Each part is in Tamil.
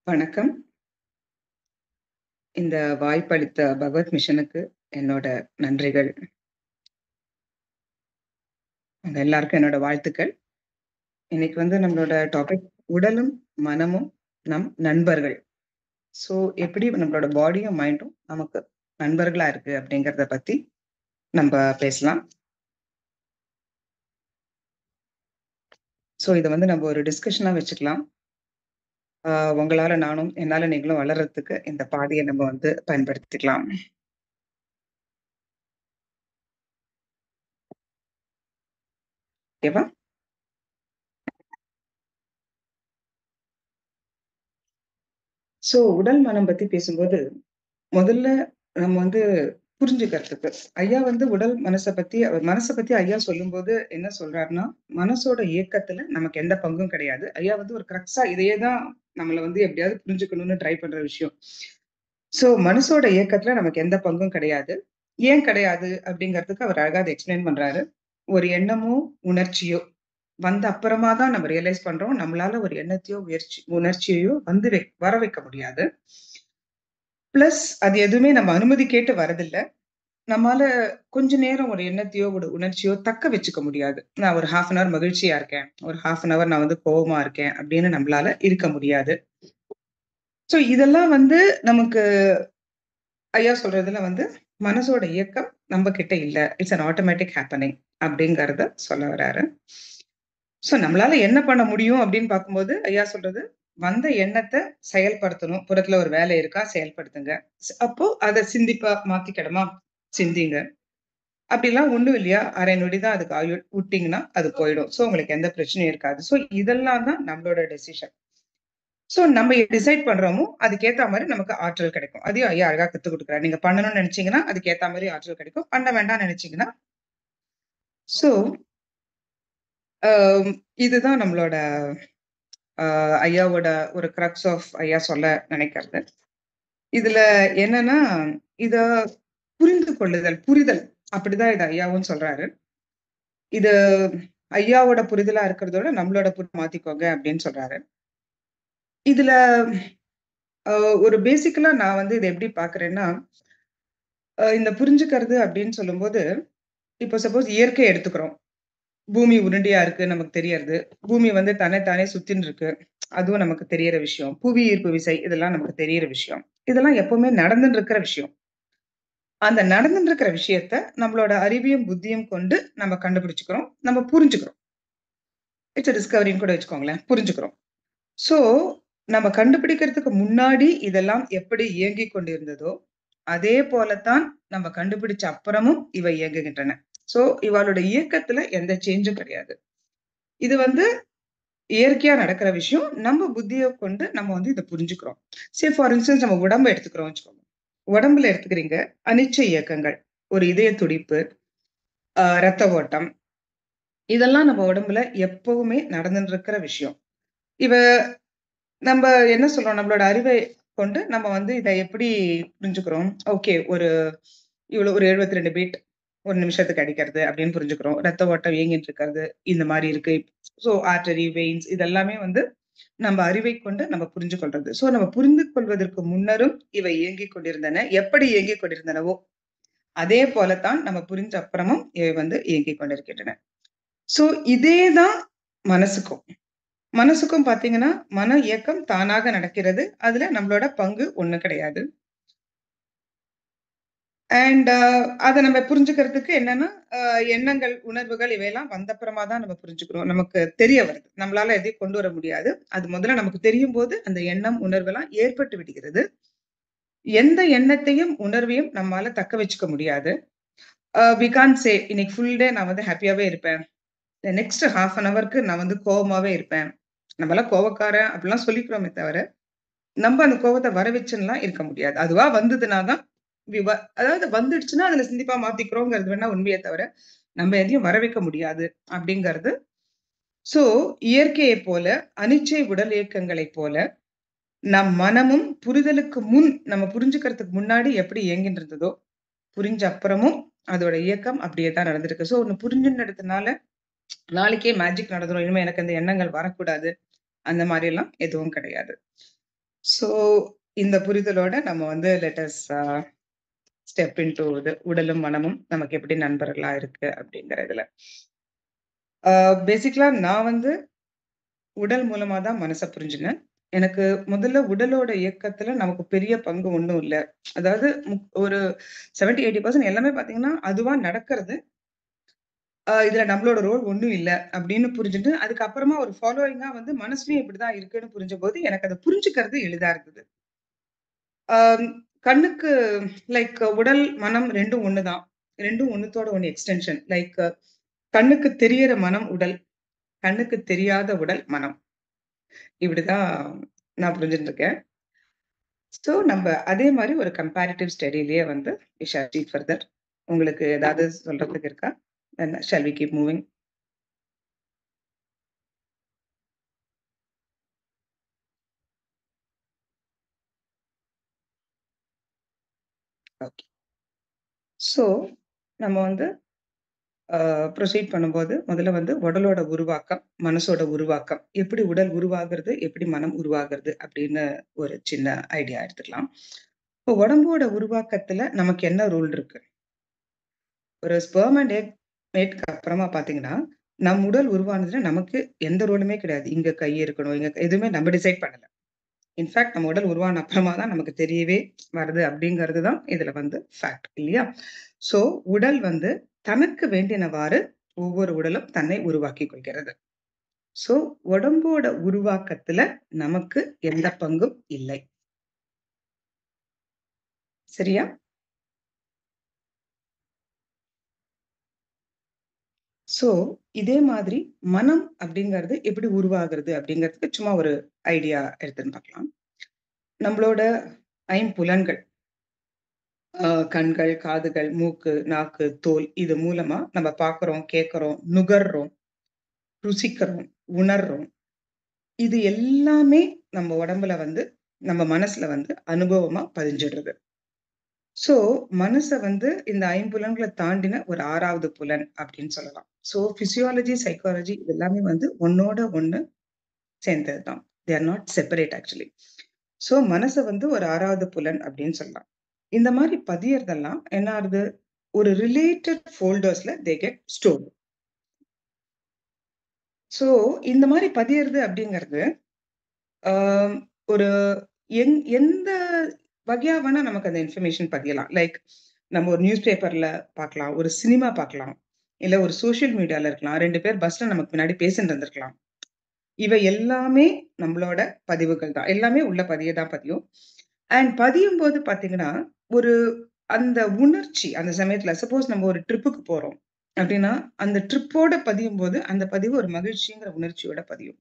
வணக்கம். இந்த வாய்ப்பளித்த பகவத் மிஷனுக்கு என்னோட நன்றிகள். உங்க எல்லாருக்கும் என்னோட வாழ்த்துக்கள். இன்னைக்கு நம்மளோட டாபிக் உடலும், மனமும் நம் நண்பர்கள். ஸோ எப்படி நம்மளோட பாடியும், மைண்டும் நமக்கு நண்பர்களா இருக்கு அப்படிங்கிறத பத்தி நம்ப பேசலாம். ஸோ இத நம்ம ஒரு டிஸ்கஷனா வச்சுக்கலாம். ஆ உங்களால நானும், என்னால நீங்களும் வளர்றதுக்கு இந்த பாதைய நம்ம பயன்படுத்திக்கலாம். ஓகேவா? ஸோ உடல், மனம் பத்தி பேசும்போது முதல்ல நம்ம புரிஞ்சுக்கிறதுக்கு. ஐயா உடல், அவர் மனச பத்தி ஐயா சொல்லும்போது என்ன சொல்றாருன்னா, மனசோட இயக்கத்துல நமக்கு எந்த பங்கும் கிடையாது. ஐயா ஒரு கிரக்ஸா இதையே தான் நம்மள எப்படியாவது புரிஞ்சுக்கணும்னு ட்ரை பண்ற விஷயம். சோ மனசோட இயக்கத்துல நமக்கு எந்த பங்கும் கிடையாது. ஏன் கிடையாது அப்படிங்கிறதுக்கு அவர் அழகா அத எக்ஸ்பிளைன் பண்றாரு. ஒரு எண்ணமோ, உணர்ச்சியோ வந்த அப்புறமா தான் நம்ம ரியலைஸ் பண்றோம். நம்மளால ஒரு எண்ணத்தையோ, உணர்ச்சியையோ வர வைக்க முடியாது. பிளஸ் அது எதுவுமே நம்ம அனுமதி கேட்டு வரதில்ல. நம்மால கொஞ்ச நேரம் ஒரு எண்ணத்தையோ, ஒரு உணர்ச்சியோ தக்க வச்சுக்க முடியாது. நான் ஒரு 1/2 அன் ஹவர் மகிழ்ச்சியா இருக்கேன். ஒரு 1/2 அன் ஹவர் நான் கோவமா இருக்கேன் அப்படின்னு நம்மளால இருக்க முடியாது. சோ இதெல்லாம் நமக்கு ஐயா சொல்றதுல மனசோட இயக்கம் நம்ம கிட்ட இல்ல. இட்ஸ் அன் ஆட்டோமேட்டிக் ஹேப்பனிங் அப்படிங்கிறத சொல்ல வராரு. சோ நம்மளால என்ன பண்ண முடியும் அப்படின்னு பார்க்கும்போது, ஐயா சொல்றது, வந்த எண்ணத்த செயல்படுத்தணும். புறத்துல ஒரு வேலை இருக்கா செயல்படுத்துங்க. அப்போ அத சிந்திப்பா மாத்திக்கிடமா? சிந்திங்க. அப்படிலாம் ஒண்ணும் இல்லையா? 1/2 நொடி தான் அதுக்கு ஆயுள். விட்டீங்கன்னா அது போயிடும். சோ உங்களுக்கு எந்த பிரச்சனையும் இருக்காது. சோ இதெல்லாம் தான் நம்மளோட டெசிஷன். சோ நம்ம டிசைட் பண்றோமோ, அதுக்கேத்த மாரி நமக்கு ஆற்றல் கிடைக்கும். அதையும் ஐயா அழகா கத்துக் குடுக்குறாரு. நீங்க பண்ணணும்னு நெனச்சீங்கன்னா, அதுக்கு ஏத்த மாரி ஆற்றல் கிடைக்கும். பண்ண வேண்டாம்னு நெனச்சீங்கன்னா சோ அ இதுதான் நம்மளோட ஐயாவோட ஒரு கிரக்ஸ் ஆஃப் ஐயா சொல்ல நினைக்கிறது. இதுல என்னன்னா, இத புரிந்து கொள்ளுதல், புரிதல் அப்படிதான் இத ஐயாவும் சொல்றாரு. இது ஐயாவோட புரிதலா இருக்கிறதோட நம்மளோட மாத்திக்கோங்க அப்படின்னு சொல்றாரு. இதுல அ ஒரு பேசிக்கலா நான் இத எப்படி பார்க்கிறேன்னா, இந்த புரிஞ்சுக்கிறது அப்படின்னு சொல்லும்போது, இப்போ சப்போஸ் இயற்கைய எடுத்துக்கிறோம். பூமி உருண்டையா இருக்கு நமக்கு தெரியறது. பூமி தன்னை தானே சுத்தின்னு இருக்கு. அதுவும் நமக்கு தெரியற விஷயம். புவி ஈர்ப்பு விசை இதெல்லாம் நமக்கு தெரியற விஷயம். இதெல்லாம் எப்பவுமே நடந்துட்டு இருக்கிற விஷயம். அந்த நடந்துட்டு இருக்கிற விஷயத்த நம்மளோட அறிவையும், புத்தியும் கொண்டு நம்ம கண்டுபிடிச்சுக்கிறோம். நம்ம புரிஞ்சுக்கிறோம். இட்ஸ் அ டிஸ்கவரின்னு கூட வச்சுக்கோங்களேன். புரிஞ்சுக்கிறோம். சோ, நம்ம கண்டுபிடிக்கிறதுக்கு முன்னாடி இதெல்லாம் எப்படி இயங்கிக் கொண்டிருந்ததோ, அதே போல தான் நம்ம கண்டுபிடிச்ச அப்புறமும் இவை இயங்குகின்றன. சோ, இவாளோட இயக்கத்துல எந்த சேஞ்சும் கிடையாது. இது இயற்கையா நடக்கிற விஷயம். நம்ம புத்திய கொண்டு நம்ம இத புரிஞ்சுக்கிறோம். ஃபார் இன்ஸ்டன்ஸ் நம்ம உடம்ப எடுத்துக்கிறோம் வச்சுக்கோங்க. உடம்புல எடுத்துக்கிறீங்க. அனிச்சை இயக்கங்கள். ஒரு இதய துடிப்பு, ரத்த ஓட்டம். இதெல்லாம் நம்ம உடம்புல எப்பவுமே நடந்துட்டு இருக்கிற விஷயம். இவ நம்ப என்ன சொல்றோம்? நம்மளோட அறிவை கொண்டு நம்ம இத எப்படி புரிஞ்சுக்கிறோம்? ஓகே. இவ்வளவு ஒரு 72 பீட் 1 நிமிஷத்துக்கு அடிக்கிறது அப்படின்னு புரிஞ்சுக்கிறோம். ரத்த ஓட்டம் இயங்கிட்டு இருக்கிறது. இந்த மாரி இருக்கு. சோ ஆர்டரி, வெயின்ஸ் இதெல்லாமே நம்ம அறிவை கொண்டு நம்ம புரிஞ்சு கொள்றது. சோ நம்ம புரிந்து கொள்வதற்கு முன்னரும் இவை இயங்கிக் கொண்டிருந்தன. எப்படி இயங்கிக் கொண்டிருந்தனவோ, அதே போல தான் நம்ம புரிஞ்ச அப்புறமும் இவை இயங்கிக் கொண்டிருக்கின்றன. சோ இதே தான் மனசுக்கும். மனசுக்கும் பார்த்தீங்கன்னா, மன இயக்கம் தானாக நடக்கிறது. அதுல நம்மளோட பங்கு ஒண்ணும் கிடையாது. அண்ட் அத நம்ம புரிஞ்சுக்கிறதுக்கு என்னன்னா, அ எண்ணங்கள், உணர்வுகள் இவையெல்லாம் வந்தப்புறமா தான் நம்ம புரிஞ்சுக்கிறோம். நமக்கு தெரிய வருது. நம்மளால எதையும் கொண்டு வர முடியாது. அது முதல்ல நமக்கு தெரியும்போது, அந்த எண்ணம், உணர்வெல்லாம் ஏற்பட்டு விடுகிறது. எந்த எண்ணத்தையும், உணர்வையும் நம்மால தக்க வச்சுக்க முடியாது. வி கான்ட் சே இன்னைக்கு ஃபுல் டே நான் ஹேப்பியாவே இருப்பேன். நெக்ஸ்ட் 1/2 அன் ஹவர்க்கு நான் கோவமாவே இருப்பேன். நம்மலாம் கோவக்காரன் அப்படிலாம் சொல்லிக்கிறோமே தவிர, நம்ம அந்த கோவத்த வர வச்சுன்னுலாம் இருக்க முடியாது. அதுவா வந்ததுனா தான் அதாவது வந்துடுச்சுன்னா, அதுல சிந்திப்பா மாத்திக்கிறோங்கிறது வேணா உண்மையே தவிர, நம்ம எதையும் வர வைக்க முடியாது அப்படிங்கிறது. சோ, இயற்கையைப் போல, அனிச்சை உடல் இயக்கங்களைப் போல, நம் மனமும் புரிதலுக்கு முன் நம்ம புரிஞ்சுக்கிறதுக்கு முன்னாடி எப்படி இயங்கின்னு இருந்ததோ, புரிஞ்ச அப்புறமும் அதோட இயக்கம் அப்படியே தான் நடந்திருக்கு. சோ, ஒண்ணு புரிஞ்சுன்னதுனால, நாளைக்கே மேஜிக் நடந்துரும். இனிமே எனக்கு அந்த எண்ணங்கள் வரக்கூடாது. அந்த மாரியெல்லாம் எதுவும் கிடையாது. ஸோ இந்த புரிதலோட நம்ம வந்து லெட் அஸ் ஸ்டெப் இன்டூ இது உடலும், மனமும் நமக்கு எப்படி நண்பர்களா இருக்கு அப்படிங்கிற இதுல. பேசிக்கலா நான் வந்து உடல் மூலமா தான் மனச புரிஞ்சுனேன். எனக்கு முதல்ல உடலோட இயக்கத்துல நமக்கு பெரிய பங்கு ஒண்ணும் இல்ல. அதாவது ஒரு 70, 80% எல்லாமே பார்த்தீங்கன்னா, அதுவா நடக்கிறது. இதுல நம்மளோட ரோல் ஒண்ணும் இல்ல அப்படின்னு புரிஞ்சுட்டு, அதுக்கப்புறமா ஒரு ஃபாலோயிங்கா வந்து மனசுலயும் இப்படிதான் இருக்குன்னு புரிஞ்சபோது, எனக்கு அத புரிஞ்சுக்கிறது எளிதா இருந்தது. ஆம் கண்ணுக்கு லைக் உடல், மனம் 2ம் ஒண்ணு தான். 2ம் ஒண்ணுத்தோட ஒண்ணு எக்ஸ்டென்ஷன். லைக் கண்ணுக்கு தெரியற மனம் உடல், கண்ணுக்கு தெரியாத உடல் மனம். இப்படிதான் நான் புரிஞ்சுட்டு இருக்கேன். ஸோ நம்ப அதே மாரி ஒரு கம்பேரிட்டிவ் ஸ்டடிலயே வந்து வி ஷால் ப்ரோசீட் ஃபர்தர். உங்களுக்கு ஏதாவது சொல்றதுக்கு இருக்கா? Then shall we keep moving? Okay. So நம்ம வந்து ப்ரோசீட் பண்ணும்போது, முதல்ல வந்து உடலோட உருவாக்கம், மனசோட உருவாக்கம். எப்படி உடல் உருவாகுறது, எப்படி மனம் உருவாகுறது அப்படின்னு ஒரு சின்ன ஐடியா எடுத்துக்கலாம். இப்போ உடம்போட உருவாக்கத்துல நமக்கு என்ன ரோல் இருக்கு? ஒரு ஸ்பெர்ம் அண்ட் எக் அப்புறமா பார்த்தீங்கன்னா, நம் உடல் உருவானதுல நமக்கு எந்த ரோலுமே கிடையாது. இங்க கை இருக்கணும், இங்க எதுவுமே நம்ம டிசைட் பண்ணல. இன்ஃபாக்ட் நம்ம உடல் உருவான அப்புறமா தான் நமக்கு தெரியவே வருது அப்படிங்கிறது தான் இதுல வந்து ஃபேக்ட் இல்லையா? ஸோ உடல் வந்து தனக்கு வேண்டினவாறு ஒவ்வொரு உடலும் தன்னை உருவாக்கிக் கொள்கிறது. ஸோ உடம்போட உருவாக்கத்துல நமக்கு எந்த பங்கும் இல்லை. சரியா? ஸோ இதே மாதிரி மனம் அப்படிங்கிறது எப்படி உருவாகுறது அப்படிங்கிறதுக்கு சும்மா ஒரு ஐடியா எடுத்துன்னு பார்க்கலாம். நம்மளோட ஐம்புலன்கள் கண்கள், காதுகள், மூக்கு, நாக்கு, தோல் இது மூலமா நம்ம பார்க்குறோம், கேட்கிறோம், நுகர்றோம், ருசிக்கிறோம், உணர்றோம். இது எல்லாமே நம்ம உடம்புல வந்து நம்ம மனசுல வந்து அனுபவமா பதிஞ்சிடுறது. ஸோ மனச வந்து இந்த ஐம்புலன்கள தாண்டின ஒரு 6வது புலன் அப்படின்னு சொல்லலாம். ஸோ பிசியாலஜி, சைக்காலஜி இது எல்லாமே வந்து ஒண்ணோட ஒண்ணு சேர்ந்தது தான். They are not separate actually. So மனச வந்து ஒரு 6வது புலன் அப்படின்னு சொல்லலாம். இந்த மாரி பதியறதெல்லாம் என்ன ஆகுது? ஒரு ரிலேட்டட் ஃபோல்டர்ஸ்ல தே கெட் ஸ்டோர்ட். ஸோ இந்த மாரி பதியறது அப்படிங்கிறது, ஆ ஒரு எந்த வகையா வேணா நமக்கு அந்த இன்ஃபர்மேஷன் பதியலாம். லைக் நம்ம ஒரு நியூஸ் பேப்பர்ல பார்க்கலாம், ஒரு சினிமா பார்க்கலாம், இல்ல ஒரு சோசியல் மீடியால இருக்கலாம். 2 பேர் பஸ்ல நமக்கு பின்னாடி பேசிட்டு இருந்திருக்கலாம். இவை எல்லாமே நம்மளோட பதிவுகள் தான். எல்லாமே உள்ள பதிய தான் பதியும். அண்ட் பதியும்போது பார்த்தீங்கன்னா, ஒரு அந்த உணர்ச்சி அந்த சமயத்துல சப்போஸ் நம்ம ஒரு ட்ரிப்புக்கு போறோம் அப்டின்னா, அந்த ட்ரிப்போட பதியும்போது, அந்த பதிவு ஒரு மகிழ்ச்சிங்கிற உணர்ச்சியோட பதியும்.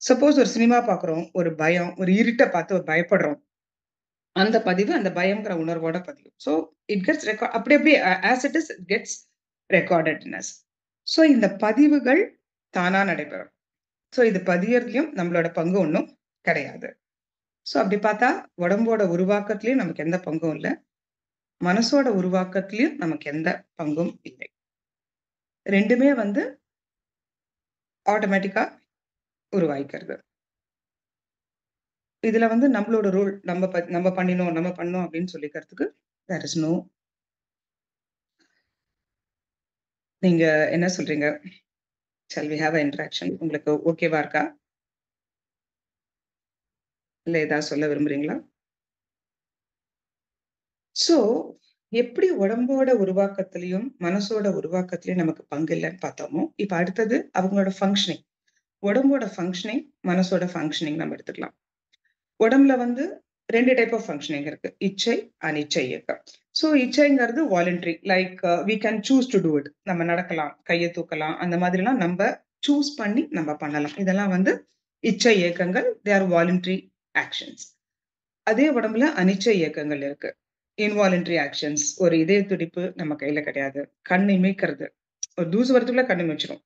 சப்போஸ் ஒரு சினிமா பார்க்குறோம், ஒரு பயம், ஒரு இருட்ட பார்த்து ஒரு பயப்படுறோம். அந்த பதிவு அந்த பயம்ங்கிற உணர்வோட பதியும். ஸோ இட் கெட்ஸ் அப்டி அப்டியே as it is it gets recorded in us. So இந்த பதிவுகள் தானா நடைபெறும். ஸோ இது பதியறதுலயும் நம்மளோட பங்கு ஒண்ணும் கிடையாது. ஸோ அப்படி பார்த்தா, உடம்போட உருவாக்கத்திலயும் நமக்கு எந்த பங்கும் இல்ல. மனசோட உருவாக்கத்திலயும் நமக்கு எந்த பங்கும் இல்லை. 2மே வந்து ஆட்டோமேட்டிக்கா உருவாயிக்கிறது. இதுல வந்து நம்மளோட ரோல் நம்ம பண்ணினோம், நம்ம பண்ணோம் அப்படின்னு சொல்லிக்கிறதுக்கு தேர் இஸ் நோ. நீங்க என்ன சொல்றீங்க? Shall we have a interaction? உங்களுக்கு ஓகேவா இருக்கா? இல்ல ஏதாவது சொல்ல விரும்புறீங்களா? ஸோ எப்படி உடம்போட உருவாக்கத்திலயும், மனசோட உருவாக்கத்திலயும் நமக்கு பங்கு இல்லன்னு பார்த்தோமோ, இப்ப அடுத்தது அவங்களோட ஃபங்ஷனிங். உடம்போட ஃபங்ஷனிங், மனசோட ஃபங்ஷனிங் நம்ம எடுத்துக்கலாம். உடம்புல வந்து 2 டைப் ஆஃப் ஃபங்ஷனிங் இருக்கு. இச்சை, அனிச்சை இயக்கம். ஸோ இச்சைங்கிறது voluntary. Like we can choose to do it. நம்ம நடக்கலாம், கைய தூக்கலாம். அந்த மாதிரிலாம் நம்ப சூஸ் பண்ணி நம்ம பண்ணலாம். இதெல்லாம் வந்து இச்சை இயக்கங்கள். They are voluntary actions. அதே உடம்புல அனிச்சை இயக்கங்கள் இருக்கு. Involuntary actions. ஒரு இதய துடிப்பு நம்ம கையில கிடையாது. கண் இமைக்கிறது. ஒரு தூசு வரதுக்குள்ள கண் இமைச்சிரும்.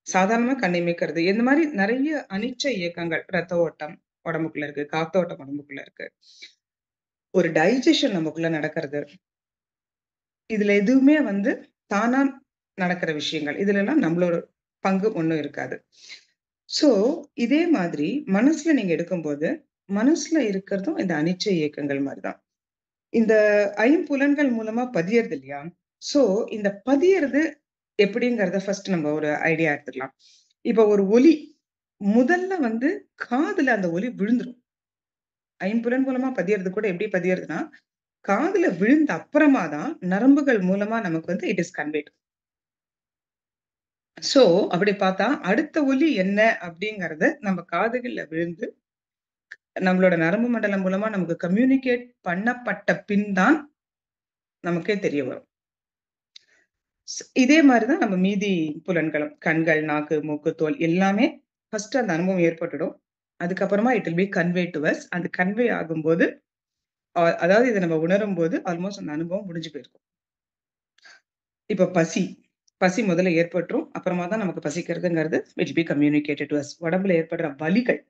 சாதாரணமா கண் இமைக்கிறது. இந்த மாரி நெறைய அனிச்சை இயக்கங்கள், ரத்த ஓட்டம் உடம்புக்குள்ள இருக்கு. காத்தோட்டம் உடம்புக்குள்ள இருக்கு. ஒரு டைஜெஷன் நமக்குள்ள நடக்கிறது. இதுல எதுவுமே வந்து தானா நடக்கிற விஷயங்கள். இதுலலாம் நம்மளோட பங்கு ஒண்ணும் இருக்காது. ஸோ, இதே மாதிரி மனசுல நீங்க எடுக்கும்போது, மனசுல இருக்கிறதும் இந்த அனிச்சை இயக்கங்கள் மாதிரிதான். இந்த ஐம்புலன்கள் மூலமா பதியறது இல்லையா? சோ இந்த பதியறது எப்படிங்கிறத ஃபர்ஸ்ட் நம்ம ஒரு ஐடியா எடுத்துக்கலாம். இப்ப ஒரு ஒலி முதல்ல வந்து காதுல அந்த ஒலி விழுந்துரும். ஐம்புலன் மூலமா பதியறது கூட எப்படி பதியறதுன்னா, காதுல விழுந்த அப்புறமா தான் நரம்புகள் மூலமா நமக்கு வந்து இட் இஸ் கன்வேட். சோ அப்படி பார்த்தா அடுத்த ஒலி என்ன அப்படிங்கிறது நம்ம காதுகள்ல விழுந்து நம்மளோட நரம்பு மண்டலம் மூலமா நமக்கு கம்யூனிகேட் பண்ணப்பட்ட பின் தான் நமக்கே தெரிய வரும். இதே மாரி தான் நம்ம மீதி புலன்களும். கண்கள், நாக்கு, மூக்கு, தோல் எல்லாமே ஃபர்ஸ்ட் அந்த அனுபவம் ஏற்பட்டுடும். அதுக்கப்புறமா it will be convey to us. அது கன்வே ஆகும்போது அதாவது இத நம்ம உணரும்போது ஆல்மோஸ்ட் அந்த அனுபவம் முடிஞ்சு போயிருக்கும். இப்ப பசி. பசி முதல்ல ஏற்பட்டுரும். அப்புறமா தான் நமக்கு பசிக்கிறதுங்கிறது it be communicated to us. உடம்புல ஏற்படுற வலிகள்.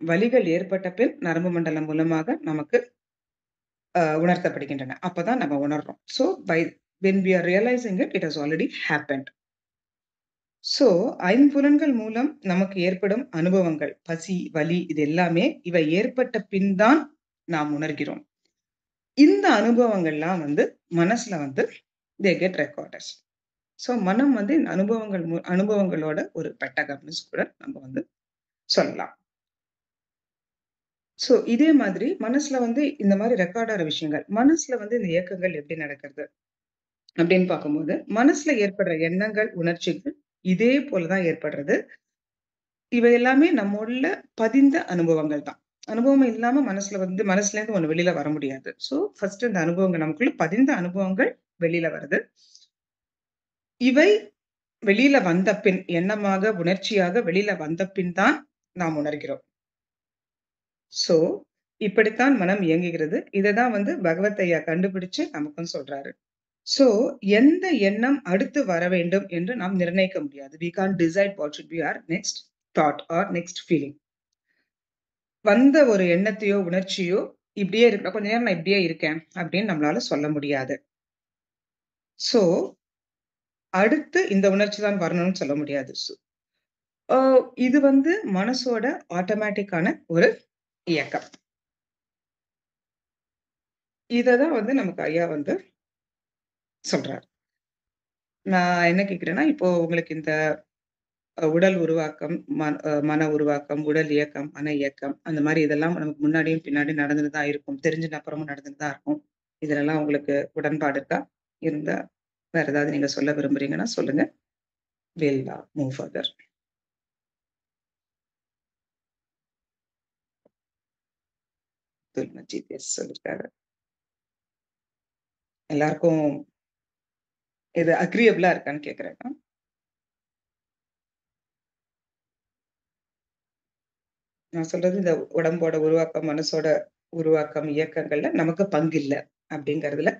வலிகள் ஏற்பட்ட பின் நரம்பு மண்டலம் மூலமாக நமக்கு உணர்த்தப்படுகின்றன. அப்பதான் நம்ம உணர்றோம். So when we are realizing it, it has already happened. So ஐம்புலன்கள் மூலம் நமக்கு ஏற்படும் அனுபவங்கள், பசி, வலி இது எல்லாமே இவை ஏற்பட்ட பின் தான் நாம் உணர்கிறோம். இந்த அனுபவங்கள்லாம் வந்து மனசுல வந்து they get recorded. சோ மனம் வந்து இந்த அனுபவங்களோட ஒரு பெட்டகம்னு கூட நம்ம வந்து சொல்லலாம். சோ இதே மாதிரி மனசுல வந்து இந்த மாரி ரெக்கார்ட் ஆற விஷயங்கள், மனசுல வந்து இந்த இயக்கங்கள் எப்படி நடக்கிறது அப்படின்னு பார்க்கும்போது, மனசுல ஏற்படுற எண்ணங்கள், உணர்ச்சிகள் இதே போல தான் ஏற்படுறது. இவை எல்லாமே நம்முள்ள பதிந்த அனுபவங்கள் தான். அனுபவம் இல்லாம மனசுலேருந்து ஒண்ணு வெளியில வர முடியாது. சோ ஃபர்ஸ்ட் இந்த அனுபவங்கள் நமக்குள்ள பதிந்த அனுபவங்கள் வெளியில வருது. இவை வெளியில வந்த பின், எண்ணமாக, உணர்ச்சியாக வெளியில வந்த பின் தான் நாம் உணர்கிறோம். சோ இப்படித்தான் மனம் இயங்குகிறது. இததான் வந்து பகவத் ஐயா கண்டுபிடிச்சு நமக்கும் சொல்றாரு. சோ எந்த எண்ணம் அடுத்து வர வேண்டும் என்று நாம் நிர்ணயிக்க முடியாது. We can't decide what should be our next thought or next feeling. வந்த ஒரு எண்ணத்தையோ, உணர்ச்சியோ இப்படியே இருக்கணும். கொஞ்ச நேரம் நான் இப்படியே இருக்கேன் அப்படின்னு நம்மளால சொல்ல முடியாது. சோ அடுத்து இந்த உணர்ச்சி தான் வரணும்னு சொல்ல முடியாது. அ இது வந்து மனசோட ஆட்டோமேட்டிக்கான ஒரு இயக்கம். இததான் வந்து நமக்கு ஐயா வந்து சொல்றாரு. நான் என்ன கேட்கிறேன்னா, இப்போ உங்களுக்கு இந்த உடல் உருவாக்கம், மன உருவாக்கம், உடல் இயக்கம், மன இயக்கம் அந்த மாரி இதெல்லாம் நமக்கு முன்னாடியும், பின்னாடியும் நடந்துட்டு தான் இருக்கும். தெரிஞ்ச அப்புறமும் நடந்துட்டு தான் இருக்கும். இதுலலாம் உங்களுக்கு உடன்பாடு இருக்கா? இருந்தா வேற ஏதாவது நீங்க சொல்ல விரும்புறீங்கன்னா சொல்லுங்க. Will move further. Abdul Majeed S சொல்லிருக்காரு. எல்லாருக்கும் இது அக்ரியபிளா இருக்கான்னு கேட்கிறேன். நான் சொல்றது இந்த உடம்போட உருவாக்கம், மனசோட உருவாக்கம், இயக்கங்கள்ல நமக்கு பங்கு இல்ல அப்படிங்கிறதுல.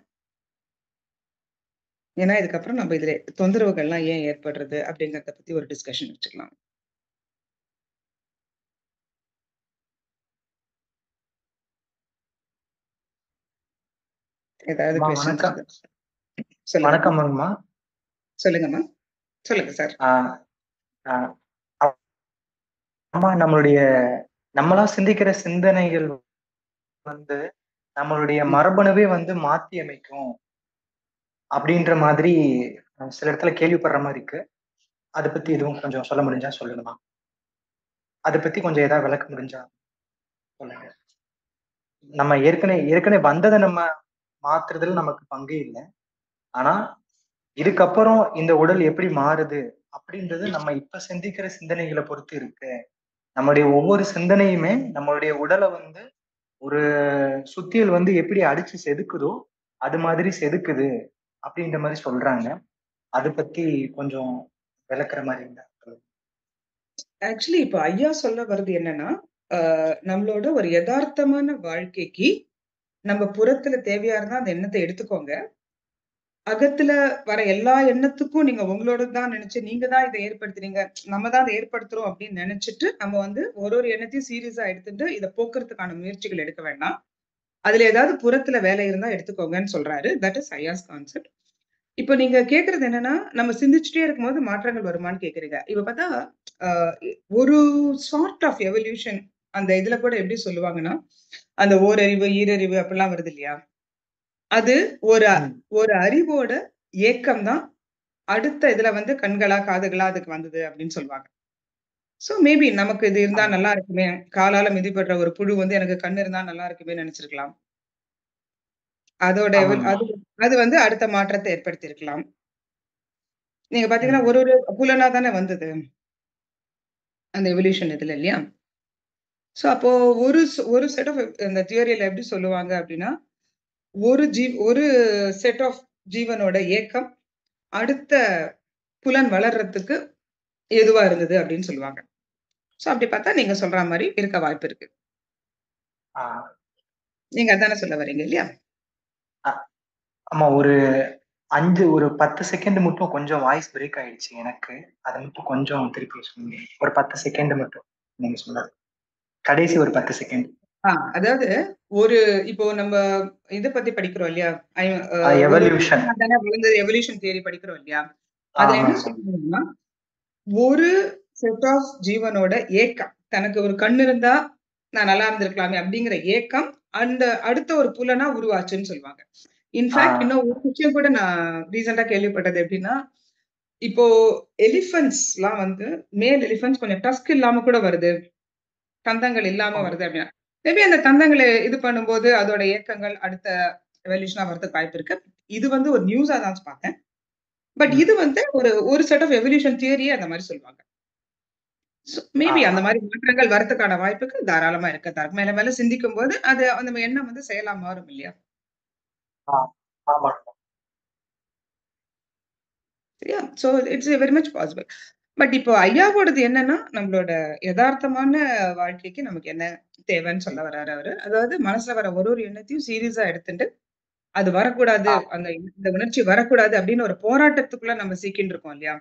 ஏன்னா இதுக்கப்புறம் நம்ம இதுல தொந்தரவுகள்லாம் ஏன் ஏற்படுறது அப்படிங்கிறத பத்தி ஒரு டிஸ்கஷன் வச்சுக்கலாம். ஏதாவது அம்மா கொஸ்டின்ஸ் வணக்கம். இருந்தா சொல்லுங்க. வணக்கம்ங்கம்மா. சொல்லுங்கம்மா. சொல்லுங்க சார். ஆ, ஆ, அம்மா நம்மளா சிந்திக்கிற சிந்தனைகள் வந்து நம்மளுடைய ம். மரபணுவே வந்து மாத்தி அமைக்கும் அப்படின்ற மாதிரி சில இடத்துல கேள்விப்படுற மாதிரி இருக்கு. அதை பத்தி எதுவும் கொஞ்சம் சொல்ல முடிஞ்சா சொல்லுங்கம்மா. அதை பத்தி கொஞ்சம் ஏதாவது விளக்க முடிஞ்சா சொல்லுங்க. நம்ம ஏற்கனவே ஏற்கனவே வந்ததை நம்ம மாத்துறதுல நமக்கு பங்கே இல்லை. ஆனா இதுக்கப்புறம் இந்த உடல் எப்படி மாறுது அப்படின்றது நம்ம இப்ப சிந்திக்கிற சிந்தனைகளை பொறுத்து இருக்கு. நம்மளுடைய ஒவ்வொரு சிந்தனையுமே நம்மளுடைய உடலை வந்து ஒரு சுத்தியல் வந்து எப்படி அடிச்சு செதுக்குதோ அது மாதிரி செதுக்குது அப்படின்ற மாதிரி சொல்றாங்க. அதை பத்தி கொஞ்சம் விளக்குற மாதிரி இருந்தா சொல்லுங்க. ஆக்சுவலி இப்ப ஐயா சொல்ல வர்றது என்னன்னா, நம்மளோட ஒரு எதார்த்தமான வாழ்க்கைக்கு நம்ம புறத்துல தேவையா இருந்தா அந்த எண்ணத்த எடுத்துக்கோங்க. அகத்துல வர எல்லா எண்ணத்துக்கும் நீங்க உங்களோடது தான் நினைச்சு, நீங்க தான் இத ஏற்படுத்துறீங்க. நம்ம தான் அத ஏற்படுத்துறோம் அப்படின்னு நினைச்சுட்டு, நம்ம வந்து ஒரு எண்ணத்தையும் சீரியஸா எடுத்துட்டு, இத போக்குறதுக்கான முயற்சிகள் எடுக்க வேண்டாம். அதுல ஏதாவது புறத்துல வேலை இருந்தா எடுத்துக்கோங்கன்னு சொல்றாரு. That is Ayaz concept. இப்ப நீங்க கேட்கறது என்னன்னா, நம்ம சிந்திச்சுட்டே இருக்கும்போது மாற்றங்கள் வருமான்னு கேட்கிறீங்க. இப்ப பார்த்தா, அ ஒரு சார்ட் ஆஃப் எவல்யூஷன் அந்த இதுல கூட எப்படி சொல்லுவாங்கன்னா, அந்த ஓரறிவு, ஈரறிவு அப்படிலாம் வருது இல்லையா? அது ஒரு ம். ஒரு அறிவோட ஏக்கம் தான் அடுத்த இதுல வந்து கண்களா, காதுகளா அதுக்கு வந்தது அப்படின்னு சொல்லுவாங்க. சோ மேபி நமக்கு இது இருந்தா ஆமா. நல்லா இருக்குமே! காலால மிதிபடுற ஒரு புழு வந்து எனக்கு கண் இருந்தா நல்லா இருக்குமேன்னு நெனச்சிருக்கலாம். அதோட ஆமாங்கம்மா. அது அது வந்து அடுத்த மாற்றத்த ஏற்படுத்தியிருக்கலாம். நீங்க பார்த்தீங்கன்னா, ம். ஒரு ஒரு புலனா தானே வந்தது. அந்த எவல்யூஷன் இதுல இல்லையா? சோ அப்போ ஒரு செட் ஆஃப் அந்த தியரில எப்படி சொல்லுவாங்க அப்படின்னா, ஒரு செட் ஆஃப் ஜீவனோட ஏக்கம் அடுத்த புலன் வளர்றதுக்கு ஏதுவா இருந்தது அப்படின்னு சொல்லுவாங்க. சோ அப்படி பார்த்தா நீங்க சொல்ற மாரி இருக்க வாய்ப்பு இருக்கு. ஆ. நீங்க அதானே சொல்ல வரீங்க இல்லையா? அ ஆமா. ஒரு 10 செகண்ட் மட்டும் கொஞ்சம் வாய்ஸ் பிரேக் ஆயிடுச்சு எனக்கு. அத மட்டும் கொஞ்சம் திருப்பி சொல்லுங்க. ஒரு 10 செகண்ட் மட்டும் நீங்க சொன்னது. கடைசி ஒரு 10 செகண்ட். அதாவது ஒரு இப்போ நம்ம இத பத்தி படிக்கிறோம் இல்லையா? ஐ ஒரு எவல்யூஷன். தானே விழுந்தது எவல்யூஷன் தியரி படிக்கிறோம் இல்லையா? அதுல என்ன ஆமாமா. சொல்றாங்கன்னா, ஒரு செட் ஆஃப் ஜீவனோட ஏக்கம். தனக்கு ஒரு கண் இருந்தா நான் நல்லா இருந்திருக்கலாமே அப்படிங்கிற ஏக்கம், அந்த அடுத்த ஒரு புலனா உருவாச்சுன்னு சொல்லுவாங்க. ஆ. இன்ஃபாக்ட் இன்னும் ஒரு விஷயம் கூட நான் ரீசென்ட்டா கேள்விப்பட்டது எப்படின்னா, இப்போ எலிஃபண்ட்ஸ்லாம் வந்து மேல் எலிஃபண்ட்ஸ் கொஞ்சம் டஸ்க் இல்லாம கூட வருது. தந்தங்கள் இல்லாம ஆமா. வருது அப்படின்னா, மேபி அந்த தந்தங்கள இது பண்ணும்போது அதோட ஏக்கங்கள் அடுத்த எவல்யூஷனா வரதுக்கு வாய்ப்பு இருக்கு. இது வந்து ஒரு நியூஸா தான் பார்த்தேன். பட் ம். இது வந்து ஒரு ஒரு செட் ஆஃப் எவல்யூஷன் தியரியே அந்த மாரி சொல்லுவாங்க. ஆ. மேபி அந்த மாரி மாற்றங்கள் வரதுக்கான வாய்ப்புகள் தாராளமா இருக்கு. மேல மேல சிந்திக்கும்போது அது அந்த எண்ணம் வந்து செயலா மாறும் இல்லையா? ஆ. ஆமா. சரியா? So it's very much possible. But இப்போ ஐயாவோடது என்னன்னா, நம்மளோட எதார்த்தமான வாழ்க்கைக்கு நமக்கு என்ன தேவைன்னு சொல்ல வர்றாரு அவரு. அதாவது மனசுல வர ஒரு ஒரு எண்ணத்தையும் சீரியஸா எடுத்துட்டு, அது வரக்கூடாது, ஆ. இந்த உணர்ச்சி வரக்கூடாது அப்படின்னு ஒரு போராட்டத்துக்குள்ள நம்ம சிக்கின்னு இருக்கோம் இல்லையா?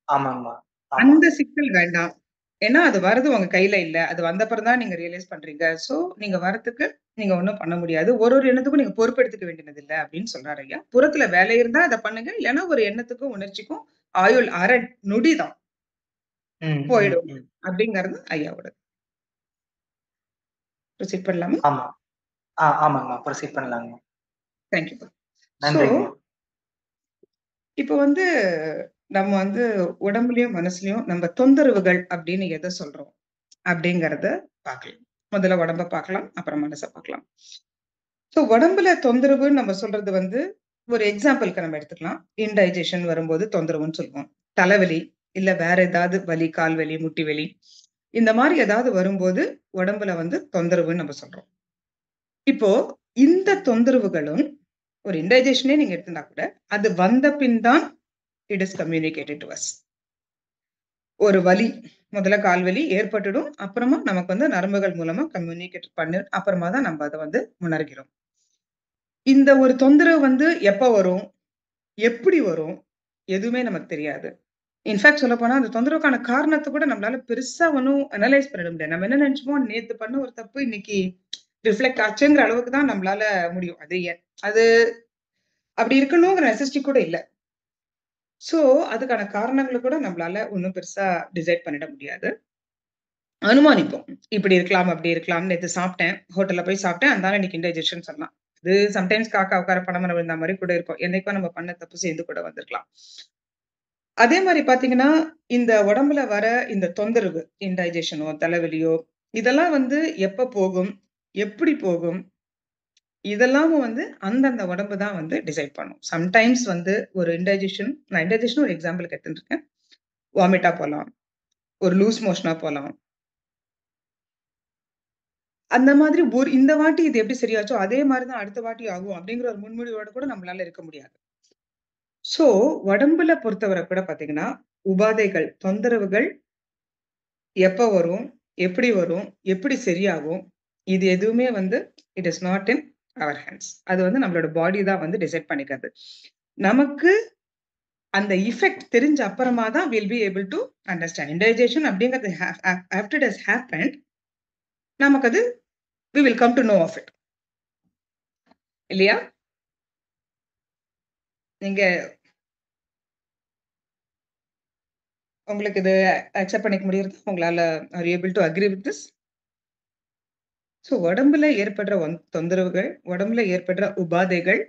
ஆமாமா. ஆமா. அந்த சிக்கல் வேண்டாம். ஏன்னா அது வரது உங்க கையில இல்ல. அது வந்தப்புறம் தான் நீங்க ரியலைஸ் பண்றீங்க. சோ நீங்க வரதுக்கு நீங்க ஒண்ணும் பண்ண முடியாது. ஒரு ஒரு எண்ணத்துக்கும் நீங்க பொறுப்பெடுத்துக்க வேண்டியது இல்ல அப்படின்னு சொல்றாரு ஐயா. புறத்துல வேலை இருந்தா அத பண்ணுங்க. இல்லன்னா ஒரு எண்ணத்துக்கும், உணர்ச்சிக்கும் ஆயுள் அரை நொடி தான் ம், ம், போயிடும். ம். அப்படிங்கிறது ஐயாவோடது. ப்ரொசீட் பண்ணலாமா? ஆமா. ஆமாங்கம்மா. ப்ரொசீட் பண்ணலாங்கம்மா. Thank you. சோ நன்றிங்கம்மா. இப்போ வந்து நம்ம வந்து உடம்புலயும், மனசுலயும் நம்ம தொந்தரவுகள் அப்படின்னு எத சொல்றோம்? அப்படிங்கிறத பார்க்கலாம். முதல்ல உடம்ப பார்க்கலாம். அப்புறம் மனச பார்க்கலாம். சோ உடம்புல தொந்தரவுன்னு நம்ம சொல்றது வந்து, ஒரு எக்ஸாம்பிள்க்கு நம்ம எடுத்துக்கலாம். இன்டைஜஷன் வரும்போது தொந்தரவுன்னு சொல்லுவோம். தலைவலி, இல்ல வேற ஏதாவது வலி, கால் வலி, முட்டி வலி, இந்த மாரி ஏதாவது வரும்போது, உடம்புல வந்து தொந்தரவுன்னு நம்ம சொல்றோம். இப்போ இந்த தொந்தரவுகளும் ஒரு இன்டைஜஷனே நீங்க எடுத்துட்டா கூட, அது வந்த பின் தான் it is communicated to us. ஒரு வலி, முதல்ல கால் வலி ஏற்பட்டுடும். அப்புறமா நமக்கு வந்து நரம்புகள் மூலமா கம்யூனிகேட் பண்ணி அப்புறமா தான் நம்ம அத வந்து உணர்கிறோம். இந்த ஒரு தொந்தரவு வந்து எப்ப வரும்? எப்படி வரும்? எதுவுமே நமக்கு தெரியாது. இன்ஃபாக்ட் சொல்லப்போனா, அந்த தொந்தரவுக்கான காரணத்த கூட நம்மளால பெருசா ஒண்ணும் அனலைஸ் பண்ணிட முடியாது. நம்ம என்ன நெனச்சுப்போம், நேத்து பண்ண ஒரு தப்பு இன்னைக்கு ரிஃப்ளெக்ட் ஆச்சுங்கிற அளவுக்கு தான் நம்மளால முடியும். அது அப்படி இருக்கணுங்கிற நெசசிட்டி கூட இல்ல. சோ, அதுக்கான காரணங்கள கூட நம்மளால ஒண்ணும் பெருசா டிசைட் பண்ணிட முடியாது. அனுமானிப்போம். இப்படி இருக்கலாம், அப்படி இருக்கலாம். நேத்து சாப்பிட்டேன். ஹோட்டல்ல போய் சாப்பிட்டேன். அதனால இன்னைக்கு இன்டைஜஷன் சொல்லலாம். அது சம்டைம்ஸ் காக்கா உட்கார பனை மரம் விழுந்தா மாரி கூட இருக்கும். என்னைக்கோ நம்ம பண்ண தப்பு சேர்ந்து கூட வந்திருக்கலாம். அதே மாரி பார்த்தீங்கன்னா, இந்த உடம்புல வர இந்த தொந்தரவு, இன்டைஜஷனோ, தலைவலியோ, இதெல்லாம் வந்து எப்ப போகும்? எப்படி போகும்? இதெல்லாமும் வந்து அந்தந்த உடம்பு தான் வந்து டிசைட் பண்ணும். சம்டைம்ஸ் வந்து ஒரு நான் இன்டைஜஷன் ஒரு எக்ஸாம்பிளுக்கு எடுத்துட்டு இருக்கேன். வாமிட்டா போலாம். ஒரு லூஸ் மோஷனா போலாம். அந்த மாதிரி இந்த வாட்டி இது எப்படி சரியாச்சோ, அதே மாரி தான் அடுத்த வாட்டி ஆகும் அப்படிங்கிற ஒரு முன்மொழிவோட கூட நம்மளால இருக்க முடியாது. சோ, உடம்புல பொறுத்தவரை கூட பார்த்தீங்கன்னா, உபாதைகள், தொந்தரவுகள் எப்ப வரும்? எப்படி வரும்? எப்படி சரியாகும்? இது எதுவுமே வந்து it is not in our hands. அது வந்து நம்மளோட பாடி தான் வந்து டிசைட் பண்ணிக்கிறது. நமக்கு அந்த எஃபெக்ட் தெரிஞ்ச அப்புறமா தான் will be able to understand. Indigestion அப்படிங்கிறது ஆஃப்டர் இட் ஹஸ் ஹேப்பன்ட் நமக்கு அது we will come to know of it. இல்லையா? நீங்க உங்களுக்கு இது அக்செப்ட் பண்ணிக்க முடியுறதா? உங்களால are you able to agree with this? So உடம்புல ஏற்படுற தொந்தரவுகள், உடம்புல ஏற்படுற உபாதைகள்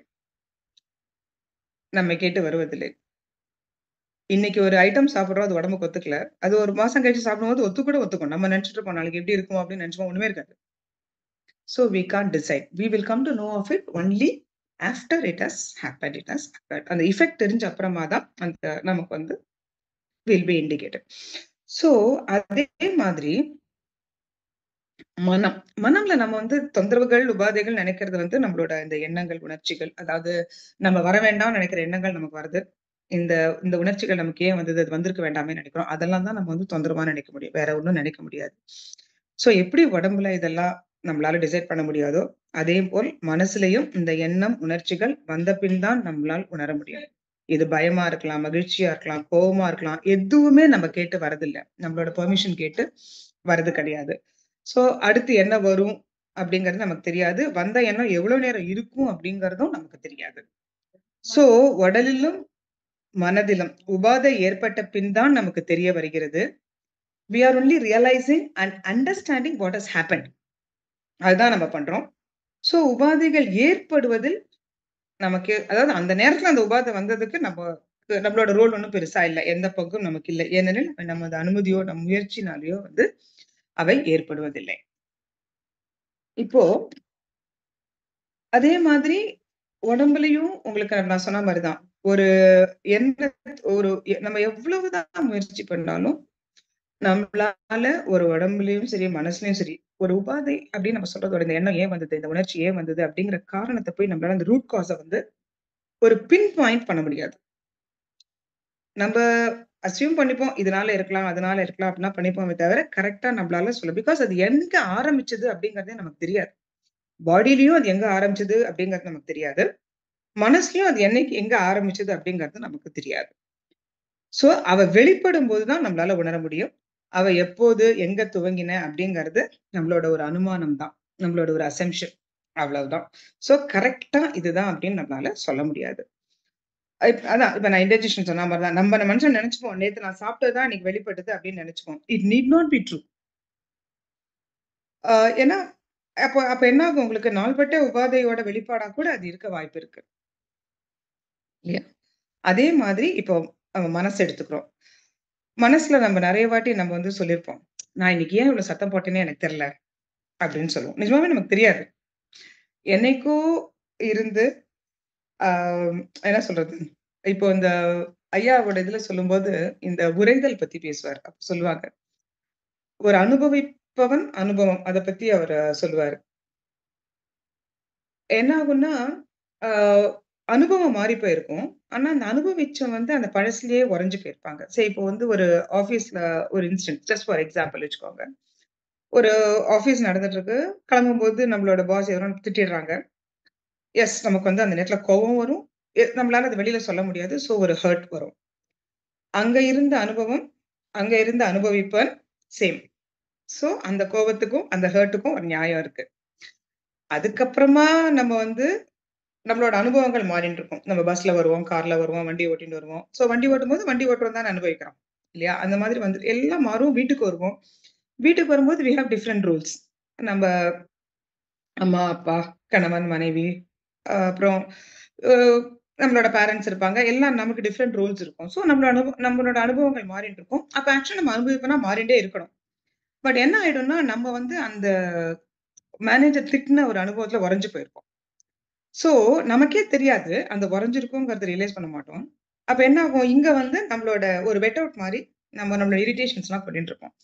நம்ம கேட்டு வருவதில்லை. இன்னைக்கு ஒரு ஐட்டம் சாப்பிடுறோம், அது உடம்புக்கு ஒத்துக்கல. அது 1 மாசம் கழிச்சு சாப்பிடும்போது ஒத்துக்கும். நம்ம நினைச்சுட்டு இருப்போம், நாளைக்கு எப்படி இருக்கும் அப்படின்னு நினைச்சுப்போம். ஒண்ணுமே இருக்காது. So we can't decide. We will come to know of it only after it has happened. It has happened. அந்த எஃபெக்ட் தெரிஞ்ச அப்புறமா தான் அந்த நமக்கு வந்து will be indicated. So அதே மாதிரி மனம்ல நம்ம வந்து தொந்தரவுகள், உபாதைகள் நினைக்கிறது வந்து நம்மளோட இந்த எண்ணங்கள், உணர்ச்சிகள். அதாவது நம்ம வர வேண்டாம்னு நினைக்கிற எண்ணங்கள் நமக்கு வருது. இந்த இந்த உணர்ச்சிகள் நமக்கு ஏன் வந்தது? அது வந்திருக்க வேண்டாமே நினைக்கிறோம். அதெல்லாம் தான் நம்ம வந்து தொந்தரவா நினைக்க முடியும். வேற ஒண்ணும் நினைக்க முடியாது. சோ எப்படி உடம்புல இதெல்லாம் நம்மளால டிசைட் பண்ண முடியாதோ, அதேபோல் மனசுலயும் இந்த எண்ணம், உணர்ச்சிகள் வந்த பின் தான் நம்மளால் உணர முடியும். இது பயமா இருக்கலாம், மகிழ்ச்சியா இருக்கலாம், கோவமா இருக்கலாம். எதுவுமே நம்ம கேட்டு வரதில்ல. நம்மளோட பெர்மிஷன் கேட்டு வரது கிடையாது. சோ அடுத்து என்ன வரும் அப்படிங்கிறது நமக்கு தெரியாது. வந்த எண்ணம் எவ்வளவு நேரம் இருக்கும் அப்படிங்கிறதும் நமக்கு தெரியாது. சோ உடலிலும், மனதிலும் உபாதை ஏற்பட்ட பின் தான் நமக்கு தெரிய வருகிறது. We are only realizing and understanding what has happened. அதுதான் நம்ம பண்றோம். சோ உபாதைகள் ஏற்படுவதில் நமக்கு அதாவது அந்த நேரத்துல அந்த உபாதை வந்ததுக்கு நம்மளோட ரோல் ஒண்ணும் பெருசா இல்ல. எந்த பங்கும் நமக்கு இல்ல. ஏனெனில் நமது அனுமதியோ, நம் முயற்சினாலயோ வந்து அவை ஏற்படுவதில்லை. இப்போ அதே மாதிரி உடம்புலயும் உங்களுக்கு நான் சொன்ன மாரிதான். ஒரு எந்த ஒரு நம்ம எவ்வளவுதான் முயற்சி பண்ணாலும், நம்மளால ஒரு உடம்புலயும் சரி, மனசுலயும் சரி, ஒரு உபாதை அப்படின்னு நம்ம சொல்றதோட இந்த எண்ணம் ஏன் வந்தது? இந்த உணர்ச்சி ஏன் வந்தது? அப்படிங்கிற காரணத்த போய் நம்மளால அந்த ரூட் காஸ வந்து ஒரு பின் பாயிண்ட் பண்ண முடியாது. நம்ப அஸ்யூம் பண்ணிப்போம். இதனால இருக்கலாம், அதனால இருக்கலாம் அப்படின்னா பண்ணிப்போமே தவிர, கரெக்ட்டா நம்மளால சொல்ல பிகாஸ் அது எங்க ஆரம்பிச்சது அப்படிங்கிறதே நமக்கு தெரியாது. பாடிலயும் அது எங்க ஆரம்பிச்சது அப்படிங்கிறது நமக்கு தெரியாது. மனசுலயும் அது எங்க ஆரம்பிச்சது அப்படிங்கிறது நமக்கு தெரியாது. சோ, அவ வெளிப்படும்போது தான் நம்மளால உணர முடியும். அவ எப்போது, எங்க துவங்கின அப்படிங்கிறது நம்மளோட ஒரு அனுமானம் தான். நம்மளோட ஒரு அசம்ப்ஷன். அவ்வளவுதான். சோ, கரெக்ட்டா இதுதான் அப்படின்னு நம்மளால சொல்ல முடியாது. அதான் இப்ப நான் இன்டைஜஷன் சொன்ன மாரி தான். நம்ம மனுஷன் நெனச்சுப்போம். நேத்து நான் சாப்பிட்டது தான் இன்னைக்கு வெளிப்பட்டது அப்படின்னு நெனச்சுப்போம். It need not be true. Uh ஏன்னா, அப்ப அப்ப என்ன ஆகும் உங்களுக்கு நாள்பட்ட உபாதையோட வெளிப்பாடா கூட அது இருக்க வாய்ப்பு இருக்கு. இல்லையா? அதே மாதிரி இப்போ மனச எடுத்துக்கிறோம். மனசுல நம்ம நெறைய வாட்டி நம்ம வந்து சொல்லியிருப்போம். நான் இன்னைக்கு ஏன் இவ்வளவு சத்தம் போட்டேன்னே எனக்கு தெரியல அப்படின்னு சொல்லுவோம். நிஜமாவே நமக்கு தெரியாது. என்னைக்கோ இருந்து ஆ என்ன சொல்றது? இப்போ இந்த ஐயாவோட இதுல சொல்லும்போது, இந்த உறைதல் பத்தி பேசுவாரு. அப்ப சொல்லுவாங்க. ஒரு அனுபவிப்பவன் அனுபவம். அத பத்தி அவரு சொல்லுவாரு. என்ன ஆகும்னா, ஆ அனுபவம் மாறி போயிருக்கும். ஆனா, அந்த அனுபவிச்சவன் வந்து அந்த பழசுலயே உறைஞ்சு போயிருப்பாங்க. சரி இப்போ வந்து ஒரு ஆஃபீஸ்ல ஒரு இன்சிடென்ட் ஜஸ்ட் ஃபார் எக்ஸாம்பிள் வச்சுக்கோங்க. ஒரு ஆஃபீஸ் நடந்துட்டு இருக்கு. கிளம்பும்போது நம்மளோட பாஸ் எவரோ திட்டிடுறாங்க. நமக்கு வந்து அந்த நேரத்துல கோவம் வரும். நம்மளால அத வெளியில சொல்ல முடியாது. சோ ஒரு ஹர்ட் வரும். அங்க இருந்த அனுபவம், அங்க இருந்த அனுபவிப்பவன் சேம். சோ அந்த கோவத்துக்கும், அந்த ஹர்ட்டுக்கும் ஒரு நியாயம் இருக்கு. அதுக்கப்புறமா நம்ம வந்து நம்மளோட அனுபவங்கள் மாறின்னு இருக்கும். நம்ம பஸ்ல வருவோம், கார்ல வருவோம், வண்டி ஓட்டிட்டு வருவோம். சோ வண்டி ஓட்டும்போது வண்டி ஓட்டுறோம் தானே அனுபவிக்கிறோம். இல்லையா? அந்த மாதிரி வந்து எல்லாம் மாறும். வீட்டுக்கு வருவோம். வீட்டுக்கு வரும்போது வி ஹேவ் டிஃபரெண்ட் ரூல்ஸ். நம்ம அம்மா, அப்பா, கணவன், மனைவி, அப்புறம் அ நம்மளோட பேரன்ட்ஸ் இருப்பாங்க. எல்லாம் நமக்கு டிஃபரெண்ட் ரூல்ஸ் இருக்கும். சோ நம்மளோட அனுபவங்கள் மாறிட்டு இருக்கும். அப்ப ஆக்சுவலா நம்ம அனுபவிப்பனா மாறிண்டே இருக்கணும். பட் என்ன ஆயிடும்னா, நம்ம வந்து அந்த மேனேஜர் திட்டுன ஒரு அனுபவத்துல உறைஞ்சு போயிருப்போம். சோ, நமக்கே தெரியாது. அந்த உறைஞ்சிருக்கோங்கிறத ரியலைஸ் பண்ண மாட்டோம். அப்ப என்ன ஆகும், இங்க வந்து நம்மளோட ஒரு வெட் அவுட் மாரி நம்மளோட இரிட்டேஷன்ஸ்லாம் கொட்டிட்டு இருப்போம்.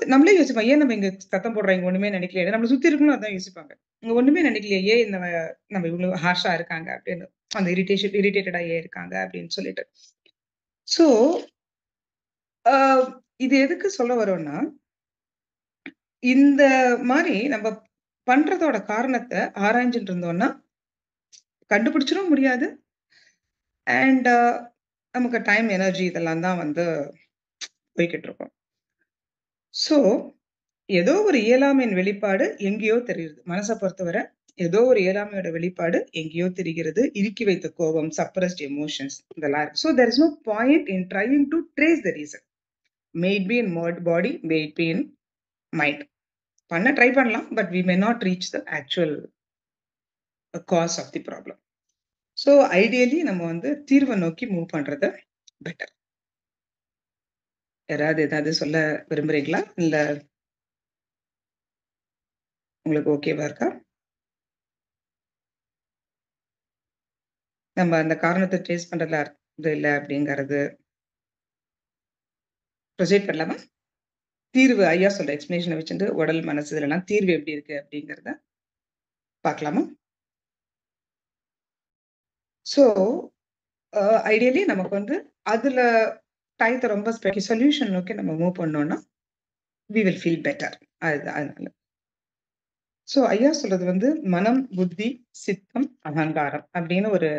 நம்மளே யோசிப்போம். ஏன் நம்ம இங்க சத்தம் போடுறோம், இங்க ஒண்ணுமே நினைக்கலையே. நம்மள சுத்தி இருக்கவங்களும் அதான் யோசிப்பாங்க. இங்க ஒண்ணுமே நினைக்கலையே, ஏன் நம்ம இவ்வளவு ஹார்ஷா இருக்காங்க அப்படின்னு. அந்த இரிட்டேட்டடா ஏன் இருக்காங்க அப்படின்னு சொல்லிட்டு. சோ, அ இது எதுக்கு சொல்ல வரோம்னா, இந்த மாரி நம்ம பண்றதோட காரணத்த ஆராய்ஞ்சுட்டு இருந்தோம்னா, கண்டுபிடிச்சிடவும் முடியாது. அண்ட் நமக்கு டைம், எனர்ஜி இதெல்லாம் தான் வந்து போய்க்கிட்டு இருக்கும். சோ, ஏதோ ஒரு இயலாமையின் வெளிப்பாடு எங்கேயோ தெரியுது. மனச பொறுத்தவர ஏதோ ஒரு இயலாமையோட வெளிப்பாடு எங்கேயோ தெரிகிறது. இறுக்கி வைத்த கோபம், சப்ரஸ்ட் எமோஷன்ஸ் இதெல்லாம் இருக்கு. So, there is no point in trying to trace the reason. May it be in body, may it be in mind. பண்ண ட்ரை பண்ணலாம். But we may not reach the actual cause of the problem. So ideally நம்ம வந்து தீர்வ நோக்கி மூவ் பண்றது பெட்டர். யாராவது ஏதாவது சொல்ல விரும்புறீங்களா? இல்ல உங்களுக்கு ஓகேவா இருக்கா? நம்ம அந்த காரணத்த ட்ரேஸ் பண்றதுல அர்த்தம் இல்ல அப்படிங்கிறது ப்ரொசீட் பண்ணலாமா? தீர்வு ஐயா சொல்ற எக்ஸ்ப்ளனேஷன வச்சுட்டு உடல், மனசு இதுலலாம் தீர்வு எப்படி இருக்கு அப்படிங்கிறத பார்க்கலாமா? ஸோ ஐடியலி நமக்கு வந்து அதுல டயத்த ரொம்ப சொல்யூஷன் நோக்கி நம்ம மூவ் பண்ணோம்னா, வி வில் ஃபீல் பெட்டர். அதனால. ஸோ ஐயா சொல்றது வந்து மனம், புத்தி, சித்தம், அகங்காரம் அப்படின்னு ஒரு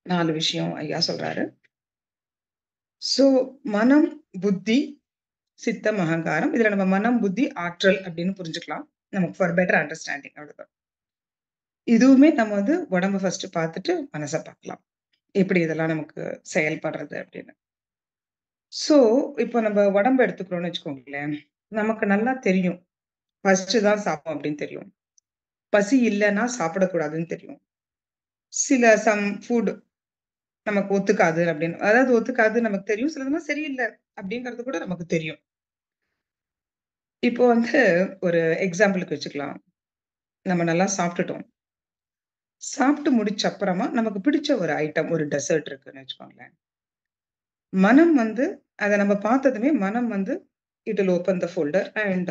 4 விஷயம் ஐயா சொல்றாரு. ஸோ மனம், புத்தி, சித்தம், அகங்காரம். இதுல நம்ம மனம், புத்தி, ஆற்றல் அப்படின்னு புரிஞ்சுக்கலாம். நமக்கு ஃபார் பெட்டர் அண்டர்ஸ்டாண்டிங் அவ்வளவுதான். இதுவுமே நம்ம வந்து உடம்ப ஃபர்ஸ்ட் பார்த்துட்டு மனச பார்க்கலாம். எப்படி இதெல்லாம் நமக்கு செயல்படுறது அப்படின்னு. ஸோ இப்போ நம்ம உடம்ப எடுத்துக்கிறோம்னு வச்சுக்கோங்களேன். நமக்கு நல்லா தெரியும். ஃபர்ஸ்ட் தான் சாப்பிடும் அப்படின்னு தெரியும். பசி இல்லன்னா சாப்பிடக்கூடாதுன்னு தெரியும். சில ஃபுட் நமக்கு ஒத்துக்காது அப்படின்னு. அதாவது ஒத்துக்காது நமக்கு தெரியும். சிலதெல்லாம் சரியில்ல அப்படிங்கிறது கூட நமக்கு தெரியும். இப்போ வந்து ஒரு எக்ஸாம்பிளுக்கு வச்சுக்கலாம். நம்ம நல்லா சாப்பிட்டுட்டோம். சாப்பிட்டு முடிச்ச அப்புறமா நமக்கு பிடிச்ச ஒரு ஐட்டம், ஒரு டெசர்ட் இருக்குன்னு வச்சுக்கோங்களேன். மனம் வந்து அத நம்ம பார்த்ததுமே மனம் வந்து it will open the folder and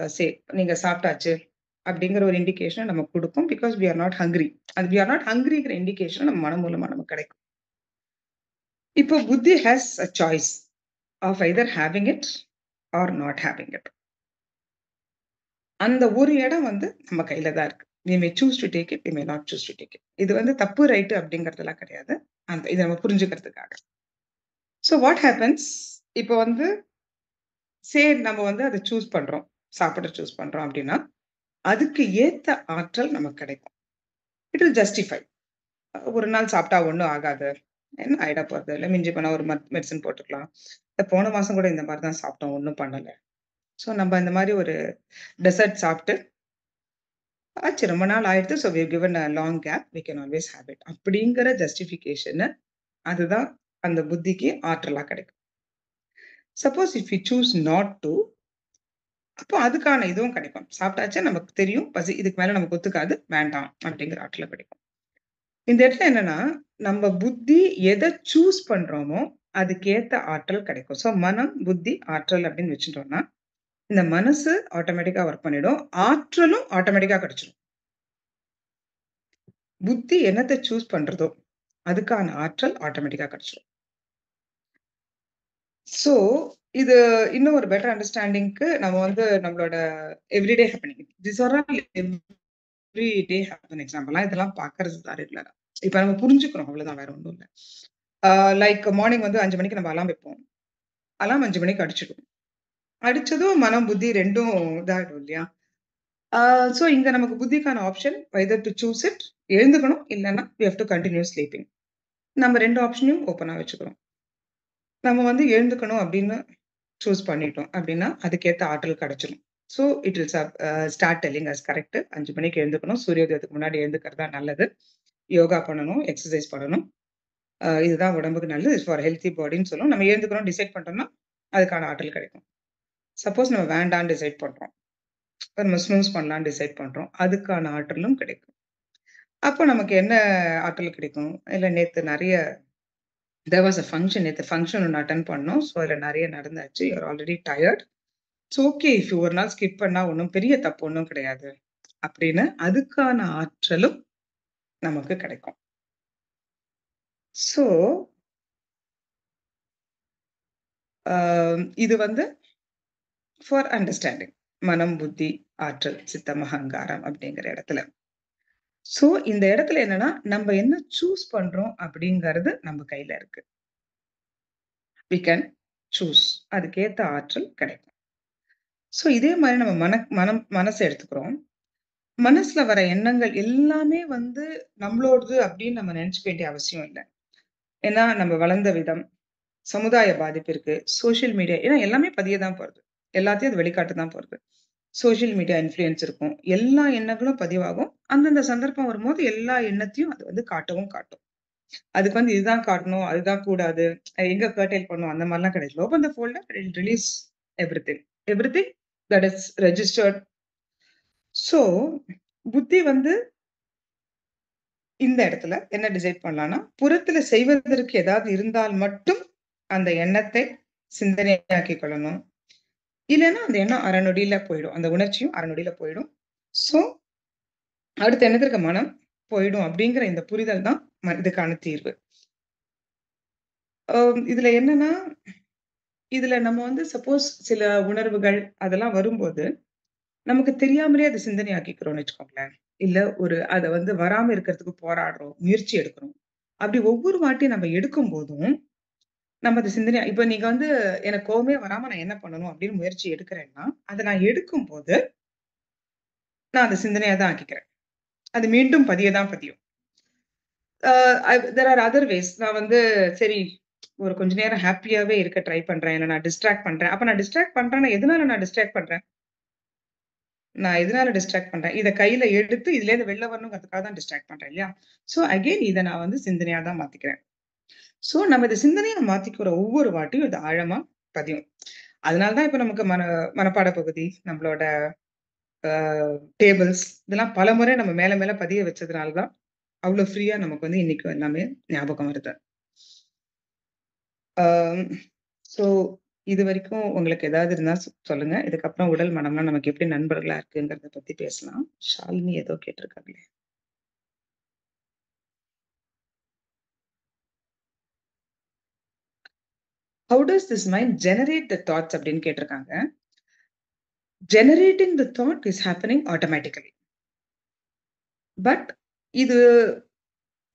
நீங்க சாப்பிட்டாச்சு அப்படிங்கிற ஒரு இண்டிகேஷன நமக்கு குடுக்கும். Because we are not hungry. அது வி ஆர் நாட் ஹங்ரிங்கிற இண்டிகேஷன் நம்ம மனம் மூலமா நமக்கு கிடைக்கும். இப்போ புத்தி has a choice of either having it or not having it. அந்த ஒரு இடம் வந்து நம்ம கையில தான் இருக்கு. We may choose to take it, we may not choose to take it. இது வந்து தப்பு, ரைட் அப்படிங்கிறதெல்லாம் கிடையாது. இத நம்ம புரிஞ்சுக்கிறதுக்காக. ஸோ வாட் ஹேப்பன்ஸ் இப்போ வந்து நம்ம வந்து அத சூஸ் பண்றோம். சாப்பிட சூஸ் பண்றோம் அப்படின்னா, அதுக்கு ஏத்த ஆற்றல் நமக்கு கிடைக்கும். It will justify. ஒரு நாள் சாப்பிட்டா ஒண்ணும் ஆகாது. என்ன ஆயிட போறது? இல்ல மிஞ்சி போனா ஒரு மெடிசின் போட்டுக்கலாம். போன மாசம் கூட இந்த மாரி தான் சாப்பிட்டோம். ஒண்ணும் பண்ணல. ஸோ நம்ம இந்த மாரி ஒரு டெசர்ட் சாப்பிட்டு ஆச்சு ரொம்ப நாள் ஆயிடுத்து. So we have given a long gap. We can always have it. அப்படிங்கிற ஜஸ்டிஃபிகேஷன் அதுதான் அந்த புத்திக்கு ஆற்றலா கிடைக்கும். Suppose if you choose not to அப்போ அதுக்கான இதுவும் கிடைக்கும். சாப்பிட்டாச்சு நமக்கு தெரியும். பசி இதுக்கு மேல நமக்கு ஒத்துக்காது. வேண்டாம் அப்படிங்கிற ஆற்றல கிடைக்கும். இந்த இடத்துல என்னன்னா, நம்ம புத்தி எத சூஸ் பண்றோமோ, அதுக்கேத்த ஆற்றல் கிடைக்கும். ஸோ மனம், புத்தி, ஆற்றல் அப்படின்னு வச்சுட்டோம்னா, இந்த மனசு ஆட்டோமேட்டிக்கா ஒர்க் பண்ணிடும். ஆற்றலும் ஆட்டோமேட்டிக்கா கிடைச்சிடும். புத்தி என்னத்த சூஸ் பண்றதோ, அதுக்கான ஆற்றல் ஆட்டோமேட்டிக்கா கிடைச்சிடும். ஸோ இது இன்னும் ஒரு பெட்டர் அண்டர்ஸ்டாண்டிங்க்கு நம்ம வந்து நம்மளோட everyday happening. This are all every day happen எக்ஸாம்பிள்லாம் இதெல்லாம் பார்க்கறது தான் ரெகுலரா. இப்ப நம்ம புரிஞ்சுக்கிறோம் அவ்வளவுதான் வேற ஒண்ணும் இல்ல. லைக் மார்னிங் வந்து 5 மணிக்கு நம்ம அலார்ம் வைப்போம். அலார்ம் 5 மணிக்கு அடிச்சிடும். அடிச்சதும் மனம், புத்தி 2ம் இதாயிடும் இல்லையா? ஆ சோ இங்க நமக்கு புத்திக்கான option either to choose it எழுந்துக்கணும். இல்லன்னா we have to continue sleeping. நம்ம 2 ஆப்ஷனையும் ஓப்பனா வச்சுக்கிறோம். நம்ம வந்து எழுந்துக்கணும் அப்படின்னு சூஸ் பண்ணிட்டோம் அப்படின்னா, அதுக்கேத்த ஆற்றல் கிடைச்சிரும். So it will start telling as correct. 5 மணிக்கு எழுந்துக்கணும். சூரியோதயத்துக்கு முன்னாடி எழுந்துக்கிறது தான் நல்லது. யோகா பண்ணணும், எக்சர்சைஸ் பண்ணணும். இதுதான் உடம்புக்கு நல்லது. ஃபார் ஹெல்த்தி பாடின்னு சொல்லும். நம்ம எழுந்துக்கணும்னு டிசைட் பண்ணிட்டோம்னா, அதுக்கான ஆற்றல் கிடைக்கும். சப்போஸ் நம்ம வேண்டான்னு டிசைட் பண்றோம். நம்ம ஸ்னூஸ் பண்ணலாம்னு டிசைட் பண்றோம். அதுக்கான ஆற்றலும் கிடைக்கும். அப்போ நமக்கு என்ன ஆற்றல் கிடைக்கும்? இல்ல நேத்து நெறைய தேர் வாஸ் அ ஃபங்ஷன். நேத்து ஃபங்ஷன் ஒண்ணு அட்டெண்ட் பண்ணோம். ஸோ அதுல நெறைய நடந்தாச்சு. You are already tired. It's okay. If ஒரு நாள் ஸ்கிப் பண்ணா ஒண்ணும் பெரிய தப்பு ஒண்ணும் கிடையாது. அப்படின்னு அதுக்கான ஆற்றலும் நமக்கு கிடைக்கும். ஸோ அ இது வந்து ஃபார் அண்டர்ஸ்டாண்டிங். மனம், புத்தி, ஆற்றல், சித்தம், அகங்காரம் அப்படிங்கிற இடத்துல. ஸோ இந்த இடத்துல என்னன்னா, நம்ம என்ன சூஸ் பண்றோம் அப்படிங்கிறது நம்ம கையில இருக்கு. We can choose. அதுக்கேத்த ஆற்றல் கிடைக்கும். ஸோ இதே மாரி நம்ம மனச எடுத்துக்கிறோம். மனசுல வர எண்ணங்கள் எல்லாமே வந்து நம்மளோடது அப்படின்னு நம்ம நினைச்சுக்க வேண்டிய அவசியம் இல்ல. ஏன்னா நம்ம வளர்ந்த விதம், சமுதாய பாதிப்பு இருக்கு, சோசியல் மீடியா ஏன்னா எல்லாமே பதிய தான் போறது. எல்லாத்தையும் அது வெளிக்காட்ட தான் போறது. சோசியல் மீடியா இன்ஃப்ளூயன்ஸ் இருக்கும். எல்லா எண்ணங்களும் பதிவாகும். அந்தந்த சந்தர்ப்பம் வரும்போது எல்லா எண்ணத்தையும் அது வந்து காட்டும். அதுக்கு வந்து இதுதான் காட்டணும், அதுதான் கூடாது, எங்க கர்டைல் பண்ணணும் அந்த மாரிலாம் கிடையாது. Open the folder, it will release everything. Everything that is registered. So, புத்தி வந்து இந்த இடத்துல என்ன டிசைட் பண்ணலாம்னா, புறத்துல செய்வதற்கு ஏதாவது இருந்தால் மட்டும் அந்த எண்ணத்தை சிந்தனையாக்கிக் கொள்ளணும். இல்லன்னா அந்த எண்ணம் அரை நொடியில போயிடும். அந்த உணர்ச்சியும் அரை நொடியில போயிடும். ஸோ, அடுத்து என்னது மனம் போயிடும் அப்படிங்கிற இந்த புரிதல் தான் இதுக்கான தீர்வு. இதுல என்னன்னா, இதுல நம்ம வந்து சப்போஸ் சில உணர்வுகள் அதெல்லாம் வரும்போது, நமக்கு தெரியாமலே அத சிந்தனையாக்கிக்கிறோம்னு வச்சுக்கோங்களேன். இல்ல அத வந்து வராம இருக்கிறதுக்கு போராடுறோம், முயற்சி எடுக்கிறோம். அப்படி ஒவ்வொரு வாட்டியும் நம்ம எடுக்கும்போதும், நம்ம அத சிந்தனையா இப்ப நீங்க வந்து எனக்கு கோவமே வராம நான் என்ன பண்ணணும் அப்படின்னு முயற்சி எடுக்கிறேன்னா, அத நான் எடுக்கும்போது, நான் அத சிந்தனையா தான் ஆக்கிக்கிறேன். அது மீண்டும் பதிய தான் பதியும். There are other ways. நான் வந்து சரி ஒரு கொஞ்ச நேரம் ஹேப்பியாவே இருக்க ட்ரை பண்றேன். இல்ல நான் டிஸ்ட்ராக்ட் பண்றேன். அப்ப நான் டிஸ்ட்ராக்ட் பண்றேன்னா, எதனால நான் டிஸ்ட்ராக்ட் பண்றேன்? நான் எதனால டிஸ்ட்ராக்ட் பண்றேன்? இத கையில எடுத்து இதுலேருந்து வெளில வரணுங்கிறதுக்காக தான் டிஸ்ட்ராக்ட் பண்றேன் இல்லையா? ஸோ அகைன் இத நான் வந்து சிந்தனையா தான் மாத்திக்கிறேன். ஸோ நம்ம இத சிந்தனையா மாத்திக்கிற ஒவ்வொரு வாட்டியும் இது ஆழமா பதியும். அதனால தான் இப்ப நமக்கு மனப்பாட பகுதி, நம்மளோட அ டேபிள்ஸ் இதெல்லாம் பலமுறை நம்ம மேல மேல பதிய வச்சதுனால தான், அவ்ளோ ஃப்ரீயா நமக்கு வந்து இன்னைக்கும் எல்லாமே ஞாபகம் வருது. ஆம். ஸோ இதுவரைக்கும் உங்களுக்கு ஏதாவது இருந்தா சொல்லுங்க. இதுக்கப்புறம் உடல், மனம்லாம் நமக்கு எப்படி நண்பர்களா இருக்குங்கிறத பத்தி பேசலாம். ஷாலினி ஏதோ கேட்டிருக்காங்களே. How does this mind generate the thoughts அப்படின்னு கேட்டிருக்காங்க. Generating the thought is happening automatically. But இது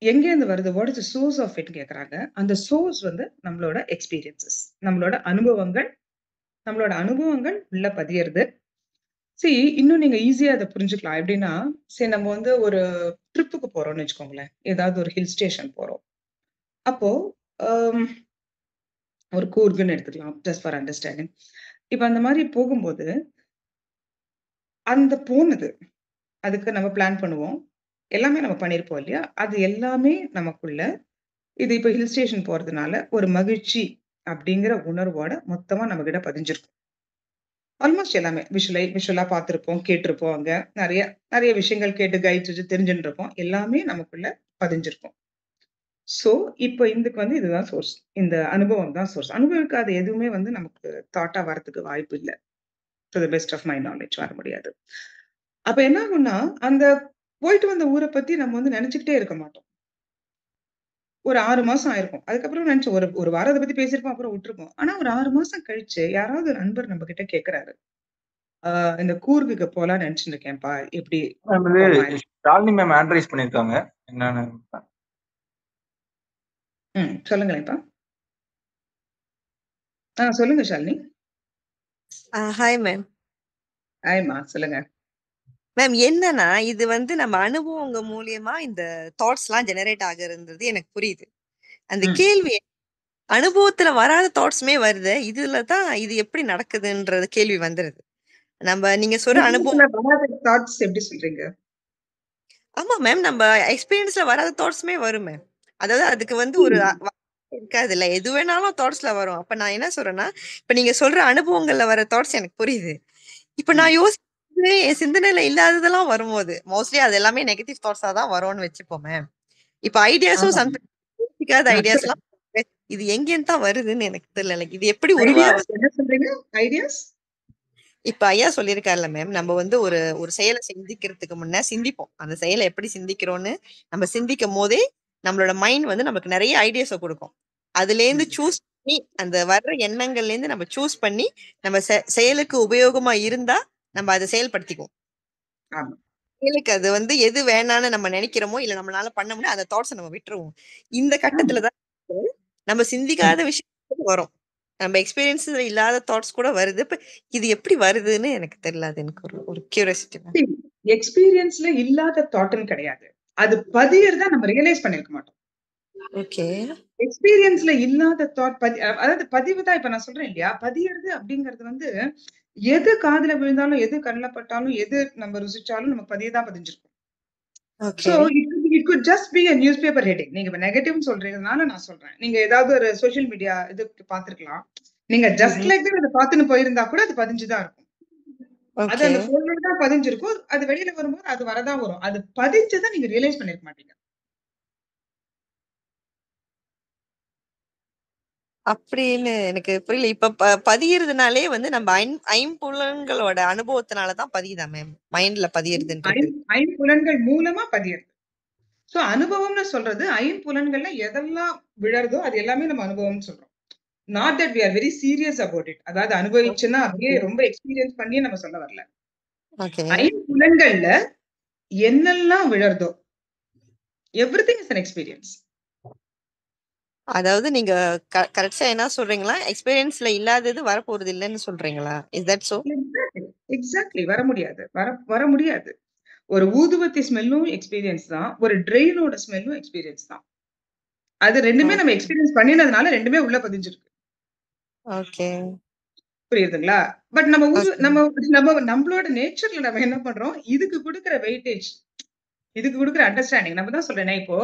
எங்கேருந்து வருது? What is the source of இட்ன்னு கேட்கறாங்க. அந்த சோர்ஸ் வந்து நம்மளோட எக்ஸ்பீரியன்ஸஸ். நம்மளோட அனுபவங்கள் உள்ள பதியறது. இன்னும் நீங்க ஈஸியா அத புரிஞ்சுக்கலாம். எப்படின்னா, நம்ம வந்து ஒரு ட்ரிப்புக்கு போறோம்னு வச்சுக்கோங்களேன். ஏதாவது ஒரு ஹில் ஸ்டேஷன் போறோம். அப்போ அம் ஒரு கூர்க்ன்னு எடுத்துக்கலாம். Just for understanding. இப்ப அந்த மாரி போகும்போது, அந்த போனது அதுக்கு நம்ம பிளான் பண்ணுவோம். எல்லாமே நம்ம பண்ணியிருப்போம் இல்லையா? அது எல்லாமே நமக்குள்ள இது இப்ப ஹில் ஸ்டேஷன் போறதுனால ஒரு மகிழ்ச்சி அப்படிங்கிற உணர்வோட மொத்தமா நம்மகிட்ட பதிஞ்சிருக்கும். ஆல்மோஸ்ட் எல்லாமே விஷுவலா பார்த்திருப்போம், கேட்டிருப்போம் அங்க. நெறைய நெறைய விஷயங்கள் கேட்டு கைட்ஸ் வச்சு தெரிஞ்சுட்டு இருப்போம். எல்லாமே நமக்குள்ள பதிஞ்சிருக்கும். ஸோ, இப்ப இதுக்கு வந்து இதுதான் சோர்ஸ். இந்த அனுபவம் தான் சோர்ஸ். அனுபவிக்காத எதுவுமே வந்து நமக்கு தாட்டா வரதுக்கு வாய்ப்பு இல்ல. To the best of my knowledge வர முடியாது. அப்ப என்ன ஆகும்னா, அந்த போயிட்டு வந்த ஊர பத்தி நம்ம வந்து நெனச்சுக்கிட்டே இருக்க மாட்டோம். ஒரு 6 மாசம் ஆயிருக்கும். அதுக்கப்புறம் நெனச்சு ஒரு ஒரு வாரம் அத பத்தி பேசியிருப்போம். அப்புறம் விட்டுருப்போம். ஆனா ஒரு 6 மாசம் கழிச்சு யாராவது ஒரு நண்பர் நம்ம கிட்ட கேட்கறாரு. இந்த கூர்குக்கு போலான்னு நெனச்சுட்டு இருக்கேன்ப்பா. எப்படி மேம் இது போமா? ஷாலினி மேம் ஹேண்ட் ரைஸ் பண்ணியிருக்காங்க. என்னன்னு சொல்லுங்களேன்ப்பா. சொல்லுங்க ஷாலினி. Hi ma'am. ஹாய்ம்மா. சொல்லுங்க. மேம் என்னன்னா, இது வந்து நம்ம அனுபவங்க மூலியமா இந்த தாட்ஸ்லாம் ஜெனரேட் ஆகுறது எனக்கு புரியுது. அந்த ம். கேள்வி அனுபவத்துல வராத தாட்ஸுமே வருது. இதுல தான் இது எப்படி நடக்குதுன்றது கேள்வி வந்துருது. நீங்க சொல்ற அனுபவம் அனுபவத்துல வராத தாட்ஸ் எப்படி சொல்றீங்க? ஆமா மேம். நம்ம எக்ஸ்பீரியன்ஸ்ல வராத தாட்ஸுமே வரும் மேம். அதாவது அதுக்கு வந்து ஒரு இருக்காதுல்ல. எது வேணாலும் தாட்ஸ்ல வரும். அப்ப நான் என்ன சொல்றேன்னா, இப்ப நீங்க சொல்ற அனுபவங்கள்ல வர தாட்ஸ் எனக்கு புரியுது. இப்ப நான் யோசிக்கிறது என் சிந்தனையில இல்லாததெல்லாம் வரும்போது, மோஸ்ட்லி அது எல்லாமே நெகட்டிவ் தாட்ஸா தான் வரும்னு வச்சுப்போமே. இப்ப ஐடியாஸும் ஆமாங்க. சம்டைம்ஸ் யோசிக்காத ஐடியாஸ்லாம் இது எங்கேருந்து தான் வருதுன்னு எனக்கு தெரியல. லைக் இது எப்படி உருவாகுது? ஐடியாஸ் என்ன சொல்றீங்க? ஐடியாஸ்? இப்ப ஐயா சொல்லியிருக்காருல்ல மேம், நம்ம வந்து ஒரு ஒரு செயல சிந்திக்கிறதுக்கு முன்ன சிந்திப்போம். அந்த செயல எப்படி சிந்திக்கிறோம்னு நம்ம சிந்திக்கும்போதே, நம்மளோட மைண்ட் வந்து நமக்கு நெறைய ஐடியாஸ குடுக்கும். அதுலேருந்து சூஸ் பண்ணி அந்த வர்ற எண்ணங்கள்லேருந்து நம்ம சூஸ் பண்ணி, நம்ம செயலுக்கு உபயோகமா இருந்தா, நம்ம அத செயல்படுத்திக்குவோம். ஆமா. செயலுக்கு அது வந்து எது வேணான்னு நம்ம நெனைக்கிறோமோ, இல்ல நம்மளால பண்ண முடியும் அந்த தாட்ஸ நம்ம விட்டுருவோம். இந்த ஆமா. கட்டத்துல தான் நம்ம சிந்திக்காத விஷயம் வரும். நம்ம எக்ஸ்பீரியன்ஸ்ல இல்லாத தாட்ஸ் கூட வருது. இப்ப இது எப்படி வருதுன்னு எனக்கு தெரியல. அது எனக்கு ஒரு ஒரு கியூரியாசிட்டி மேம். எக்ஸ்பீரியன்ஸ்ல இல்லாத தாட்ன்னு கிடையாது. அது பதியறத நம்ம ரியலைஸ் பண்ணிருக்க மாட்டோம். ஓகே. எக்ஸ்பீரியன்ஸ்ல இல்லாத தாட் அதாவது பதிவு தான் இப்ப நான் சொல்றேன் இல்லையா? பதியறது அப்படிங்கிறது வந்து எது காதுல விழுந்தாலும், எது கண்ணுல பட்டாலும், எது நம்ம ருசிச்சாலும் நமக்கு பதியதான் பதிஞ்சிருக்கும். Okay. So it could just be a newspaper heading. நீங்க இப்ப நெகட்டிவ்னு சொல்றீங்கனால நான் சொல்றேன். நீங்க ஏதாவது ஒரு சோசியல் மீடியா இது பார்த்திருக்கலாம். நீங்க ஜஸ்ட் ம்ஹ்ம். லைக் தட் அத பார்த்துன்னு போயிருந்தா கூட அது பதிஞ்சுதான் இருக்கும். அது ஓகே. அந்த ஃபோன்ல தான் பதிஞ்சிருக்கும். அது வெளியில வரும்போது அது வரதான் வரும். அது பதிஞ்சத நீங்க ரியலைஸ் பண்ணிருக்க மாட்டீங்க. அப்படின்னு எனக்கு புரியல. இப்ப பதியறதுனாலே வந்து நம்ம ஐம்புலன்களோட அனுபவத்தினால தான் பதியுதா மேம்? மைண்ட்ல பதியறதுன்றது. ஐம்புலன்கள் மூலமா பதியறது. சோ அனுபவம்னு சொல்றது ஐம்புலன்கள்ல எதெல்லாம் விழறதோ அது எல்லாமே நம்ம அனுபவம்னு சொல்றோம். Not that we are very serious about it. அதாவது அனுபவிச்சுன்னா அப்படியே ஓகே. ரொம்ப எக்ஸ்பீரியன்ஸ் பண்ணி நம்ம சொல்ல வரல. ஓகே. ஐம்புலன்கள்ல என்னெல்லாம் விழறதோ எவ்ரிதிங் இஸ் an எக்ஸ்பீரியன்ஸ். அதாவது நீங்க கரெக்ட்டா என்ன சொல்றீங்களா? எக்ஸ்பீரியன்ஸ்ல இல்லாதது வரப்போறது இல்லன்னு சொல்றீங்களா? Is that so? எக்ஸாக்ட்லி வர முடியாது. வர முடியாது. ஒரு ஊதுபத்தி ஸ்மெல்லும் எக்ஸ்பீரியன்ஸ் தான். ஒரு ட்ரெயினோட ஸ்மெல்லும் எக்ஸ்பீரியன்ஸ் தான். அது 2மே நம்ம ஓகே. எக்ஸ்பீரியன்ஸ் பண்ணினதுனால 2மே உள்ள பதிஞ்சிருக்கு. ஓகே. புரியுதுங்களா? பட் நம்ம ஓகே. நம்மளோட நேச்சர்ல நம்ம என்ன பண்றோம்? இதுக்கு குடுக்குற வெயிட்டேஜ், இதுக்கு குடுக்குற அண்டர்ஸ்டாண்டிங் நம்ம தான் சொல்றேனே இப்போ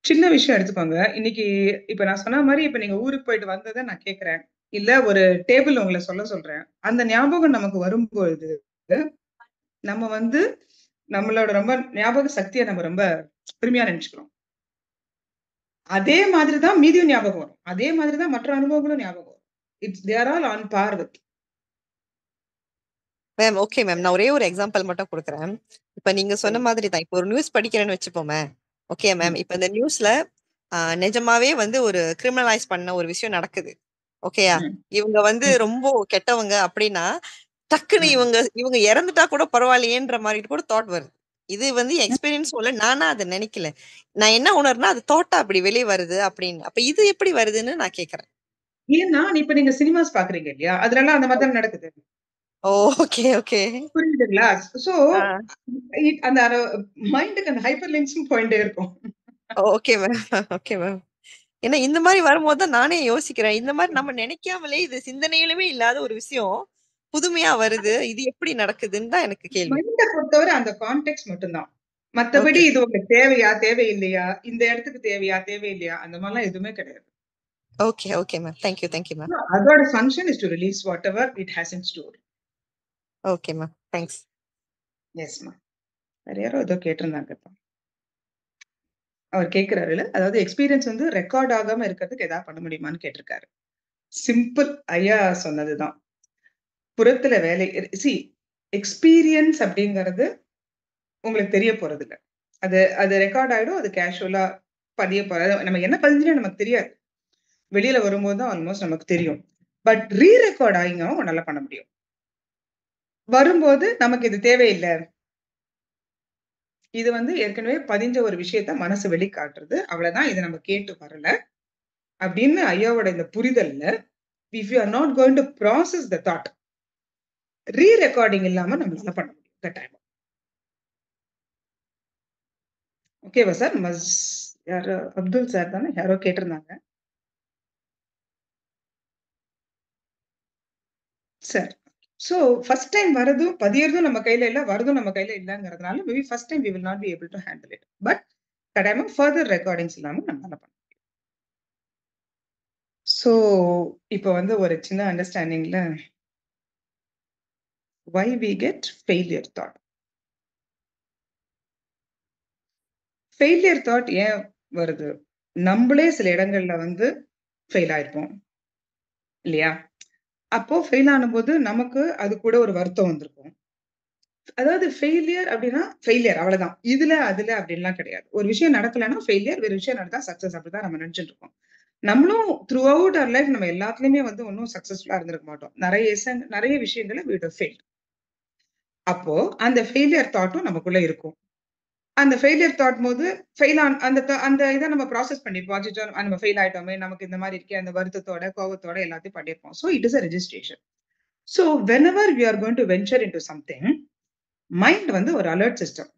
சின்ன விஷயம் எடுத்துக்கோங்க. இன்னைக்கு இப்ப நான் சொன்ன மாரி இப்ப நீங்க ஊருக்கு போயிட்டு வந்தத நான் கேட்கிறேன். இல்ல ஒரு டேபிள் உங்கள சொல்றேன். அந்த ஞாபகம் நமக்கு வரும்பொழுது, நம்ம வந்து நம்மளோட ரொம்ப ஞாபக சக்திய நம்ம ரொம்ப பெருமையா நெனச்சுக்கிறோம். அதே மாதிரி தான் மீதியும் ஞாபகம் வரும். அதே மாதிரி தான் மற்ற அனுபவங்களும் ஞாபகம் வரும். They are all on par with. Ma'am okay ma'am. நான் ஒரே ஒரு எக்ஸாம்பிள் மட்டும் குடுக்குறேன். இப்ப நீங்க சொன்ன மாதிரி தான். இப்போ ஒரு நியூஸ் படிக்கிறேன்னு வச்சுப்போமே. Okay ma'am. இப்ப இந்த நியூஸ்ல நிஜமாவே வந்து ஒரு கிரிமினலைஸ் பண்ண ஒரு விஷயம் நடக்குது. ஓகேயா? ம். இவங்க வந்து ம். ரொம்ப கெட்டவங்க அப்படின்னா, டக்குன்னு ம். இவங்க இறந்துட்டா கூட பரவாயில்லையேன்ற மாரி கூட தாட் வருது. இது வந்து எக்ஸ்பீரியன்ஸ் சொல்ல நானா அத நெனைக்கல. நான் என்ன உணர்றேன்னா, அது தாட்டா அப்படி வெளிய வருது அப்படின்னு. அப்ப இது எப்படி வருதுன்னு நான் கேட்கிறேன். ஏன்னா, இப்ப நீங்க சினிமாஸ் பாக்குறீங்க இல்லையா? அதுலலாம் அந்த மாரி தான் நடக்குது. ஓ! Okay, okay. புரியுதுங்களா? So ah. அந்த மைண்டுக்கு அந்த ஹைப்பர் லிங்க்ஸ்ன்னு போயிட்டே இருக்கும். Okay ma'am. Okay ma'am. ஏன்னா இந்த மாரி வரும்போது தான் நானே யோசிக்கிறேன். இந்த மாரி நம்ம நெனைக்காமலே இது சிந்தனையிலுமே இல்லாத ஒரு விஷயம், புதுமையா வருது. இது எப்படி நடக்குதுன்னு தான் எனக்கு கேள்வி. மைண்ட பொறுத்தவரை அந்த கான்டெக்ஸ்ட் மட்டும் தான். மத்தபடி ஓகே. இது உங்களுக்கு தேவையா? தேவையில்லையா? இந்த இடத்துக்கு தேவையா? தேவையில்லையா? அந்த மாரிலாம் எதுவுமே கிடையாது. Okay, okay ma'am. Thank you, thank you ma'am. அதோட function is to release whatever it has in store. Okay ma'am. Thanks. எஸ்மா. வேற யாரோ ஏதோ கேட்டிருந்தாங்கப்பா. அவர் கேட்கிறாருல்ல, அதாவது எக்ஸ்பீரியன்ஸ் வந்து ரெக்கார்ட் ஆகாம இருக்கிறதுக்கு ஏதாவது பண்ண முடியுமான்னு கேட்டிருக்காரு. சிம்பிள் ஐயா சொன்னதுதான். புறத்துல வேலை சி எக்ஸ்பீரியன்ஸ் அப்படிங்கிறது உங்களுக்கு தெரிய போறதில்ல. அது அது ரெக்கார்ட் ஆயிடும். அது கேஷுவலா பதிய போறது. நம்ம என்ன பதிஞ்சுன்னு நமக்கு தெரியாது. வெளியில வரும்போது தான் ஆல்மோஸ்ட் நமக்கு தெரியும். பட் ரெக்கார்ட் ஆயிங்க உன்னால பண்ண முடியும். வரும்போது நமக்கு இது தேவையில்ல. இது வந்து ஏற்கனவே பதிஞ்ச ஒரு விஷயத்த மனசு வெளிக்காட்டுறது. அவ்வளவுதான். இத நம்ம கேட்டு வரல. அப்படின்னு ஐயாவோட இந்த புரிதல்ல, if you are not going to process the thought, recording இல்லாம நம்மளால பண்ண முடியும். கட்டாயமா. ஓகேவா சார்? யாரு அப்துல் சார் தானே? யாரோ கேட்டிருந்தாங்க. சார். சோ ஃபர்ஸ்ட் டைம் வரதும், பதியறதும் நம்ம கையில இல்ல, வரதும் நம்ம கையில இல்லங்கிறதுனால, maybe first time we will not be able to handle it. But கட்டாயமா ஃபர்தர் ரெக்கார்டிங்ஸ் இல்லாம நம்மளால பண்ண முடியும். சோ இப்போ வந்து ஒரு சின்ன அண்டர்ஸ்டாண்டிங்ல why we get failure thought. Failure thought ஏன் வருது? நம்பளே சில இடங்கள்ல வந்து ஃபெயில் ஆயிருப்போம். இல்லையா? அப்போ ஃபெயில் ஆனம்போது நமக்கு அது கூட ஒரு வருத்தம் வந்திருக்கும். அதாவது ஃபெயிலியர் அப்டின்னா, ஃபெயிலியர் அவ்வளதான். இதுல, அதுல அப்டின்லாம் கிடையாது. ஒரு விஷயம் நடக்கலன்னா ஃபெயிலியர், ஒரு விஷயம் நடந்தா சக்சஸ் அப்டிதான் நம்ம நெனச்சுட்டு இருக்கோம். நம்மளும் த்ரூ அவுட் அவர் லைஃப் நம்ம எல்லாத்துலயுமே வந்து ஒண்ணும் சக்சஸ்ஃபுல்லா இருந்திருக்க மாட்டோம். நெறைய விஷயங்கள்ல வி வுட் ஹவ் ஃபெயில்ட். அப்போ அந்த ஃபெயிலியர் தாட்டும் நமக்குள்ள இருக்கும். அந்த ஃபெயிலியர் தாட் போது ஃபெயில் ஆன் அந்த இத நம்ம ப்ராசஸ் பண்ணிப்போம். அச்சச்சோ! நம்ம ஃபெயில் ஆயிட்டோமே! நமக்கு இந்த மாரி இருக்கே! அந்த வருத்தத்தோட, கோவத்தோட எல்லாத்தையும் பண்ணியிருப்போம். So it is a registration. So whenever we are going to venture into something, mind வந்து ஒரு அலர்ட் சிஸ்டம்.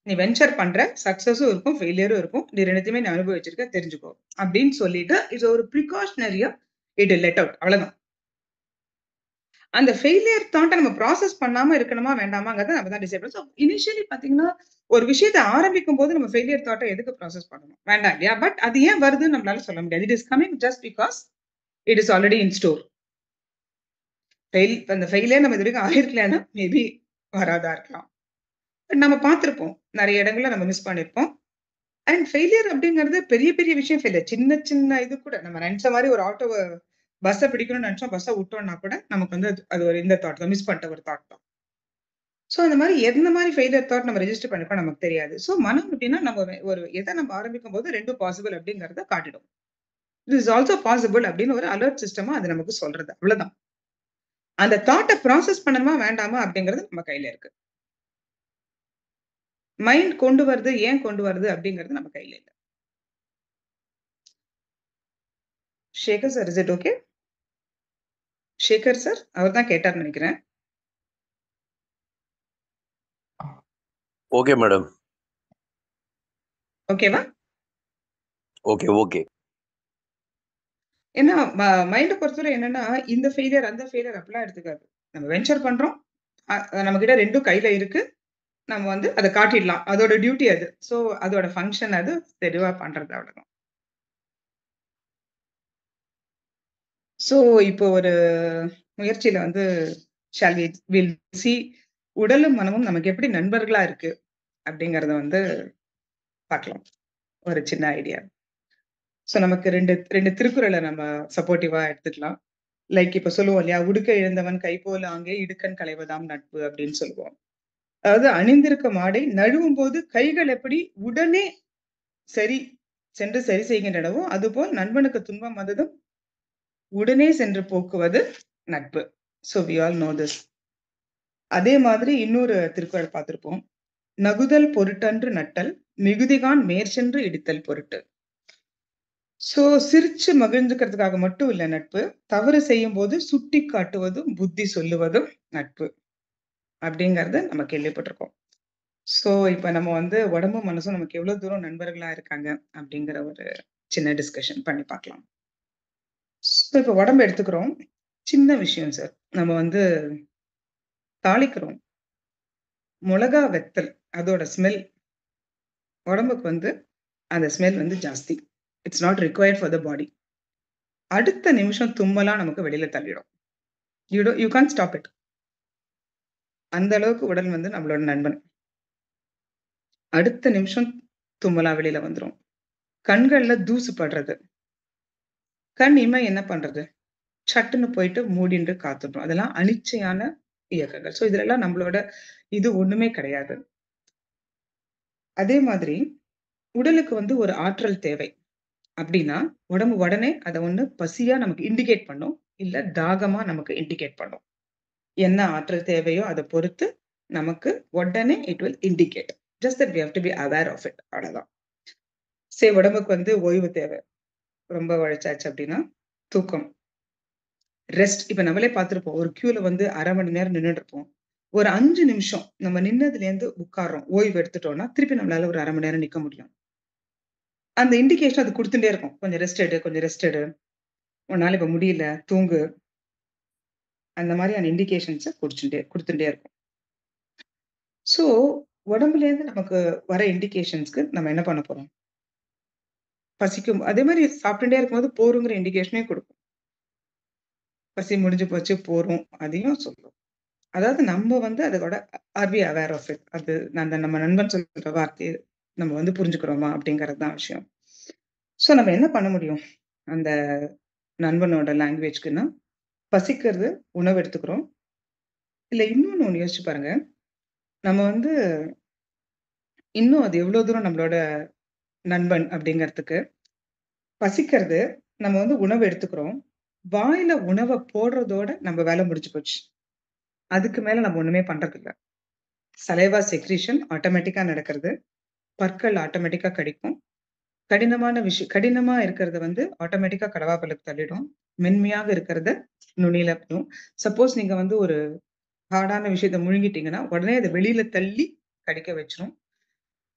நீ வென்ச்சர் பண்ற, சக்சஸும் இருக்கும், ஃபெயிலியரும் இருக்கும். நீ 2த்தையுமே நீ அனுபவிச்சிருக்க, தெரிஞ்சுக்கோ. அப்படின்னு சொல்லிட்டு இது ஒரு பிரிகாஷனரியா இட் வில் லெட் அவுட். அவ்வளதான். அந்த ஃபெயிலியர் தாட்ட நம்ம ப்ராசஸ் பண்ணாம இருக்கணுமா வேண்டாமாங்கிறத நம்ம தான் டிசைட் பண்ணணும். ஸோ இனிஷியலி பார்த்தீங்கன்னா, ஒரு விஷயத்த ஆரம்பிக்கும்போது நம்ம ஃபெயிலியர் தாட்ட எதுக்கு ப்ராசஸ் பண்ணணும்? வேண்டாம் இல்லையா? பட் அது ஏன் வருதுன்னு நம்மளால சொல்ல முடியாது. It is coming just because it is already in store. அந்த ஃபெயிலியர் நம்ம இதுவரைக்கும் ஆயிருக்கலன்னா, மேபி வராதா இருக்கலாம். பட் நம்ம பார்த்திருப்போம். நெறைய இடங்கள்ல நம்ம மிஸ் பண்ணியிருப்போம். அண்ட் ஃபெயிலியர் அப்படிங்கிறது பெரிய பெரிய விஷயம் ஃபெயிலியர். சின்ன சின்ன இது கூட நம்ம நெனச்ச மாரி ஒரு பஸ்ஸ பிடிக்கணும்னு நெனச்சோம். பஸ்ஸ விட்டோம்னா கூட நமக்கு வந்து அது ஒரு இந்த தாட் தான். மிஸ் பண்ணிட்ட ஒரு தாட் தான். ஸோ அந்த மாரி எந்த மாரி ஃபெயிலியர் தாட் நம்ம ரெஜிஸ்டர் பண்ணிருக்கோம் நமக்கு தெரியாது. ஸோ மனம் எப்படின்னா நம்ம ஒரு எத நம்ம ஆரம்பிக்கும்போது 2 பாசிபிள் அப்படிங்கிறத காட்டிடும். திஸ் இஸ் ஆல்சோ பாசிபிள் அப்படின்னு ஒரு அலர்ட் சிஸ்டமா அது நமக்கு சொல்றது. அவ்வளவுதான். அந்த தாட்ட ப்ராசஸ் பண்ணணுமா வேண்டாமா அப்படிங்கிறது நம்ம கையில இருக்கு. மைண்ட் கொண்டு வருது, ஏன் கொண்டு வருது அப்படிங்கிறது நம்ம கையில இல்ல. Shekar sir, is it okay? Shekar sir, அவர் தான் கேட்டார்ன்னு நெனைக்கிறேன். Okay madam. ஓகேவா? ஓகே. ஏன்னா மைண்ட பொறுத்தவரை என்னன்னா, இந்த ஃபெயிலியர், அந்த ஃபெயிலியர் அப்படிலாம் எடுத்துக்காது. நம்ம வென்ச்சர் பண்றோம். நம்மகிட்ட 2ம் கையில இருக்கு. நம்ம வந்து அத காட்டிடலாம். அதோட டியூட்டி அது. ஸோ அதோட ஃபங்ஷன் அது தெளிவா பண்றது அவ்வளவுதான். ஸோ இப்போ ஒரு முயற்சியில வந்து வில் சி உடலும், மனமும் நமக்கு எப்படி நண்பர்களா இருக்கு அப்படிங்கிறத வந்து பார்க்கலாம். ஒரு சின்ன ஐடியா. ஸோ நமக்கு 2 திருக்குறள நம்ம சப்போர்ட்டிவா எடுத்துக்கலாம். லைக் இப்ப சொல்லுவோம் இல்லையா? "உடுக்க இழந்தவன் கைபோல ஆங்கே இடுக்கண் களைவதாம் நட்பு" அப்படின்னு சொல்லுவோம். அதாவது அணிந்திருக்கும் ஆடை நழுவும்போது கைகள் எப்படி உடனே சென்று சரி செய்கின்றனவோ, அதுபோல் நண்பனுக்கு துன்பம் வந்ததும் உடனே சென்று போக்குவது நட்பு. So we all know this. அதே மாதிரி இன்னொரு திருக்குறள் பார்த்திருப்போம். "நகுதல் பொருட்டன்று நட்டல், மிகுதிகான் மேற்சென்று இடித்தல் பொருட்டு." ஸோ சிரிச்சு மகிழ்ந்துக்கிறதுக்காக மட்டும் இல்ல நட்பு. தவறு செய்யும்போது சுட்டிக் காட்டுவதும், புத்தி சொல்லுவதும் நட்பு. அப்படிங்கிறத நம்ம கேள்விப்பட்டிருக்கோம். ஸோ இப்ப நம்ம வந்து உடம்பும், மனசும் நமக்கு எவ்வளவு தூரம் நண்பர்களா இருக்காங்க அப்படிங்கிற ஒரு சின்ன டிஸ்கஷன் பண்ணி பார்க்கலாம். ஸோ இப்ப உடம்பு எடுத்துக்கிறோம். சின்ன விஷயம் சார். நம்ம வந்து தாளிக்கிறோம். மொளகா வெத்தல் அதோட ஸ்மெல் உடம்புக்கு வந்து அந்த ஸ்மெல் வந்து ஜாஸ்தி. It's not required for the body. அடுத்த நிமிஷம் தும்மலா நமக்கு வெளியில தள்ளிடும். You can't stop it. அந்த அளவுக்கு உடல் வந்து நம்மளோட நண்பன். அடுத்த நிமிஷம் தும்மலா வெளியில வந்துரும். கண்கள்ல தூசு படுறது. கண் இமை என்ன பண்றது? சட்டுன்னு போயிட்டு மூடிண்டு காத்துடும். அதெல்லாம் அனிச்சையான இயக்கங்கள். ஸோ இதுலலாம் நம்மளோட இது ஒண்ணுமே கிடையாது. அதே மாதிரி உடலுக்கு வந்து ஒரு ஆற்றல் தேவை. அப்படின்னா, உடம்பு உடனே அத ஒண்ணு பசியா நமக்கு இண்டிகேட் பண்ணும். இல்ல தாகமா நமக்கு இண்டிகேட் பண்ணும். என்ன ஆற்றல் தேவையோ அத பொறுத்து நமக்கு உடனே it will indicate. Just that we have to be aware of it. அவ்வளவுதான். உடம்புக்கு வந்து ஓய்வு தேவை. ரொம்ப உழைச்சாச்சு அப்படின்னா, தூக்கம். ரெஸ்ட். இப்ப நம்மளே பார்த்திருப்போம். ஒரு கியூல வந்து 1/2 மணி நேரம் நின்னுட்டு இருப்போம். ஒரு 5 நிமிஷம் நம்ம நின்னதுலேருந்து உட்கார்றோம். ஓய்வு எடுத்துட்டோம்னா, திருப்பி நம்மளால ஒரு 1/2 மணி நேரம் நிக்க முடியும். அந்த இண்டிகேஷன் அது குடுத்துட்டே இருக்கும். கொஞ்சம் ரெஸ்ட் எடு, கொஞ்சம் ரெஸ்ட் எடு. உன்னால இப்ப முடியல, தூங்கு. அந்த மாதிரியான இண்டிகேஷன்ஸ குடுத்துட்டே இருக்கும். ஸோ உடம்புலேருந்து நமக்கு வர இண்டிகேஷன்ஸ்க்கு நம்ம என்ன பண்ண போறோம்? பசிக்கும். அதே மாரி சாப்பிட்டுட்டே இருக்கும்போது போருங்கிற இண்டிகேஷனையும் குடுக்கும். பசி முடிஞ்சு போச்சு, போரும். அதையும் சொல்லும். அதாவது நம்ம வந்து அதோட are we aware of it. அது அந்த நம்ம நண்பன் சொல்ற வார்த்தைய நம்ம வந்து புரிஞ்சுக்கிறோமா? அப்படிங்கிறது தான் விஷயம். ஸோ நம்ம என்ன பண்ண முடியும்? அந்த நண்பனோட லாங்குவேஜ்க்குன்னா, பசிக்கிறது உணவு எடுத்துக்கிறோம். இல்ல இன்னொன்னு ஒண்ணு யோசிச்சு பாருங்க. நம்ம வந்து இன்னும் அது எவ்வளோ தூரம் நம்மளோட நண்பன் அப்படிங்கிறதுக்கு, பசிக்கிறது நம்ம வந்து உணவு எடுத்துக்கிறோம். வாயில உணவ போடுறதோட நம்ம வேலை முடிஞ்சு போச்சு. அதுக்கு மேல நம்ம ஒண்ணுமே பண்றதில்ல. சலைவா செக்ரீஷன் ஆட்டோமேட்டிக்கா நடக்கிறது. பற்கள் ஆட்டோமேட்டிக்கா கடிக்கும். கடினமா இருக்கிறத வந்து ஆட்டோமேட்டிக்கா கடவாப்பலுக்கு தள்ளிடும். மென்மையாக இருக்கிறத நுனியில படும். சப்போஸ் நீங்க வந்து ஒரு ஹார்டான விஷயத்த முழுங்கிட்டீங்கன்னா, உடனே அத வெளியில தள்ளி கடிக்க வச்சுரும்.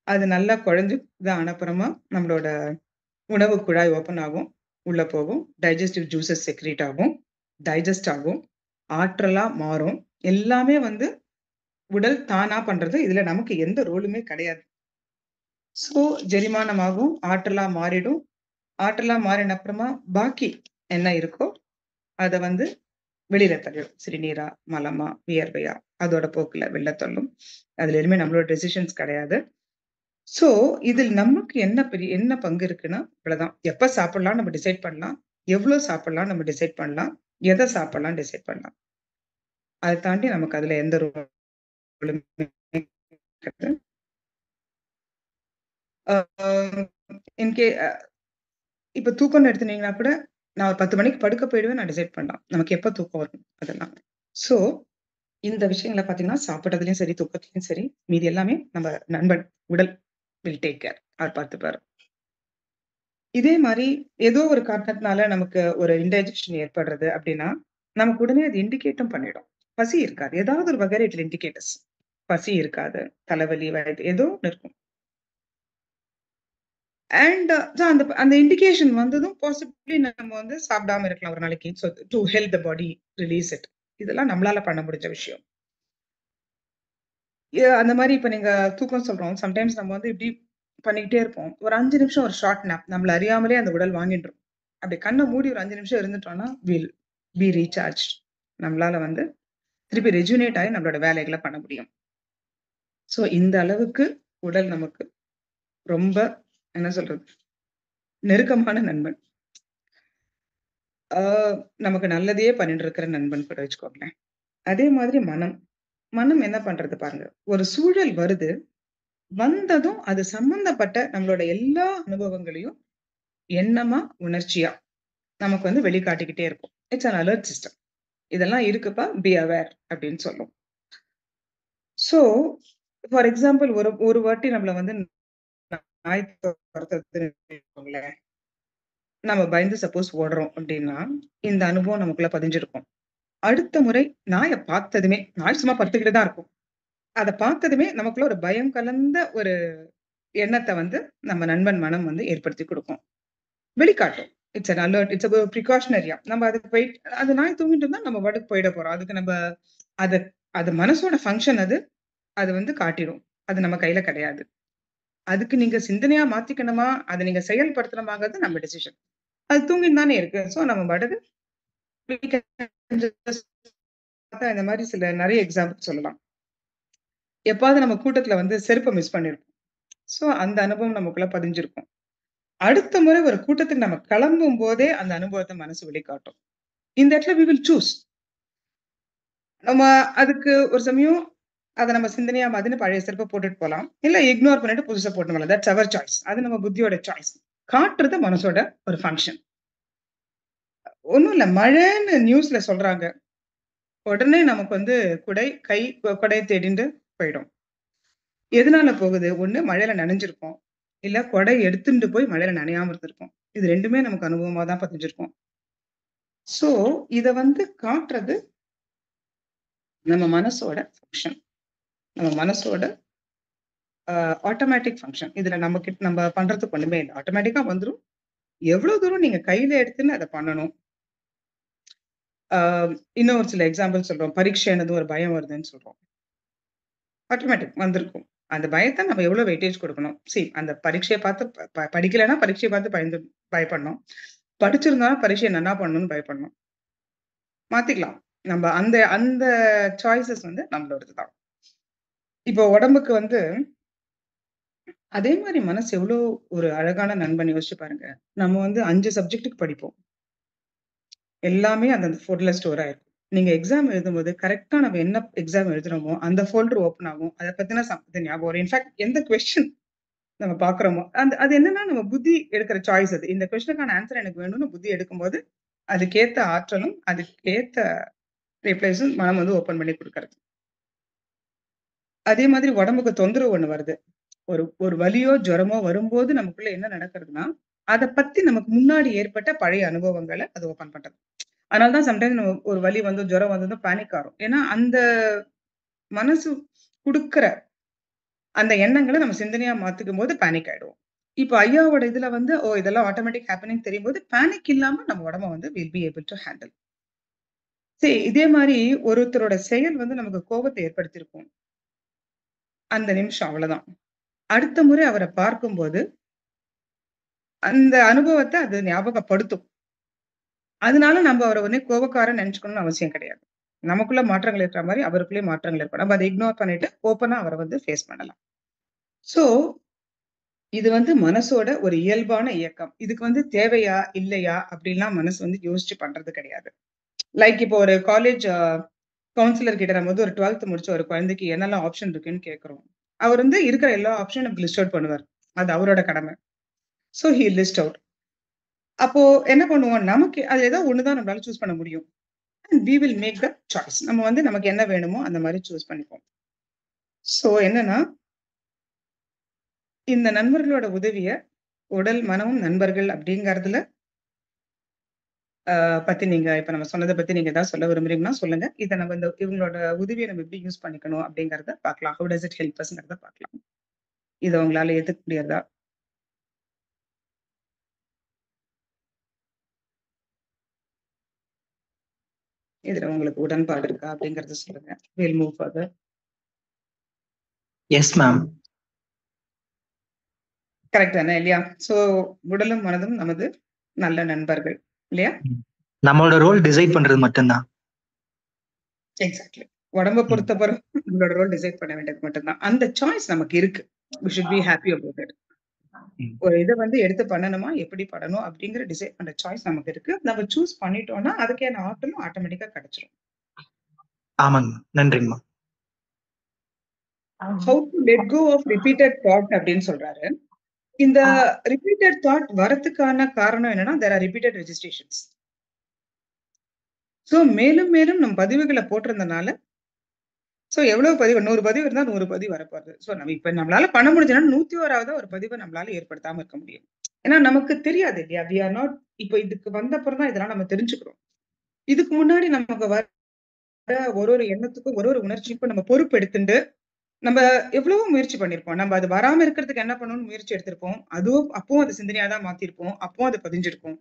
அது நல்லா குழஞ்சு ஆனப்புறமா நம்மளோட உணவு குழாய் ஓப்பன் ஆகும். உள்ள போகும். டைஜஸ்டிவ் ஜூஸஸ் செக்ரீட் ஆகும். டைஜஸ்ட் ஆகும். ஆற்றலா மாறும். எல்லாமே வந்து உடல் தானா பண்றது. இதுல நமக்கு எந்த ரோலுமே கிடையாது. ஸோ ஜெரிமானமாகும், ஆற்றலா மாறிடும். ஆற்றலா மாறின அப்புறமா பாக்கி என்ன இருக்கோ, அத வந்து வெளியில தள்ளிடும். சிறுநீரா, மலமா, வியர்வையா, அதோட போக்குல வெளில தள்ளும். அதுல எதுவுமே நம்மளோட டெசிஷன்ஸ் கிடையாது. ஸோ இதில் நமக்கு என்ன பங்கு இருக்குன்னா, இவ்வளதான். எப்ப சாப்பிடலாம் நம்ம டிசைட் பண்ணலாம். எவ்வளோ சாப்பிடலாம் நம்ம டிசைட் பண்ணலாம். எத சாப்பிடலாம் டிசைட் பண்ணலாம். அத தாண்டி நமக்கு அதுல எந்த ரோலுமே கிடையாது. அ இன்கே இப்ப தூக்கம்னு எடுத்துட்டீங்கன்னா கூட, நான் ஒரு 10 மணிக்கு படுக்க போயிடுவேன் நான் டிசைட் பண்ணலாம். நமக்கு எப்ப தூக்கம் வரும் அதெல்லாம். ஸோ இந்த விஷயங்கள பார்த்தீங்கன்னா, சாப்பிடுறதுலயும் சரி, தூக்கத்திலயும் சரி, மீதி எல்லாமே நம்ம நண்பன் உடல் வில் டேக் கேர். அவர் பார்த்துப்பாரு. இதே மாரி ஏதோ ஒரு காரணத்தினால நமக்கு ஒரு இன்டைஜெஷன் ஏற்படுறது அப்டின்னா, நமக்கு உடனே அது இண்டிகேட்டும் பண்ணிடும். பசி இருக்காது. ஏதாவது ஒரு வகையில இட் வில் இண்டிகேட் அஸ். பசி இருக்காது. தலைவலி, வயிறு ஏதோ ஒண்ணு இருக்கும். அண்ட் ஸோ அந்த அந்த இண்டிகேஷன் வந்ததும் பாசிபிலி நம்ம வந்து சாப்பிடாம இருக்கலாம் ஒரு நாளைக்கு. So to help the body release it. இதெல்லாம் நம்மளால பண்ண முடிஞ்ச விஷயம். அந்த மாரி இப்ப நீங்க தூக்கம் சொல்றோம். சம்டைம்ஸ் நம்ம வந்து இப்டி பண்ணிக்கிட்டே இருப்போம். ஒரு 5 நிமிஷம் ஒரு ஷார்ட் நேப் நம்மள அறியாமலே அந்த உடல் வாங்கிடும். அப்படி கண்ண மூடி ஒரு 5 நிமிஷம் இருந்துட்டோம்னா, வில் பி ரீசார்ஜ்ட். நம்மளால வந்து திருப்பி ரெஜுனேட் ஆயி நம்மளோட வேலைகள பண்ண முடியும். ஸோ இந்த அளவுக்கு உடல் நமக்கு ரொம்ப என்ன சொல்றது? நெருக்கமான நண்பன். ஆ நமக்கு நல்லதையே பண்ணிட்டு இருக்கிற நண்பன் கூட வச்சுக்கோங்களேன். அதே மாதிரி மனம். மனம் என்ன பண்றது பாருங்க. ஒரு சூழல் வருது. வந்ததும் அது சம்பந்தப்பட்ட நம்மளோட எல்லா அனுபவங்களையும் எண்ணமா, உணர்ச்சியா நமக்கு வந்து வெளிக்காட்டிக்கிட்டே இருக்கும். It's an alert system. இதெல்லாம் இருக்குப்பா, பி அவேர் அப்படின்னு சொல்லும். ஸோ, ஃபார் எக்ஸாம்பிள் ஒரு ஒரு வாட்டி நம்மள வந்து நாய் தொரத்துதுன்னு வச்சுக்கோங்களேன். நம்ம பயந்து சப்போஸ் ஓடுறோம் அப்படின்னா, இந்த அனுபவம் நமக்குள்ள பதிஞ்சிருக்கும். அடுத்த முறை நாய பார்த்ததுமே நாய் சும்மா படுத்துக்கிட்டு தான் இருக்கும். அத பார்த்ததுமே நமக்குள்ள ஒரு பயம் கலந்த ஒரு எண்ணத்த வந்து நம்ம நண்பன் மனம் வந்து ஏற்படுத்தி குடுக்கும். வெளிக்காட்டும். It's an alert. It's a பிரிகாஷனரியா. நம்ம அதுக்கு அது நாய் தூங்கிட்டு இருந்தா நம்ம பாட்டுக்கு போயிட போறோம். அதுக்கு நம்ம அத அது மனசோட ஃபங்ஷன் அது. அது வந்து காட்டிடும். அது நம்ம கையில கிடையாது. அதுக்கு நீங்க சிந்தனையா மாத்திக்கணுமா? அத நீங்க செயல்படுத்தணுமாங்கிறது நம்ம டிசிஷன். அது தூங்கின்னு தானே இருக்கு. சோ நம்ம பாட்டுக்கு we can just இந்த மாரி சில நெறைய எக்ஸாம்பிள் சொல்லலாம். எப்பாவது நம்ம கூட்டத்துல வந்து செருப்ப மிஸ் பண்ணியிருப்போம். சோ அந்த அனுபவம் நமக்குள்ள பதிஞ்சிருக்கும். அடுத்த முறை ஒரு கூட்டத்துக்கு நம்ம கிளம்பும்போதே அந்த அனுபவத்த மனசு வெளிக்காட்டும். இந்த இடத்துல we will choose. நம்ம அதுக்கு ஒரு சமயம் அத நம்ம சிந்தனையா மாதின்னு பழைய செருப்ப போட்டுட்டு போலாம். இல்ல இக்னோர் பண்ணிட்டு புதுசா போட்டுன்னு வரலாம். That's our choice. அது நம்ம புத்தியோட சாய்ஸ். காட்டுறது மனசோட ஒரு ஃபங்ஷன். ஒண்ணும் இல்ல. மழைன்னு நியூஸ்ல சொல்றாங்க. உடனே நமக்கு வந்து கொடைய தேடிண்டு போயிடும். எதனால போகுது? ஒண்ணு மழையில நனைஞ்சிருப்போம். இல்ல கொடை எடுத்துண்டு போய் மழையில நனையாம இருந்திருப்போம். இது 2மே நமக்கு அனுபவமா தான் பதிஞ்சிருக்கும். சோ, இத வந்து காட்டுறது நம்ம மனசோட ஃபங்ஷன். நம்ம மனசோட ஆட்டோமேட்டிக் ஃபங்ஷன். இதுல நம்ம பண்றதுக்கு ஒண்ணுமே இல்ல. ஆட்டோமேட்டிக்கா வந்துரும். எவ்வளவு தூரம் நீங்க கையில எடுத்துன்னு அத பண்ணணும். ஆ இன்னும் ஒரு சில எக்ஸாம்பிள் சொல்றோம். பரீட்சைன்னது ஒரு பயம் வருதுன்னு சொல்றோம். ஆட்டோமேட்டிக் வந்திருக்கும். அந்த பயத்த நம்ம எவ்வளோ வெயிட்டேஜ் குடுக்கணும். அந்த பரீட்சைய பார்த்து படிக்கலன்னா பரீட்சைய பார்த்து பயப்படணும். படிச்சிருந்தாலும் பரீட்சைய நன்னா பண்ணணும்னு பயப்படணும். மாத்திக்கலாம். நம்ம அந்த அந்த சாய்ஸஸ் வந்து நம்மளோடது தான். இப்போ உடம்புக்கு வந்து அதே மாரி மனசு எவ்வளோ ஒரு அழகான நண்பன் யோசிச்சு பாருங்க. நம்ம வந்து 5 சப்ஜெக்ட்க்கு படிப்போம். எல்லாமே அந்தந்த ஃபோல்டர்ல ஸ்டோர் ஆயிருக்கும். நீங்க எக்ஸாம் எழுதும்போது கரெக்ட்டா நம்ம என்ன எக்ஸாம் எழுதுறோமோ, அந்த ஃபோல்டர் ஓப்பன் ஆகும். அத பத்தின ஞாபகம் வரும். இன்ஃபாக்ட் எந்த கொஸ்டின் நம்ம பார்க்குறோமோ, அது என்னன்னா நம்ம புத்தி எடுக்கிற சாய்ஸ் அது. இந்த கொஸ்டினுக்கான ஆன்ஸர் எனக்கு வேணும்னு புத்தி எடுக்கும்போது, அதுக்கேத்த ஆற்றலும், அதுக்கேத்த ரிப்ளைஸும் மனம் வந்து ஓப்பன் பண்ணி குடுக்கறது. அதே மாதிரி உடம்புக்கு தொந்தரவு ஒண்ணு வருது. ஒரு ஒரு வலியோ, ஜுரமோ வரும்போது நமக்குள்ள என்ன நடக்கிறதுன்னா, அத பத்தி நமக்கு முன்னாடி ஏற்பட்ட பழைய அனுபவங்கள அது ஓப்பன் பண்றது. அதனால தான் சம்டைம்ஸ் நம்ம ஒரு வலி வந்து, ஜுரம் வந்ததும் பேனிக் ஆறோம். ஏன்னா, அந்த மனசு குடுக்குற அந்த எண்ணங்கள நம்ம சிந்தனையா மாத்திக்கும்போது பேனிக் ஆயிடுவோம். இப்ப ஐயாவோட இதுல வந்து, இதெல்லாம் ஆட்டோமேட்டிக் ஹேப்பனிங் தெரியும்போது, பேனிக் இல்லாம நம்ம உடம்ப வந்து will be able to handle. சரி, இதே மாரி ஒருத்தரோட செயல் வந்து நமக்கு கோபத்தை ஏற்படுத்தியிருக்கும். அந்த நிமிஷம் அவ்வளவுதான். அடுத்த முறை அவர பார்க்கும்போது, அந்த அனுபவத்த அது ஞாபகப்படுத்தும். அதனால நம்ப அவர உடனே கோபக்காரன்னு நெனச்சுக்கணும்னு அவசியம் கிடையாது. நமக்குள்ள மாற்றங்கள் இருக்கிற மாரி அவருக்குள்ளயும் மாற்றங்கள் இருக்கும். நம்ம அத இக்னோர் பண்ணிட்டு ஓப்பனா அவர வந்து ஃபேஸ் பண்ணலாம். ஸோ, இது வந்து மனசோட ஒரு இயல்பான இயக்கம். இதுக்கு வந்து தேவையா? இல்லையா? அப்படின்லாம் மனசு வந்து யோசிச்சு பண்றது கிடையாது. லைக் இப்போ ஒரு காலேஜ் கவுன்சிலர் கிட்ட நம்ம வந்து ஒரு 12th முடிச்ச ஒரு குழந்தைக்கு என்னெல்லாம் ஆப்ஷன் இருக்குன்னு கேட்கிறோம். அவர் வந்து இருக்கிற எல்லா ஆப்ஷனும் நமக்கு லிஸ்ட் அவுட் பண்ணுவார். அது அவரோட கடமை. So he list out. அப்போ என்ன பண்ணுவோம்? நமக்கு அதுல ஏதோ ஒண்ணு தான் நம்மளால சூஸ் பண்ண முடியும். And we will make the choice. நம்ம வந்து நமக்கு என்ன வேணுமோ அந்த மாரி சூஸ் பண்ணிப்போம். ஸோ என்னன்னா, இந்த நண்பர்களோட உதவிய உடல், மனமும் நண்பர்கள் அப்படிங்கிறதுல பத்தி நீங்க இப்ப நம்ம சொன்னத பத்தி நீங்க ஏதாவது சொல்ல விரும்புறீங்கன்னா சொல்லுங்க. இத நம்ம இந்த இவங்களோட உதவிய நம்ம எப்படி யூஸ் பண்ணிக்கணும் அப்படிங்கிறத பார்க்கலாம். ஹவ் டஸ் இட் ஹெல்ப் அஸ்ங்கிறத பார்க்கலாம். இத உங்களால ஏத்துக்க முடியறதா? இதுல உங்களுக்கு உடன்பாடு இருக்கா அப்படிங்கறத சொல்லுங்க. Will move further. Yes ma'am. Correct தானே இல்லையா? சோ உடலும் மனதும் நமது நல்ல நண்பர்கள் இல்லையா? நம்மளோட ரோல் டிசைட் பண்றது மட்டும்தான். எக்ஸாக்ட்லி. உடம்ப பொறுத்தவரை நம்மளோட ரோல் டிசைட் பண்ண வேண்டியது மட்டும்தான். அந்த சாய்ஸ் நமக்கு இருக்கு. we should be happy about it. ஒரு இத வந்து எடுத்து பண்ணணுமா, எப்படி பண்ணணும் அப்படிங்கிற டிசைட் பண்ற சாய்ஸ் நமக்கு இருக்கு. நம்ம சூஸ் பண்ணிட்டோம்னா அதுக்கான ஆட்டமும் ஆட்டோமேட்டிக்கா கிடைச்சிரும். ஆமாங்க. நன்றிங்கம்மா. how to let go of repeated thought அப்படின்னு சொல்றாரு. இந்த ரிப்பீட்டட் தாட் வரதுக்கான காரணம் என்னன்னா, there are repeated registrations. So மேலும் மேலும் நம் பதிவுகள போட்டிருந்தனால, சோ எவ்வளவு பதிவு 100 பதிவு இருந்தா 100 பதிவு வரப்போகுது. சோ நம்ம இப்ப நம்மளால பண்ண முடிஞ்சதுன்னா 101வது ஒரு பதிவ நம்மளால ஏற்படுத்தாம இருக்க முடியும். ஏன்னா நமக்கு தெரியாது இல்லையா? we are not இப்ப இதுக்கு வந்தப்புறம் தான் இதெல்லாம் நம்ம தெரிஞ்சுக்கிறோம். இதுக்கு முன்னாடி நமக்கு வர ஒரு ஒரு எண்ணத்துக்கும், ஒரு ஒரு உணர்ச்சிக்கும் நம்ம பொறுப்பு எடுத்துண்டு, நம்ம எவ்வளவோ முயற்சி பண்ணியிருப்போம். நம்ம அது வராம இருக்கிறதுக்கு என்ன பண்ணணும்னு முயற்சி எடுத்திருப்போம். அதுவும் அப்பவும் அது சிந்தனையா தான் மாத்திருப்போம். அப்பவும் அது பதிஞ்சிருக்கும்.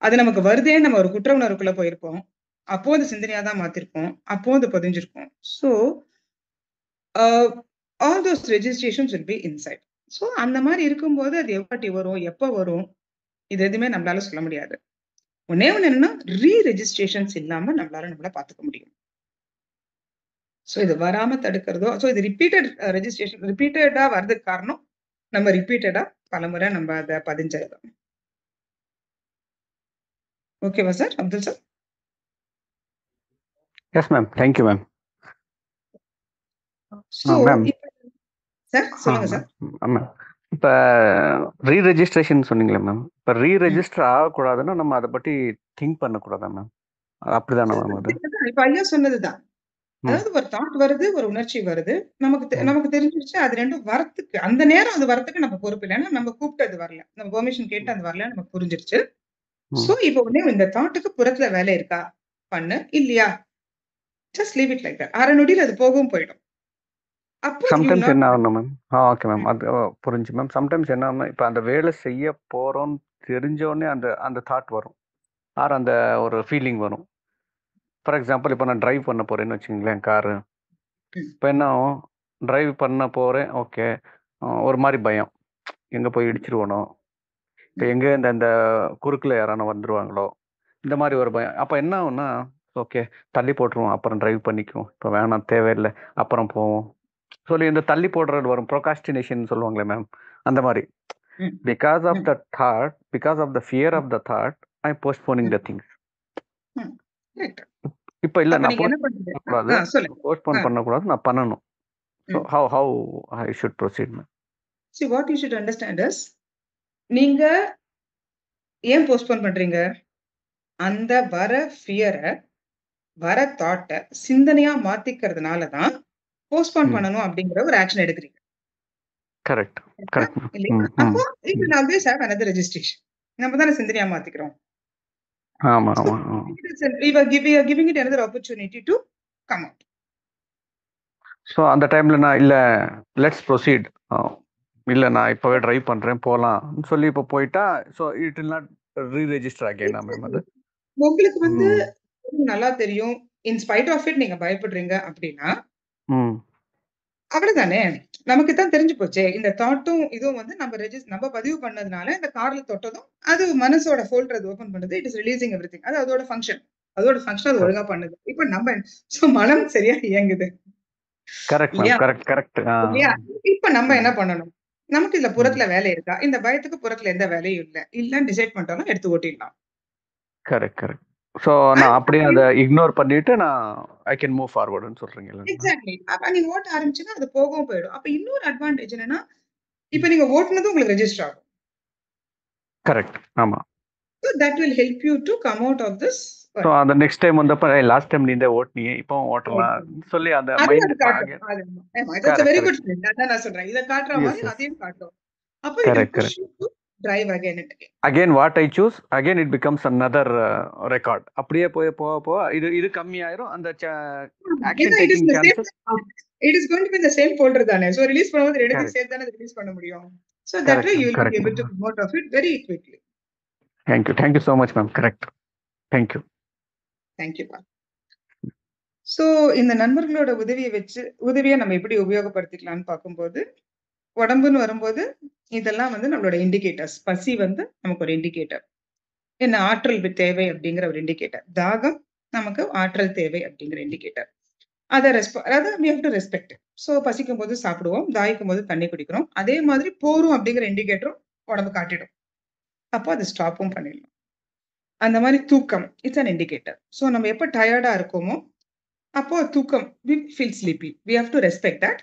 அது நமக்கு வருதேன்னு நம்ம ஒரு குற்ற உணர்வுக்குள்ள போயிருப்போம். அப்போ அது சிந்தனையா தான் மாத்திருப்போம். அப்போ அது பதிஞ்சிருக்கும். So, all those registrations will be inside. So அந்த மாரி இருக்கும்போது அது எவ்வாட்டி வரும்? எப்ப வரும்? இது எதுவுமே நம்மளால சொல்ல முடியாது. ஒண்ணே ஒண்ணு என்னன்னா, ரெஜிஸ்ட்ரேஷன்ஸ் இல்லாம நம்மள பார்த்துக்க முடியும். ஸோ இது வராம தடுக்கிறதோ இது ரிப்பீட்டடா வர்றதுக்கு காரணம், நம்ம ரிப்பீட்டடா பலமுறை நம்ம அத பதிஞ்சது. ஓகேவா sir? Abdul sir? Yes ma'am. Thank you ma'am. So ma'am. Sir சொல்லுங்க சார். மேம் இப்போ ரெஜிஸ்ட்ரேஷன் சொன்னீங்களே மேம். இப்போ ரெஜிஸ்டர் ஆகக்கூடாதுன்னா நம்ம அதை பற்றி திங்க் பண்ணக்கூடாதா மேம்? அப்படிதானே மேம் அது? இப்ப ஐயா சொன்னதுதான். அதாவது ஒரு தாட் வருது, ஒரு உணர்ச்சி வருது. நமக்கு தெரிஞ்சிருச்சு அது ரெண்டும் வரத்துக்கு அந்த நேரம் அது வரத்துக்கு நம்ம பொறுப்பு இல்ல. ஏன்னா நம்ம கூப்பிட்டு அது வரல. நம்ம பெர்மிஷன் கேட்டு அது வரல நமக்கு புரிஞ்சிருச்சு. சோ இப்போ உடனே இந்த தாட்டுக்கு புறத்துல வேலை இருக்கா? பண்ணு. இல்லையா? Just leave it like that. அரை நொடியில அது போகவும் போயிடும். அப்போ சம்டைம்ஸ் என்ன ஆகணும் மேம்? Okay ma'am. அது புரிஞ்சு மேம். சம்டைம்ஸ் என்ன ஆகணும், இப்போ அந்த வேலை செய்ய போறோம்னு தெரிஞ்ச உடனே அந்த தாட் வரும். ஆர் அந்த ஒரு ஃபீலிங் வரும். ஃபார் எக்ஸாம்பிள் இப்போ நான் டிரைவ் பண்ண போறேன்னு வச்சுங்களேன் காரு. இப்போ என்ன ஆகும், டிரைவ் பண்ண போறேன். ஓகே, ஒரு மாதிரி பயம், எங்கே போய் இடிச்சிருவனோ, இப்போ எங்கே இந்த குறுக்கில் யாரானோ வந்துருவாங்களோ, இந்த மாதிரி ஒரு பயம். அப்போ என்ன ஆகும்னா, ஓகே தள்ளி போட்டுருவோம், அப்புறம் டிரைவ் பண்ணிக்குவோம், இப்போ வேணாம் தேவையில்லை அப்புறம் போவோம் சொல்லி இந்த தள்ளி போடுறது வரும். ப்ரோகாஸ்டினேஷன் சொல்லுவாங்களே மேம், அந்த மாதிரி. Because of the thought, because of the fear of the thought, I postponing the things. இப்போ இல்லை, நான் போஸ்ட்போன் பண்ணக்கூடாது, நான் பண்ணணும். So how I should proceed, ma'am? See, what you should understand is, நீங்க ஏன் போஸ்ட்போன் பண்றீங்க? அந்த வர ஃபியரை, வர தாட்டை சிந்தனையா மாத்திக்கிறதுனால தான் போஸ்ட்போன் பண்ணணும் அப்படிங்கிற ஒரு ஆக்ஷன் எடுக்கிறீங்க. கரெக்ட். அப்போ it will always have another registration. நம்ம தானே சிந்தனையா மாத்திக்கிறோம். ஆமா. We are giving it another opportunity to come out. So அந்த டைம்ல நான் இல்லை லெட்ஸ் ப்ரொசீட், இல்லை நான் இப்போவே ட்ரைவ் பண்ணுறேன் போகலாம் சொல்லி இப்போ போயிட்டா, so it will not reregister again ma'am. அது உங்களுக்கு வந்து நல்லா தெரியும். இன் ஸ்பைட் ஆஃப் இட் நீங்க பயப்படுறீங்க அப்படின்னா, ம். அவ்வளவுதானே. நமக்கு தான் தெரிஞ்சு போச்சே. இந்த தாட்டும் இதுவும் வந்து நம்ம பதிவு பண்ணதுனால இந்த கார்ல தொட்டதும், அது மனசோட ஃபோல்டர் அது ஓப்பன் பண்ணுது. It is releasing everything. அது அதோட ஃபங்ஷன். அதோட ஃபங்ஷன் அது கரெக்ட். ஒழுங்கா பண்ணுது. இப்ப நம்ம மனம் சரியா இயங்குது. Correct ma'am. இல்லையா? Correct, correct. இல்லையா? இப்ப நம்ம என்ன ம். பண்ணணும்? நமக்கு இதுல ம். புறத்துல வேலை இருக்கா? இந்த பயத்துக்கு புறத்துல எந்த வேலையும் இல்ல. இல்லன்னு டிசைட் பண்ணிட்டோம்னா எடுத்து ஓட்டிடலாம். Correct, correct. ஸோ நான் அப்படியே அத இக்னோர் பண்ணிட்டு நான் ஐ கேன் மூவ் ஃபார்வர்டுன்னு சொல்றீங்க இல்லைங்களா? எக்ஸாக்ட்லி. அப்ப நீங்க ஓட்ட ஆரம்பிச்சீங்கன்னா அது போகவும் போயிடும். அப்ப இன்னொரு அட்வான்டேஜ் என்னன்னா, இப்ப நீங்க ஓட்டுனது உங்களுக்கு ரெஜிஸ்டர் ஆகும். கரெக்ட். ஆமா. So that will help you to come out of this so work. அந்த நெக்ஸ்ட் டைம் வந்தப்ப லாஸ்ட் டைம் நீ இந்த ஓட்டுனியே இப்பவும் ஓட்டலாம் சொல்லி அந்த அதுவும் மைண்ட் அது காட்டும். That's a correct, very good correct. friend. அதான் நான் சொல்றேன். இத காட்டுற எஸ், மாதிரி எஸ். அதையும் காட்டும். அப்ப it will correct, push correct. you to drive again and again. Again what I choose again it becomes another record. அப்படியே போக போக இது கம்மியாயிரும். அந்த action It is taking the same. Chances. It is going to be in the same folder தானே. So release பண்ணும்போது ரெண்டுத்தையும் கரெக்ட், சேர்த்து தானே ரிலீஸ் பண்ண முடியும். So that correct way you ma'am. will be correct able to ma'am. come out of it very quickly. Thank you so much ma'am. Correct. Thank you. Thank you, Pa. So இந்த நண்பர்களோட உதவியை நம்ம எப்படி உபயோகப்படுத்திக்கலாம்னு பார்க்கும்போது, உடம்புன்னு வரும்போது இதெல்லாம் வந்து நம்மளோட இண்டிகேட்டர்ஸ். பசி வந்து நமக்கு ஒரு இண்டிகேட்டர். என்ன ஆற்றல் தேவை அப்படிங்கிற ஒரு இண்டிகேட்டர். தாகம் நமக்கு ஆற்றல் தேவை அப்படிங்கிற இண்டிகேட்டர். அதாவது we have to respect. So பசிக்கும் போது சாப்பிடுவோம், தாகிக்கும் போது தண்ணி குடிக்கிறோம். அதே மாதிரி போரும் அப்படிங்கிற இண்டிகேட்டரும் உடம்பு காட்டிடும். அப்போ அது ஸ்டாப்பும் பண்ணிடலாம். அந்த மாதிரி தூக்கம் இட்ஸ் அன் இண்டிகேட்டர். ஸோ நம்ம எப்போ டயர்டா இருக்கோமோ அப்போ தூக்கம் we feel sleepy. We have to respect that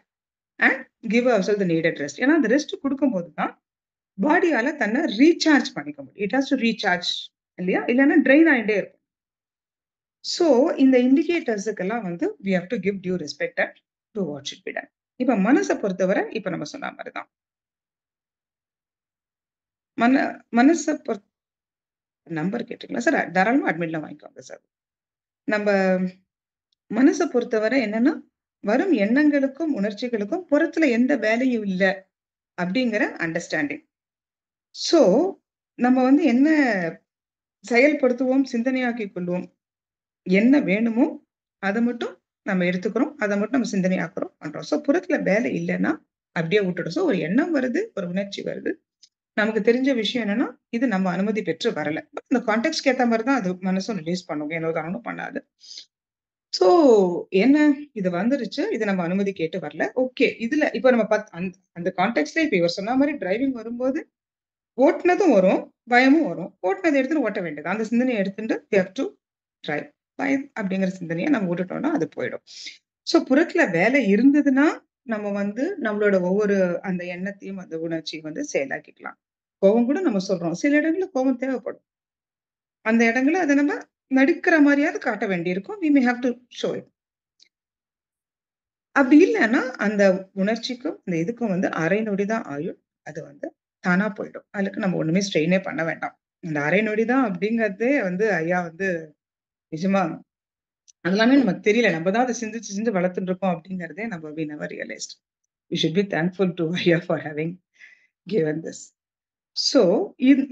and give ourselves the needed rest. ஏன்னா அந்த ரெஸ்ட் கொடுக்கும்போது தான் பாடியால தன்னை ரீசார்ஜ் பண்ணிக்க முடியும். இட் ஹாஸ் டு ரீசார்ஜ் இல்லையா? இல்லைன்னா ட்ரெயின் ஆகிட்டே இருக்கும். ஸோ இந்த இண்டிகேட்டர்ஸுக்கெல்லாம் வந்து we have to give due respect to what should be done. இப்ப மனசை பொறுத்தவரை இப்ப நம்ம சொன்ன மாதிரி தான். மனசை நம்பர் கேட்டீங்களா சார்? தாராளமா அட்மிட்ல வாங்கிக்கோங்க சார். நம்ம மனசை பொறுத்தவரை என்னன்னா, வரும் எண்ணங்களுக்கும் உணர்ச்சிகளுக்கும் புறத்துல எந்த வேலையும் இல்ல அப்படிங்கிற அண்டர்ஸ்டாண்டிங். ஸோ நம்ம வந்து என்ன செயல்படுத்துவோம், சிந்தனையாக்கிக் கொள்வோம். என்ன வேணுமோ அதை மட்டும் நம்ம எடுத்துக்கிறோம். அதை மட்டும் நம்ம சிந்தனையாக்குறோம், பண்றோம். ஸோ புறத்துல வேலை இல்லைன்னா அப்படியே விட்டுடும். ஸோ ஒரு எண்ணம் வருது, ஒரு உணர்ச்சி வருது. நமக்கு தெரிஞ்ச விஷயம் என்னன்னா, இது நம்ம அனுமதி பெற்று வரல. இந்த கான்டெக்ஸ்ட்க்கு ஏத்த மாதிரி தான் அது மனசும் ரிலீஸ் பண்ணும். ஏனோ தானோ பண்ணாது. ஸோ என்ன இது வந்துருச்சு. இது நம்ம அனுமதி கேட்டு வரல. ஓகே. இதுல இப்ப நம்ம அந்த கான்டெக்ஸ்ட்ல இப்ப இவர் சொன்ன மாதிரி டிரைவிங் வரும்போது ஓட்டுனதும் வரும், பயமும் வரும். ஓட்டுனதை எடுத்துட்டு ஓட்ட வேண்டியது. அந்த சிந்தனையை எடுத்துட்டு we have to drive. பயம் அப்படிங்கிற சிந்தனையை நம்ம விட்டுட்டோம்னா அது போயிடும். ஸோ புறத்துல வேலை இருந்ததுன்னா நம்ம வந்து நம்மளோட ஒவ்வொரு அந்த எண்ணத்தையும் அந்த உணர்ச்சியும் வந்து செயலாக்கிக்கலாம். கோவம் கூட நம்ம சொல்றோம். சில இடங்கள்ல கோவம் தேவைப்படும். அந்த இடங்கள்ல அதை நம்ம நடிக்கிற மாதிரியாவது காட்ட வேண்டியிருக்கும். we may have to show it. அப்படி இல்லைன்னா அந்த உணர்ச்சிக்கும் இந்த இதுக்கும் வந்து அரை நொடி தான் ஆயுள். அது வந்து தானா போயிடும். அதுக்கு நம்ம ஒண்ணுமே ஸ்ட்ரெயினே பண்ண வேண்டாம். இந்த அரை நொடி தான் அப்படிங்கிறதே வந்து ஐயா வந்து நிஜமா அதெல்லாமே நமக்கு தெரியல. நம்ம தான் அதை சிந்திச்சு வளர்த்துட்டு இருக்கோம் அப்படிங்கிறதே நம்ம we never realized. We should be thankful to Aya for having given this. So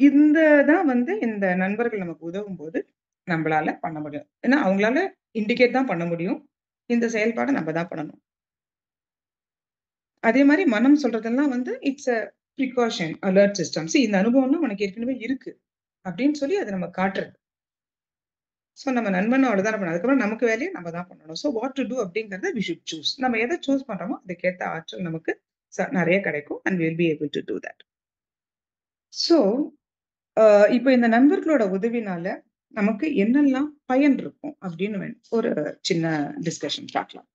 இந்த தான் வந்து இந்த நண்பர்கள் நமக்கு உதவும்போது நம்மளால பண்ண முடியும். ஏன்னா அவங்களால இண்டிகேட் தான் பண்ண முடியும். இந்த செயல்பாடை நம்ம தான் பண்ணணும். அதே மாதிரி மனம் சொல்றதெல்லாம் வந்து it's a precaution, alert system. இந்த அனுபவம்லாம் உனக்கு ஏற்கனவே இருக்கு அப்படின்னு சொல்லி அதை நம்ம காட்டுறது. ஸோ நம்ம நண்பனும் அவ்வளவுதான் பண்ணணும். அதுக்கப்புறம் நமக்கு வேலையை நம்ம தான் பண்ணணும். ஸோ வாட் டு டூ அப்படிங்கிறத வி ஷுட் சூஸ். நம்ம எதை சூஸ் பண்றோமோ அதுக்கேற்ற ஆற்றல் நமக்கு நிறைய கிடைக்கும் and will be able to do that. So இப்போ இந்த நண்பர்களோட உதவினால நமக்கு என்னெல்லாம் பயன் இருக்கும் அப்படின்னு ஒரு சின்ன டிஸ்கஷன் பார்க்கலாம்.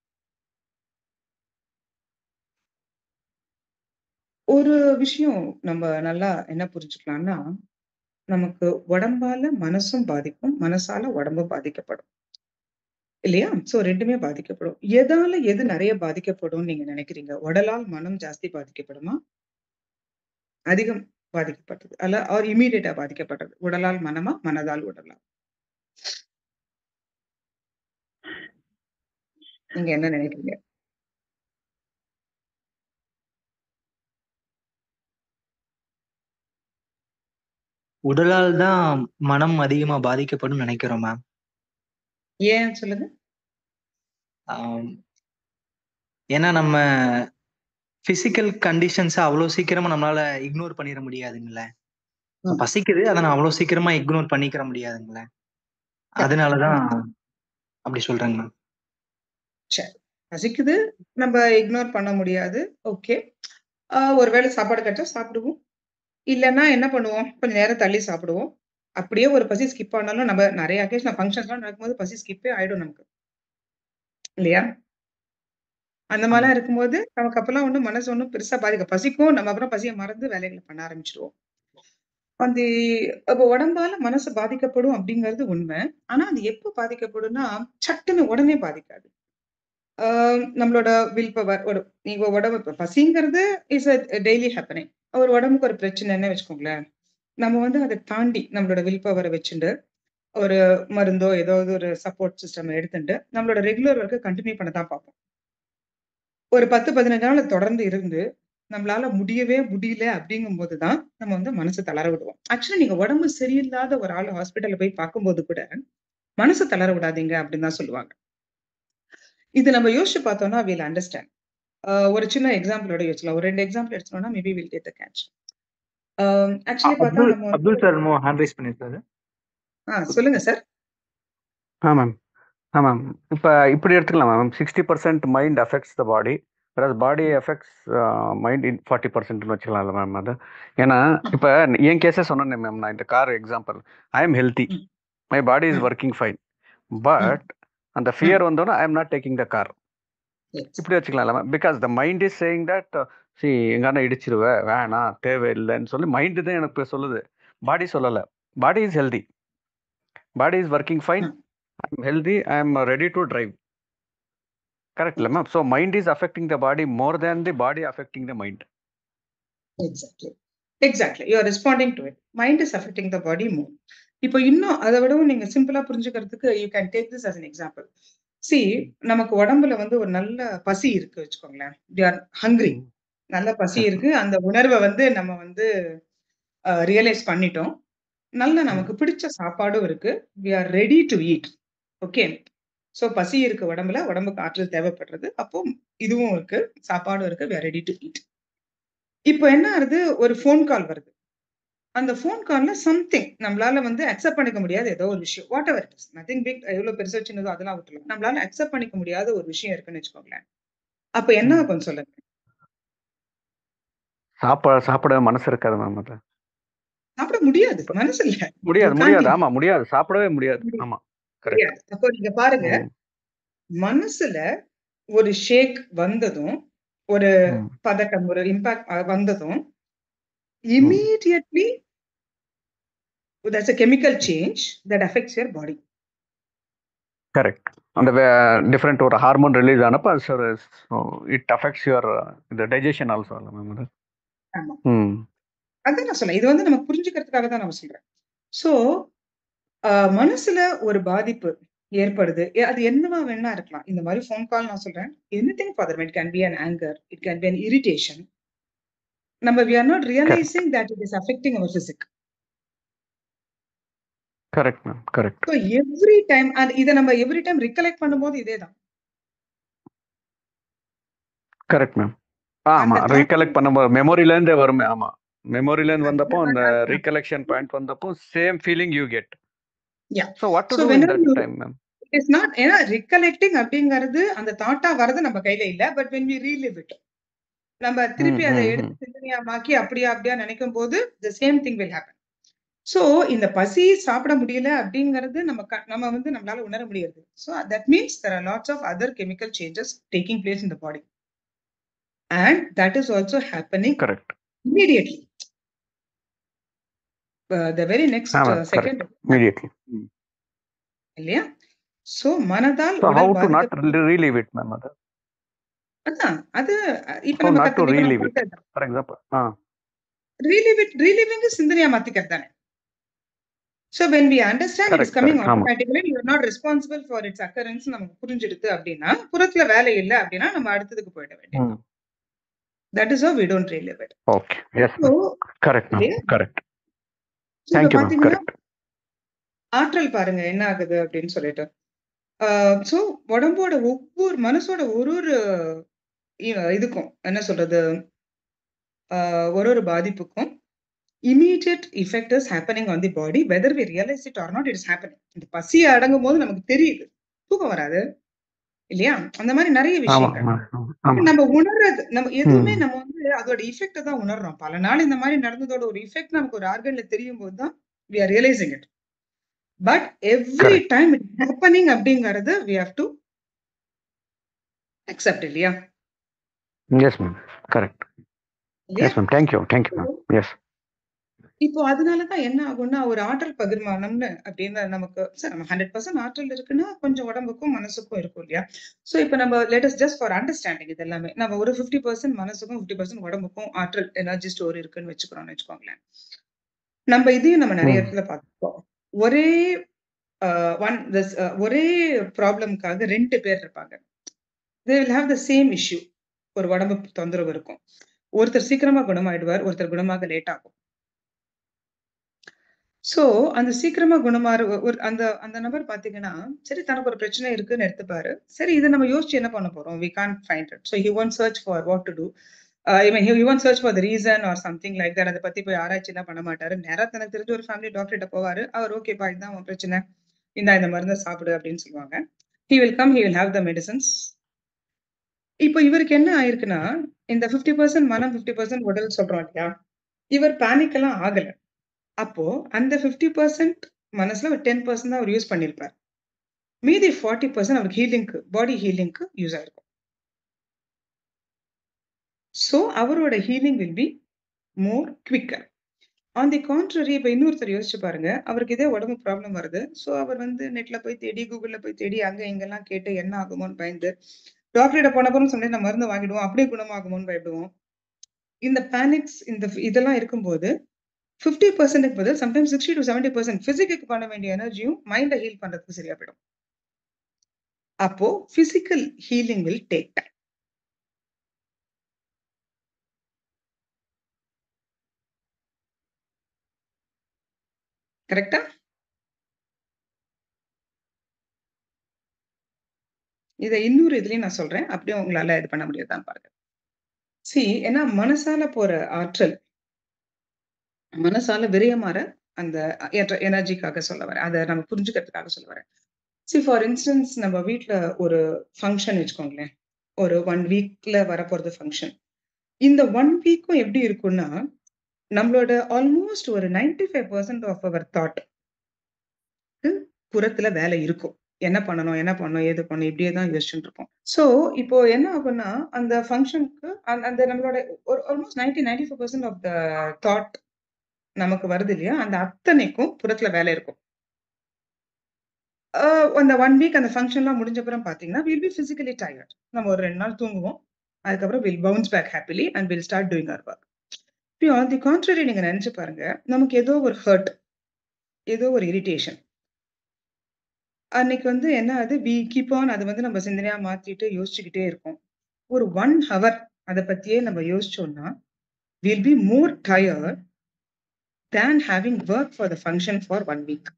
ஒரு விஷயம் நம்ம நல்லா என்ன புரிஞ்சுக்கலாம்னா, நமக்கு உடம்பால மனசும் பாதிக்கும், மனசால உடம்பும் பாதிக்கப்படும். இல்லையா? ஸோ 2மே பாதிக்கப்படும். எதால எது நிறைய பாதிக்கப்படும்னு நீங்க நினைக்கிறீங்க? உடலால் மனம் ஜாஸ்தி பாதிக்கப்படுமா? அதிகம் பாதிக்கப்பட்டது. ஆர் இம்மீடியட்டா பாதிக்கப்பட்டது. உடலால் மனமா? மனதால் உடலா? நீங்க என்ன நினைக்கிறீங்க? உடலால் தான் மனம் அதிகமா பாதிக்கப்படும் நினைக்கிறோம் மேம். ஏன் சொல்லுங்க? ஆம், ஏன்னா நம்ம பிசிக்கல் கண்டிஷன்ஸை அவ்வளோ சீக்கிரமா நம்மளால இக்னோர் பண்ணிட முடியாதுங்களே. ம். பசிக்குது, அதை நான் அவ்வளோ சீக்கிரமா இக்னோர் பண்ணிக்கிற முடியாதுங்களே. அதனாலதான் அப்படி சொல்றேங்க மேம். சரி. பசிக்குது, நம்ம இக்னோர் பண்ண முடியாது. ஓகே. ஒருவேளை சாப்பாடு கிடைச்சா சாப்பிடுவோம். இல்லன்னா என்ன பண்ணுவோம்? கொஞ்ச நேரம் தள்ளி சாப்பிடுவோம். அப்படியே ஒரு பசி ஸ்கிப் ஆனாலும் நம்ம நெறைய அக்கேஷன் ஃபங்ஷன்ஸ்லாம் நடக்கும்போது பசி ஸ்கிப்பே ஆயிடும் நமக்கு. இல்லையா? அந்த ஆமா. மாரிலாம் இருக்கும்போது, நமக்கு அப்பலாம் ஒண்ணும் மனசு ஒண்ணும் பெருசா பசிக்கும். நம்ம அப்புறம் பசிய மறந்து வேலைகள பண்ண ஆரம்பிச்சுருவோம். அந்த அப்ப உடம்பால மனசு பாதிக்கப்படும் அப்படிங்கிறது உண்மை. ஆனா, அது எப்ப பாதிக்கப்படும்னா, சட்டுன்னு உடனே பாதிக்காது. ஆ நம்மளோட வில் பவர் நீங்க உடம்பு பசிங்கிறது இஸ் டெய்லி ஹேப்பனிங். ஒரு உடம்புக்கு ஒரு பிரச்சனைன்னு வச்சுக்கோங்களேன். நம்ம வந்து அத தாண்டி நம்மளோட வில் பவர வச்சுண்டு, ஒரு மருந்தோ, ஏதாவது ஒரு சப்போர்ட் சிஸ்டம் எடுத்துண்டு, நம்மளோட ரெகுலர் ஒர்க்க கன்டின்யூ பண்ண தான் பார்ப்போம். ஒரு 10, 15 நாள் தொடர்ந்து இருந்து, நம்மளால முடியவே முடியல அப்படிங்கும்போது தான், நம்ம வந்து மனச தளர விடுவோம். ஆக்சுவலா நீங்க உடம்பு சரியில்லாத ஒரு ஆள் ஹாஸ்பிட்டல்ல போய் பார்க்கும்போது கூட, மனச தளர விடாதீங்க அப்படின்னு தான் சொல்லுவாங்க. இது நம்ம யோசிச்சு பார்த்தோம்னா, வில் அண்டர்ஸ்டாண்ட். ஒரு சின்ன எக்ஸாம்பிளோட யோசிக்கலாம். ஒரு 2 எக்ஸாம்பிள் எடுத்துட்டோம்னா, maybe will get the catch. Actually பார்த்தா அப்துல் நம்ம வந்து அப்துல் சார் ஹேண்ட் ரைஸ் பண்ணியிருக்காரு. சொல்லுங்க சார். மேம் மேம் இப்போ இப்படி எடுத்துக்கலாம் ma'am. 60% mind affects the body, வேற பாடி எஃபெக்ட்ஸ் மைண்ட் இன் 40%ன்னு வச்சுக்கலாம்ல மேம் அது. ஏன்னா இப்போ என் கேஸே சொன்னேன் மேம், நான் இந்த car example. I am healthy, hmm, my body is hmm, working fine, hmm, but அந்த ம். ஃபியர் வந்தோன்னா I am not taking the car. Yes. இப்படி வச்சுக்கலாம்ல ma'am. Because the mind is saying that சி எங்கன்னா இடிச்சிருவேன், வேணாம், தேவையில்லைன்னு சொல்லி மைண்டு தான் எனக்கு சொல்லுது, பாடி சொல்லலை. Body is healthy, body is working fine, hmm. I am healthy, I am ready to drive. Correct இல்லை ma'am? So mind is affecting the body more than the body affecting the mind. Exactly. Exactly. You are responding to it. Mind is affecting the body more. இப்போ இன்னும் அத விடவும் நீங்க சிம்பிளா புரிஞ்சுக்கிறதுக்கு you can take this as an example. நமக்கு உடம்புல வந்து ஒரு நல்ல பசி இருக்கு வச்சுக்கோங்களேன். We are hungry. நல்ல பசி இருக்கு. அந்த உணர்வ வந்து நம்ம வந்து ரியலைஸ் பண்ணிட்டோம். நல்ல நமக்கு பிடிச்ச சாப்பாடும் இருக்கு. We are ready to eat. Okay. So பசி இருக்கு உடம்புல. உடம்புக்கு ஆற்றல் தேவைப்படுறது. அப்போ இதுவும் இருக்கு. சாப்பாடும் இருக்கு. We are ready to eat. இப்போ என்ன ஆகுது? ஒரு ஃபோன் கால் வருது. அந்த ஃபோன் கால்ல சம்திங் நம்மளால வந்து அக்செப்ட் பண்ணிக்க முடியாத ஏதோ ஒரு விஷயம். Whatever it is. Nothing big, எவ்வளோ பெருசோ சின்னதோ அதெல்லாம் விட்டுருங்க. நம்மளால அக்செப்ட் பண்ணிக்க முடியாத ஒரு விஷயம் இருக்குன்னு வச்சுக்கோங்களேன். அப்ப என்ன ஆகும் சொல்லுங்க? சாப்பிட மனசு இருக்காது மேம். அது சாப்பிட முடியாது. மனசு இல்ல. யூ முடியாது, கான்ட் முடியாது. ஈட். ஆமா, முடியாது. சாப்பிடவே முடியாது. ஆமா, கரெக்ட். முடியாது. அப்போ நீங்க பாருங்க, மனசுல ஒரு ஷேக் வந்ததும், ஒரு பதட்டம், ஒரு இம்பாக்ட் வந்ததும், immediately there's a chemical change that affects your body. Correct. அந்த டிஃப்ரெண்ட் ஒரு ஹார்மோன் ரிலீஸ் ஆனப்ப இட் அஃபெக்ட்ஸ் யுவர் இந்த டைஜஷன் ஆல்சோ இல்ல மேம் அது. ஆமா. அதான் நான் சொல்றேன். இது வந்து நம்ம புரிஞ்சுக்கிறதுக்காக தான் நான் சொல்றேன். சோ, மனசுல ஒரு பாதிப்பு ஏற்படுது. அது என்னவா வேணா இருக்கலாம். இந்த மாரி ஃபோன் கால் நான் சொல்றேன். Anything for that. It can be an anger. It can be an irritation. we are not realizing that it is affecting our physique. Correct ma'am, correct. So every time, and இத நம்ம every time recollect பண்ணும்போது இதேதான். Correct ma'am. ஆமா, ரீகலெக்ட் பண்ணும்போது மெமரில இருந்தே வருமே. ஆமா, மெமரில இருந்து வந்தப்போ அந்த ரீகலெக்ஷன் பாயிண்ட் வந்தப்போ same feeling you get. So what to do in that time ma'am? It is not, ஏன்னா recollecting அப்படிங்கிறது அந்த தாட்டா வரது நம்ம கையில இல்ல. But when we relive it, நம்ம திருப்பி அதை எடுத்து சிந்தனையாமாக்கி அப்படியா நினைக்கும் போது the same thing will happen. So இந்த பசி சாப்பிட முடியல அப்படிங்கிறது நம்ம வந்து நம்மளால உணர முடியாது. So that means there are lots of other chemical changes taking place in the body, and that is also happening correct immediately. The very next second immediately இல்லையா? So மனதால் how to not relieve it ma'am? அதான் அது இப்ப நம்ம கத்துக்கிட்டோம். For example reliving சிந்தனையா மாத்திக்கிறது தானே. So when we understand it is coming automatically, you are not responsible for its occurrence நமக்கு புரிஞ்சிடுது அப்படின்னா, புறத்துல வேலை இல்ல அப்படின்னா நம்ம அடுத்ததுக்கு போயிட வேண்டியது. That is how we don't relive it. Okay, yes ma'am. Correct ma'am, correct. Thank you ma'am, correct. ஆற்றல் பாருங்க என்ன ஆகுது அப்படின்னு சொல்லிட்டு. ஸோ உடம்போட மனசோட ஒரு ஒரு இதுக்கும் என்ன சொல்றது, ஒரு ஒரு பாதிப்புக்கும் immediate effect is happening on the body, whether we realize it or not, it is happening. இந்த பசி அடங்கும் போது நமக்கு தெரியுது, தூக்கம் வராது இல்லையா? அந்த மாதிரி நிறைய ஆமா விஷயங்கள் ஆமா ஆமா நம்ம உணர்றது. நம்ம எதுவுமே ம் நம்ம வந்து அதோட இஃபெக்ட் தான் உணர்றோம். பல நாள் இந்த மாதிரி நடந்ததோட ஒரு இஃபெக்ட் நமக்கு ஒரு ஆர்கன்ல தெரியும் போது தான் we are realizing it. But every correct time it is happening அப்படிங்கறது we have to accept இல்லையா? எஸ் மேம் கரெக்ட் இல்லையா? Yes ma'am thank you ma'am yes இப்போ அதனாலதான் என்ன ஆகும்னா, ஒரு ஆற்றல் பகிர்மானம்னு அப்படின்னு நமக்கு சார் நம்ம 100% ஆற்றல் இருக்குன்னா கொஞ்சம் உடம்புக்கும் மனசுக்கும் இருக்கும் இல்லையா? சோ இப்போ நம்ம let us just for understanding இது எல்லாமே நம்ம ஒரு 50% மனசுக்கும் 50% உடம்புக்கும் ஆற்றல் எனர்ஜி ஸ்டோர் இருக்குன்னு வச்சுக்கிறோம்னு வச்சுக்கோங்களேன். நம்ம இதையும் நம்ம நிறைய ம் இடத்துல பார்த்துருக்கோம். ஒரே ஒரே ப்ராப்ளம்காக 2 பேர் இருப்பாங்க. they will have the same issue. ஒரு உடம்பு தொந்தரவு இருக்கும். ஒருத்தர் சீக்கிரமா குணமாயிடுவார், ஒருத்தர் குணமாக லேட் ஆகும். சோ அந்த சீக்கிரமா குணமாற ஒரு அந்த அந்த நபர் பாத்தீங்கன்னா, சரி தனக்கு ஒரு பிரச்சனை இருக்குன்னு எடுத்துப்பாரு. சரி இத நம்ம யோசிச்சு என்ன பண்ண போறோம்? We can't find it. So he won't search for what to do. I mean he won't search for the reason or something like that. அத பத்தி போய் ஆராய்ச்சி எல்லாம் பண்ண மாட்டாரு. நேரா தனக்கு தெரிஞ்ச ஒரு ஃபேமிலி டாக்டர் கிட்ட போவாரு. அவர் ஓகேப்பா இதுதான் உன் பிரச்சனை. இந்த மருந்த சாப்பிடு அப்படின்னு சொல்லுவாங்க. He will come, he will have the medicines. இப்போ இவருக்கு என்ன ஆயிருக்குன்னா, இந்த 50% மனம் 50% உடல் சொல்றோம் இல்லையா? இவர் பேனிக் எல்லாம் ஆகல. அப்போ அந்த 50% மனசுல ஒரு 10% தான் அவர் யூஸ் பண்ணியிருப்பார். மீதி 40% அவருக்கு ஹீலிங்க்கு, பாடி ஹீலிங்க்கு யூஸ் ஆயிருக்கும். சோ அவரோட healing will be more quicker. On the contrary இப்ப இன்னொருத்தர் யோசிச்சு பாருங்க. அவருக்கு இதே உடம்பு ப்ராப்ளம் வருது. சோ அவர் வந்து நெட்ல போய் தேடி, கூகுள்ல போய் தேடி, அங்க இங்கெல்லாம் கேட்டு என்ன ஆகுமோன்னு பயந்து, டாக்டர் கிட்ட போனப்புறம் சொன்னேன் நான் மருந்து வாங்கிடுவோம். அப்படியே குணமாகுமோன்னு பயப்படுவோம். இந்த பேனிக்ஸ் இதெல்லாம் இருக்கும்போது 50%க்கு பதில் சம்டைம்ஸ் 60 to 70% பிசிக்குக்கு பண்ண வேண்டிய எனர்ஜியும் மைண்ட ஹீல் பண்றதுக்கு சரியா போயிடும். அப்போ physical healing will take time. கரெக்டா? இத இன்னொரு இதுலயும் நான் சொல்றேன். அப்படியே உங்களால இது பண்ண முடியுதான்னு பாருங்க. ஏன்னா மனசால போற ஆற்றல், மனசால விரயமாற அந்த எனர்ஜிக்காக சொல்ல வரேன். அத நம்ம புரிஞ்சுக்கிறதுக்காக சொல்ல வரேன். ஃபார் இன்ஸ்டன்ஸ் நம்ம வீட்ல ஒரு ஃபங்ஷன் வச்சுக்கோங்களேன். ஒரு 1 வீக்ல வரப்போறது ஃபங்ஷன். இந்த 1 வீக்கும் எப்படி இருக்கும்னா, நம்மளோட ஆல்மோஸ்ட் ஒரு 95% ஆஃப் அவர் தாட் புறத்துல வேலை இருக்கும். என்ன பண்ணணும், ஏது பண்ணணும் இப்படியே தான் யோசிச்சுட்டு இருப்போம். சோ இப்போ என்ன ஆகும்னா, அந்த ஃபங்ஷனுக்கு அந்த நம்மளோட ஒரு ஆல்மோஸ்ட் 95% ஆஃப் த தாட் நமக்கு வருது இல்லையா? அந்த அத்தனைக்கும் புறத்துல வேலை இருக்கும். அந்த 1 வீக் அந்த ஃபங்ஷன்லாம் முடிஞ்ச அப்புறம் பார்த்தீங்கன்னா, we will be physically tired. நம்ம ஒரு 2 நாள் தூங்குவோம். அதுக்கப்புறம் will bounce back happily and will start doing our work. இப்போ ஆன் தி கான்ட்ரரி நீங்க நினைச்சு பாருங்க. நமக்கு ஏதோ ஒரு ஹர்ட், ஏதோ ஒரு இரிட்டேஷன். அன்னைக்கு வந்து என்ன ஆகுது, வி கீப் ஆன் அத வந்து நம்ம சிந்தனையா மாத்திட்டு யோசிச்சுக்கிட்டே இருக்கோம். ஒரு 1 ஹவர் அத பத்தியே நம்ம யோசிச்சோம்னா, will be more tired than having work for the function for 1 week.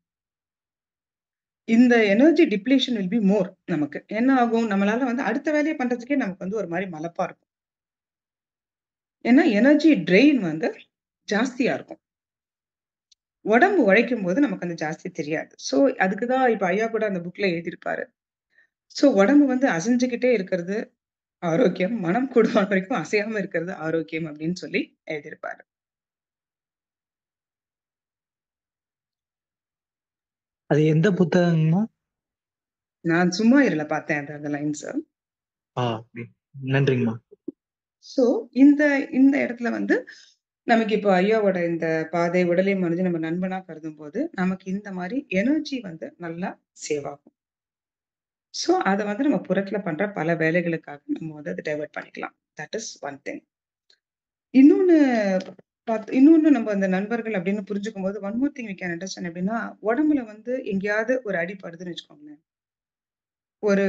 இந்த energy depletion will be more நமக்கு. என்ன ஆகும், நம்மளால வந்து அடுத்த வேலைய பண்றதுக்கே நமக்கு வந்து ஒரு மாரி மலப்பா இருக்கும். ஏன்னா எனர்ஜி ட்ரெயின் வந்து ஜாஸ்தியா இருக்கும். உடம்பு உழைக்கும்போது நமக்கு அந்த ஜாஸ்தி தெரியாது. சோ அதுக்கு தான் இப்ப ஐயா கூட அந்த புக்ல எழுதியிருப்பாரு. சோ உடம்பு வந்து அசைஞ்சுகிட்டே இருக்கிறது ஆரோக்கியம், மனம் கூடுமான வரைக்கும் அசையாம இருக்கிறது ஆரோக்கியம் அப்படின்னு சொல்லி எழுதியிருப்பாரு. அது எந்த புத்தகங்கம்மா? நான் சும்மா இருல பார்த்தேன் அந்த லைன்ஸ். நன்றிங்கம்மா. சோ இந்த இந்த இடத்துல வந்து நமக்கு இப்போ ஐயாவோட இந்த பாதை உடலை மனதை நம்ம நண்பனா கருதும்போது, நமக்கு இந்த மாரி எனர்ஜி வந்து நல்லா சேவ் ஆகும். சோ அத வந்து நம்ம புறத்துல பண்ற பல வேலைகளுக்காக நம்ம வந்து அத டைவர்ட் பண்ணிக்கலாம். That is one thing. இன்னொன்னு இன்னொன்னு நம்ம அந்த நண்பர்கள் அப்படின்னு புரிஞ்சுக்கும்போது, one more thing we can understand எப்படின்னா, உடம்புல வந்து எங்கேயாவது ஒரு அடி படுதுன்னு வச்சுக்கோங்களேன். ஒரு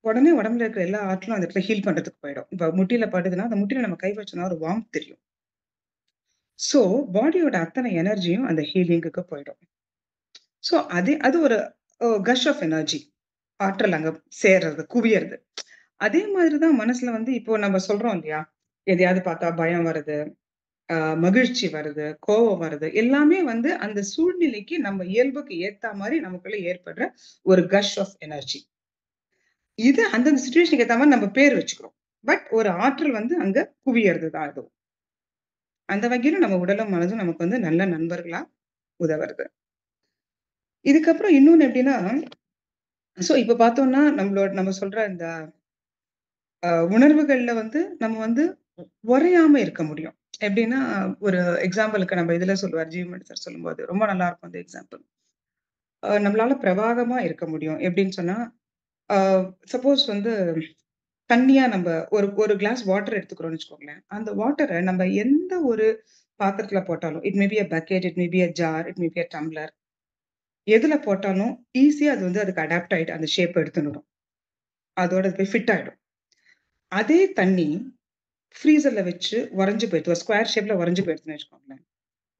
உடனே உடம்புல இருக்கிற எல்லா ஆற்றலும் அந்த இடத்துல ஹீல் பண்றதுக்கு போயிடும். இப்ப முட்டியில படுதுன்னா, அந்த முட்டியில நம்ம கை வச்சோம்னா ஒரு வார்ம்த் தெரியும். சோ பாடியோட அத்தனை எனர்ஜியும் அந்த ஹீலிங்குக்கு போயிடும். சோ அது ஒரு கஷ் ஆஃப் எனர்ஜி, ஆற்றல் அங்க சேர்றது, குவியறது. அதே மாதிரிதான் மனசுல வந்து இப்போ நம்ம சொல்றோம் இல்லையா? எதையாவது பார்த்தா பயம் வருது, மகிழ்ச்சி வருது, கோபம் வருது. எல்லாமே வந்து அந்த சூழ்நிலைக்கு நம்ம இயல்புக்கு ஏத்த மாரி நமக்குள்ள ஏற்படுற ஒரு கஷ் ஆஃப் எனர்ஜி. இது அந்தந்த சிச்சுவேஷனுக்கு ஏத்த மாரி நம்ம பேர் வச்சுக்கிறோம். பட் ஒரு ஆற்றல் வந்து அங்க குவியறது தான் அது. அந்த வகையில நம்ம உடலும், மனதும் நமக்கு வந்து நல்ல நண்பர்களா உதவுறது. இதுக்கப்புறம் இன்னொன்னு எப்படின்னா, இப்ப பார்த்தோம்னா, நம்ம சொல்ற இந்த உணர்வுகள்ல வந்து நம்ம வந்து உறையாம இருக்க முடியும். எப்படின்னா, ஒரு எக்ஸாம்பிளுக்கு நம்ம இதுல சொல்லுவார், ஜீவமணி சார் சொல்லும்போது, ரொம்ப நல்லா இருக்கும் அந்த எக்ஸாம்பிள். நம்மளால பிரவாகமா இருக்க முடியும். எப்படின்னு சொன்னா, அ சப்போஸ் வந்து தண்ணியா நம்ம ஒரு ஒரு கிளாஸ் வாட்டர் எடுத்துக்கிறோம்னு வச்சுக்கோங்களேன். அந்த வாட்டர நம்ம எந்த ஒரு பாத்திரத்துல போட்டாலும், it may be a bucket, it may be a jar, it may be a tumbler. எதுல போட்டாலும் ஈஸியா அது வந்து அதுக்கு அடாப்ட் ஆயிட்டு அந்த ஷேப் எடுத்துன்னுடும். அதோட அது போய் ஃபிட் ஆயிடும். அதே தண்ணி ஃப்ரீசர்ல வச்சு உறைஞ்சு போயிடுது. ஒரு ஸ்கொயர் ஷேப்ல உறைஞ்சு போயிடுதுன்னு வச்சுக்கோங்களேன்.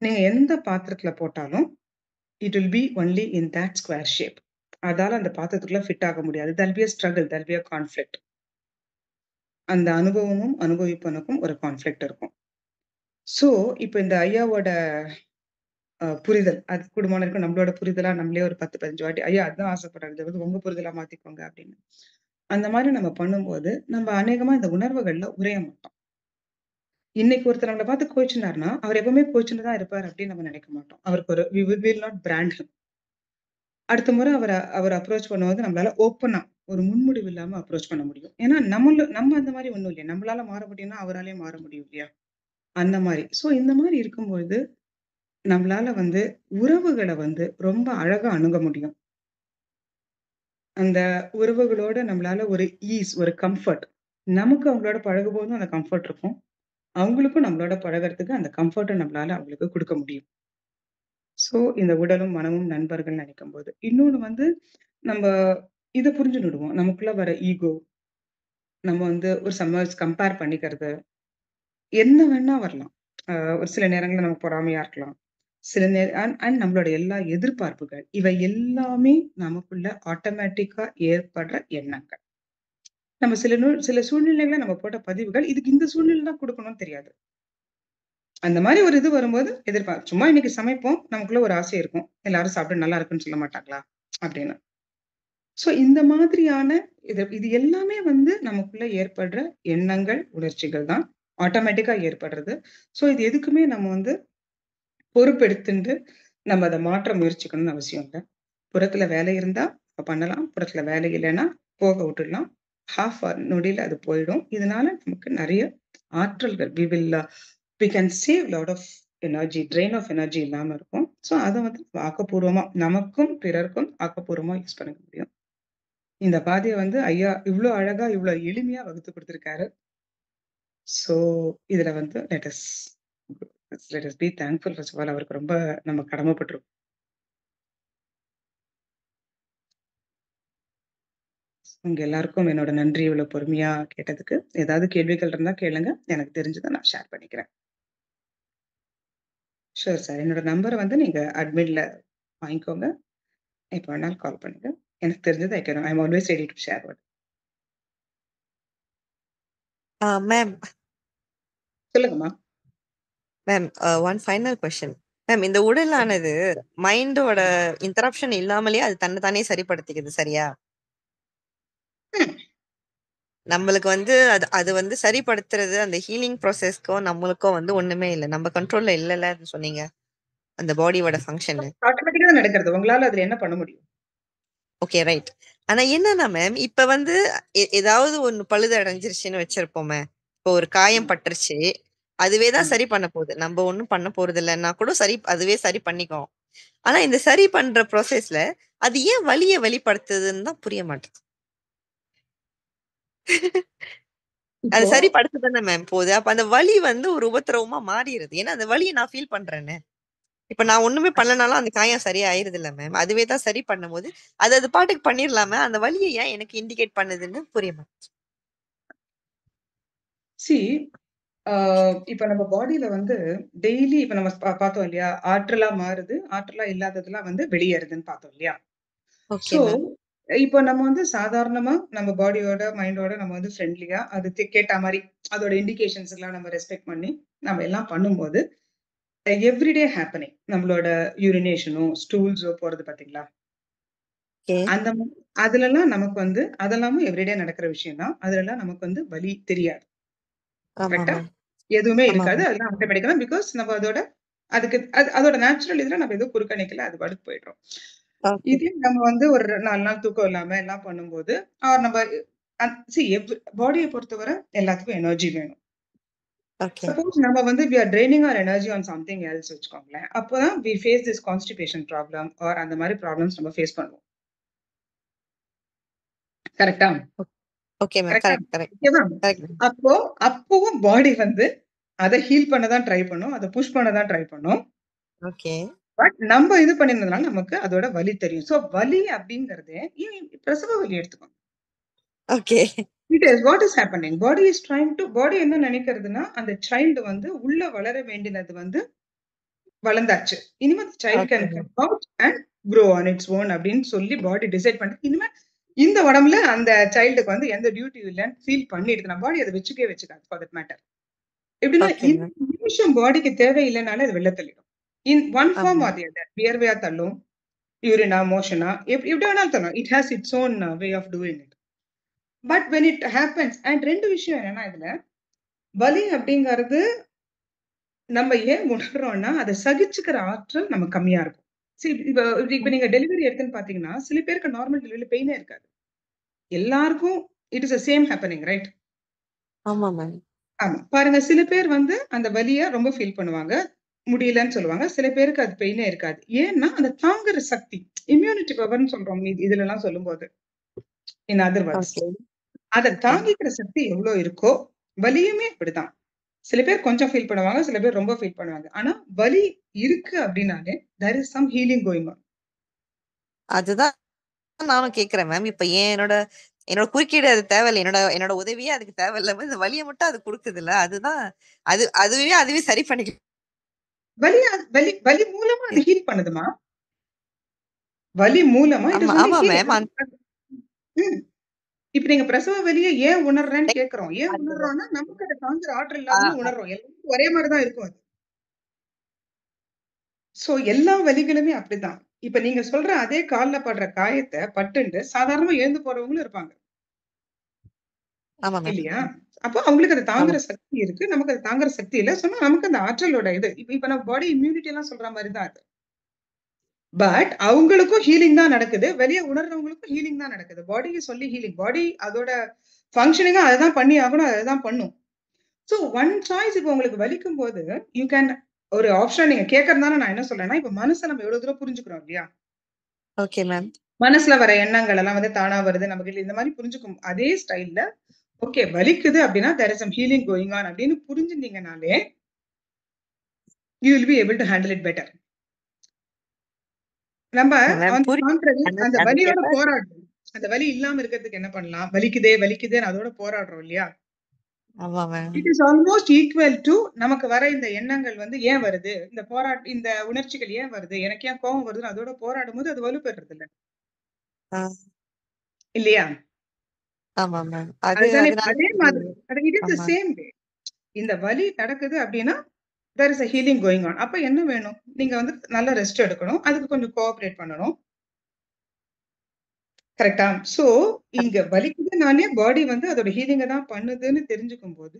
நீங்க எந்த பாத்திரத்துல போட்டாலும், it will be only in that square shape. அதால அந்த பாத்திரத்துக்குள்ள ஃபிட் ஆக முடியாது. There will be a struggle, there will be a conflict. அந்த அனுபவமும், அனுபவிப்பவனுக்கும் ஒரு கான்ஃப்ளிக்ட் இருக்கும். சோ, இப்ப இந்த ஐயாவோட புரிதல், அது கூடுமான வரைக்கும் நம்மளோட புரிதலா நம்மளே ஒரு 10, 15 வாட்டி, ஐயா அதான் ஆசைப்படுறாரு. இத வந்து உங்க புரிதலா மாத்திக்கோங்க அப்படின்னு. அந்த மாரி நம்ம பண்ணும்போது, நம்ம அநேகமா இந்த உணர்வுகள்ல உறைய மாட்டோம். இன்னைக்கு ஒருத்தர் நம்மள பார்த்து கோவிச்சுனாருன்னா, அவர் எப்பவுமே கோவிச்சுட்டு தான் இருப்பார் அப்படின்னு நம்ம நினைக்க மாட்டோம். அவருக்கு ஒரு we will not brand him. அடுத்த முறை அவர அப்ரோச் பண்ணும்போது நம்மளால ஓப்பனா ஒரு முன்முடிவு இல்லாம அப்ரோச் பண்ண முடியும். ஏன்னா நம்ம அந்த மாரி ஒண்ணும் இல்லையே. நம்மளால மாற முடியும்னா, அவராலயும் மாற முடியும் இல்லையா? அந்த மாரி. இந்த மாரி இருக்கும்பொழுது, நம்மளால வந்து உறவுகள வந்து ரொம்ப அழகா அணுக முடியும். அந்த உறவுகளோட நம்மளால ஒரு ஈஸ், ஒரு கம்ஃபர்ட். நமக்கு அவங்களோட பழகும்போதும் அந்த கம்ஃபர்ட் இருக்கும். அவங்களுக்கும் நம்மளோட பழகுறதுக்கு அந்த கம்ஃபர்ட்ட நம்மளால அவங்களுக்கு குடுக்க முடியும். இந்த உடலும், மனமும் நண்பர்கள்ன்னு நெனைக்கும்போது. இன்னொன்னு வந்து நம்ப இத புரிஞ்சுன்னுடுவோம். நமக்குள்ள வர ஈகோ, நம்ம வந்து ஒரு சம்டைம்ஸ் கம்பேர் பண்ணிக்கிறது, என்ன வேணா வரலாம். ஒரு சில நேரங்கள்ல நமக்கு பொறாமையா இருக்கலாம். சில அண்ட் நம்மளோட எல்லா எதிர்பார்ப்புகள், இவை எல்லாமே நமக்குள்ள ஆட்டோமேட்டிக்கா ஏற்படுற எண்ணங்கள். நம்ம சில சூழ்நிலைகள்ல நம்ம போட்ட பதிவுகள், இதுக்கு இந்த சூழ்நிலை தான் குடுக்கணும்னு தெரியாது. அந்த மாரி ஒரு இது வரும்போது சும்மா இன்னைக்கு சமைப்போம். நமக்குள்ள ஒரு ஆசை இருக்கும். எல்லாரும் சாப்பிட்டு நல்லா இருக்குன்னு சொல்ல மாட்டாங்களா? அப்படின்னு. இந்த மாதிரியான இது எல்லாமே வந்து நமக்குள்ள ஏற்படுற எண்ணங்கள், உணர்ச்சிகள் தான். ஆட்டோமேட்டிக்கா ஏற்படுறது. இது எதுக்குமே நம்ம வந்து பொறுப்பெடுத்துண்டு நம்ம அத மாற்ற முயற்சிக்கணும்னு அவசியம் இல்ல. புறத்துல வேலை இருந்தா பண்ணலாம். புறத்துல வேலை இல்லன்னா போக விட்டுடலாம். நொடியில அது போயிடும். இதனால நமக்கு நெறைய ஆற்றல்கள் we can save lot of energy, drain of energy இல்லாம இருக்கும். அத வந்து ஆக்கப்பூர்வமா நமக்கும், பிறருக்கும் ஆக்கப்பூர்வமா யூஸ் பண்ணிக்க முடியும். இந்த பாதைய வந்து ஐயா இவ்ளோ அழகா, இவ்ளோ எளிமையா வகுத்து குடுத்திருக்காரு. ஸோ இதுல வந்து let us be thankful first of all. அவருக்கு ரொம்ப நம்ம கடமைப்பட்டுருக்கோம். உங்க எல்லாருக்கும் என்னோட நன்றி இவ்வளோ பொறுமையா கேட்டதுக்கு. ஏதாவது கேள்விகள் இருந்தா கேளுங்க. எனக்கு தெரிஞ்சத நான் ஷேர் பண்ணிக்கிறேன். Sure sir. என்னோட நம்பர வந்து நீங்க அட்மின்ல வாங்கிக்கோங்க. எப்ப வேணாலும் கால் பண்ணுங்க. எனக்கு தெரிஞ்சது I am always ready to share what. Ma'am சொல்லுங்கம்மா. Ma'am one final question. மேம் இந்த உடலானது மைண்டோட இன்டரப்ஷன் இல்லாமலே அது தன்னை தானே சரிப்படுத்திக்குது சரியா? ம். நம்மளுக்கு வந்து அது அது வந்து சரிப்படுத்துறது அந்த ஹீலிங் ப்ராசஸ்க்கும் நம்மளுக்கும் வந்து ஒண்ணுமே இல்ல. நம்ம கண்ட்ரோல்ல இல்லல சொன்னீங்க. அந்த பாடியோட ஃபங்ஷன். ஆட்டோமேட்டிக்கா தான் நடக்கிறது. உங்களால அதுல என்ன பண்ண முடியும்? Okay right. ஆனா என்னன்னா மேம், இப்ப வந்து ஏதாவது ஒண்ணு பழுது அடைஞ்சிருச்சுன்னு வச்சிருப்போமே. இப்போ ஒரு காயம் ம். பட்டுருச்சு. அதுவே தான் ம். சரி பண்ண போகுது. நம்ம ஒண்ணும் பண்ண போறதில்லன்னா கூட அதுவே சரி பண்ணிக்கும். ஆனா இந்த சரி பண்ற ப்ராசஸ்ல அது ஏன் வலிய வெளிப்படுத்துதுன்னு தான் புரிய மாட்டேங்குது. அது இப்போ சரிப்படுத்த தானே மேம் போகுது. அப்ப அந்த வலி வந்து ஒரு உபத்திரவமா மாறிருது. ஏன்னா அந்த வலிய நான் ஃபீல் பண்றேனே. இப்ப நான் ஒண்ணுமே பண்ணலனாலும் அந்த காயம் சரியா ஆயிருதுல்ல மேம். அதுவே தான் சரி பண்ணும்போது, அது பாட்டுக்கு பண்ணிரலாமே. அந்த வலிய ஏன் எனக்கு இண்டிகேட் பண்ணுதுன்னு புரிய மாட்டேங்குது. சி ஆ இப்ப நம்ம பாடியில வந்து டெய்லி இப்ப நம்ம பார்த்தோம் இல்லையா? ஆற்றலா மாறுது. ஆற்றலா இல்லாததெல்லாம் வந்து வெளியேறுதுன்னு பார்த்தோம் இல்லையா? Okay so ma'am. இப்போ நம்ம வந்து சாதாரணமா நம்ம பாடியோட மைண்டோட நம்ம வந்து ஃப்ரெண்ட்லியா அது கேட்ட மாதிரி அதோட இண்டிகேஷன்ஸ் எல்லாம் நம்ம ரெஸ்பெக்ட் பண்ணி நம்ம எல்லாம் பண்ணும்போது எவ்ரிடே ஹேப்பனிங் நம்மளோட யூரினேஷனோ ஸ்டூல்ஸோ போறது பாத்தீங்களா ஓகே. அந்த அதுலலாம் நமக்கு வந்து அதெல்லாமும் எவ்ரிடே நடக்கிற விஷயம் தான். அதுலலாம் நமக்கு வந்து வலி தெரியாது. ஆமா கரெக்ட்டா? மேம். எதுவுமே ஆமா இருக்காது. மேம். அதெல்லாம் ஆட்டோமேட்டிக்கா பிகாஸ் நம்ம அதோட அதோட நேச்சுரல் இதுல நம்ம எதுவும் குறுக்கணிக்கல. அது பாட்டுக்கு போயிடுறோம். ஓகே. இதே நம்ம வந்து ஒரு 4 நாள் தூக்கம் இல்லாம எல்லாம் பண்ணும்போது, நம்ம பாடிய பொறுத்தவரை எல்லாத்துக்கும் எனர்ஜி வேணும். ஓகே. சப்போஸ் நம்ம வந்து we are draining our energy on something else வச்சுக்கோங்களேன். அப்பதான் we face this constipation problem or அந்த மாதிரி ப்ராப்ளம்ஸ் நம்ம ஃபேஸ் பண்ணுவோம். கரெக்ட்டா? Okay ma'am. கரெக்ட்டா? கரெக்ட். ஓகேவா? கரெக்ட். அப்பவும் பாடி வந்து அத ஹீல் பண்ண தான் ட்ரை பண்ணும். அத புஷ் பண்ண தான் ட்ரை பண்ணும். ஓகே. பட் நம்ம இது பண்ணியிருந்ததுனால நமக்கு அதோட வலி தெரியும். சோ வலி அப்படிங்கிறது பிரசவ வலி எடுத்துக்கோங்க. Okay. It is what is happening. Body என்ன நினைக்கிறதுன்னா, அந்த சைல்டு வந்து உள்ள வளர வேண்டியது வந்து வளர்ந்தாச்சு. இனிமே child okay can ma'am. Come out and grow on its own அப்படின்னு சொல்லி பாடி டிசைட் பண்ணிட்டு இனிமே இந்த உடம்புல அந்த சைல்டுக்கு வந்து எந்த டியூட்டி இல்லைன்னு ஃபீல் பண்ணிடுது. நம்ம பாடி அதை வச்சுக்காது ஃபார் தட் மேட்டர். எப்படின்னா ஓகே இந்த மேம். நிமிஷம் பாடிக்கு தேவையில்லைனாலே அது வெளில தள்ளிடும். இன் ஒன் ஃபார்ம் ஆமா. Or the other. வியர்வையா தள்ளும், யூரினா, மோஷனா எப்படி வேணாலும் தள்ளும். It has its own way of doing it. But when it happens and 2 விஷயம் என்னன்னா இதுல, வலி அப்படிங்கிறது நம்ம ஏன் உணர்றோம்னா, அத சகிச்சுக்கிற ஆற்றல் நமக்கு கம்மியா இருக்கும். இப்ப நீங்க டெலிவரி எடுத்துன்னு பார்த்தீங்கன்னா, சில பேருக்கு நார்மல் டெலிவரில பெயினே இருக்காது. எல்லாருக்கும் it is the same happening right? ஆமா மேம். ஆமா. பாருங்க சில பேர் வந்து அந்த வலிய ரொம்ப ஃபீல் பண்ணுவாங்க. முடியலன்னு சொல்லுவாங்க. சில பேருக்கு அது பெயினே இருக்காது. ஏன்னா, அந்த தாங்குற சக்தி, இம்யூனிட்டி பவர்ன்னு சொல்றோம் இதுலலாம் சொல்லும்போது. In other words. ஓகே. அத ஓகே. தாங்கிக்கிற சக்தி எவ்ளோ இருக்கோ, வலியுமே அப்படிதான். சில பேர் கொஞ்சம் ஃபீல் பண்ணுவாங்க. சில பேர் ரொம்ப ஃபீல் பண்ணுவாங்க. ஆனா, வலி இருக்கு அப்படின்னாலே, there is some healing going on. அதுதான் நானும் கேட்கிறேன் மேம். இப்ப என்னோட என்னோட குறுக்கீடு அது தேவையில்ல. என்னோட உதவியே அதுக்கு தேவையில்ல. இந்த வலிய மட்டும் அது குடுக்குதுல்ல. அதுதான் அதுவே சரி பண்ணிக்க வலி வலி வலி மூலமா அது ஹீல் பண்ணுதுமா. வலி மூலமா இட் ஆமா இஸ் ஒன்லி ஆமா மேம். ஹீலிங். ம். இப்ப நீங்க பிரசவ வலிய ஏன் உணர்றேன்னு கேட்கிறோம். ஏன் அது உணர்றோம்னா, நமக்கு அத தாங்குற ஆற்றல் ஆ இல்லாதனால உணர்றோம். எல்லாருக்கும் ஒரே மாரி தான் இருக்கும் அது. சோ எல்லா வலிகளுமே அப்படிதான். இப்ப நீங்க சொல்ற அதே கால்ல படுற காயத்த பட்டுண்டு சாதாரணமா எழுந்து போறவங்களும் இருப்பாங்க. ஆமா மேம். இல்லையா? அப்போ அவங்களுக்கு அத ஆமா. தாங்குற சக்தி இருக்கு. நமக்கு அத தாங்குற சக்தி இல்ல. சொன்னா நமக்கு அந்த ஆற்றலோட இது. இப்ப நம்ம பாடி இம்யூனிட்டி எல்லாம் சொல்ற மாரி தான் அது. பட் அவங்களுக்கும் ஹீலிங் தான் நடக்குது. வெளிய உணர்றவங்களுக்கும் ஹீலிங் தான் நடக்குது. பாடிய சொல்லி ஹீலிங். பாடி அதோட ஃபங்ஷனிங்கா அததான் பண்ணி ஆகணும். அததான் பண்ணும். சோ ஒன் சாய்ஸ் இப்ப உங்களுக்கு வலிக்கும்போது, யூ கேன் ஒரு ஆப்ஷன் நீங்க கேட்கறதுனால நான் என்ன சொல்றேன்னா, இப்ப மனச நம்ம எவ்வளவு தூரம் புரிஞ்சுக்கிறோம் இல்லையா? Okay ma'am. மனசுல வர எண்ணங்கள் எல்லாம் வந்து தானா வருது. நமக்கு இந்த மாரி புரிஞ்சுக்கும். அதே ஸ்டைல்ல ஓகே வலிக்குது அப்படின்னா, there is some healing going on அப்படின்னு புரிஞ்சுட்டீங்கனாலே, you will be able to handle it better. நம்ம மேம் ஆன் தி புரியுது. கான்ட்ரரி அந்த அந்த அந்த வலியோட கெப்பாசிட்டி போராடுறோம். அந்த வலி இல்லாம இருக்கிறதுக்கு என்ன பண்ணலாம்? வலிக்குதே வலிக்குதேன்னு அதோட போராடுறோம் இல்லையா? ஆமா ma'am. It is almost equal to நமக்கு வர இந்த எண்ணங்கள் வந்து ஏன் வருது? இந்த உணர்ச்சிகள் ஏன் வருது? எனக்கு ஏன் கோவம் வருதுன்னு அதோட போராடும்போது அது வலுப்பெறுறது இல்ல. ஆ இல்லையா? ஆமா மேம். அதுதானே அது நல்லா அதே மாதிரி. புரியுது. இட் இஸ் தி ஆமா. Same way. இந்த வலி நடக்குது அப்படின்னா, there is a healing going on. அப்ப என்ன வேணும்? நீங்க வந்து நல்ல ரெஸ்ட் எடுக்கணும். அதுக்கு கொஞ்சம் கோஆப்பரேட் பண்ணணும். கரெக்ட்டா? சோ, இங்க வலிக்குதுனாலே பாடி வந்து அதோட ஹீலிங்க தான் பண்ணுதுன்னு தெரிஞ்சுக்கும்போது,